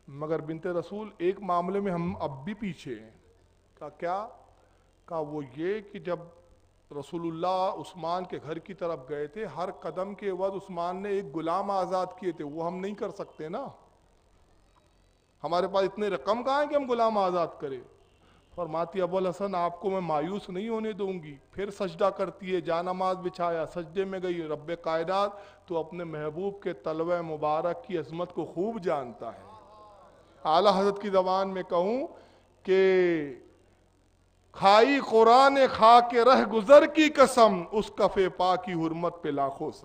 مگر بنت رسول ایک معاملے میں ہم اب بھی پیچھے ہیں. کہا کیا؟ کہا وہ یہ کہ جب رسول اللہ عثمان کے گھر کی طرف گئے تھے ہر قدم کے وقت عثمان نے ایک غلام آزاد کیے تھے, وہ ہم نہیں کر سکتے نا, ہمارے پاس اتنے رقم کہاں ہے کہ ہم غلام آزاد کریں. فرماتی ابوالحسن آپ کو میں مایوس نہیں ہونے دوں گی. پھر سجدہ کرتی ہے, جانماز بچھایا, سجدے میں گئی. رب کائنات تو اپنے محبوب کے تلوہ مبارک کی عظمت کو خوب جانتا ہے. اعلیٰ حضرت کی زبان میں کہوں کہ کھائی قرآن خا کے رہ گزر کی قسم, اس کفے پا کی حرمت پہ لاکھوں سر.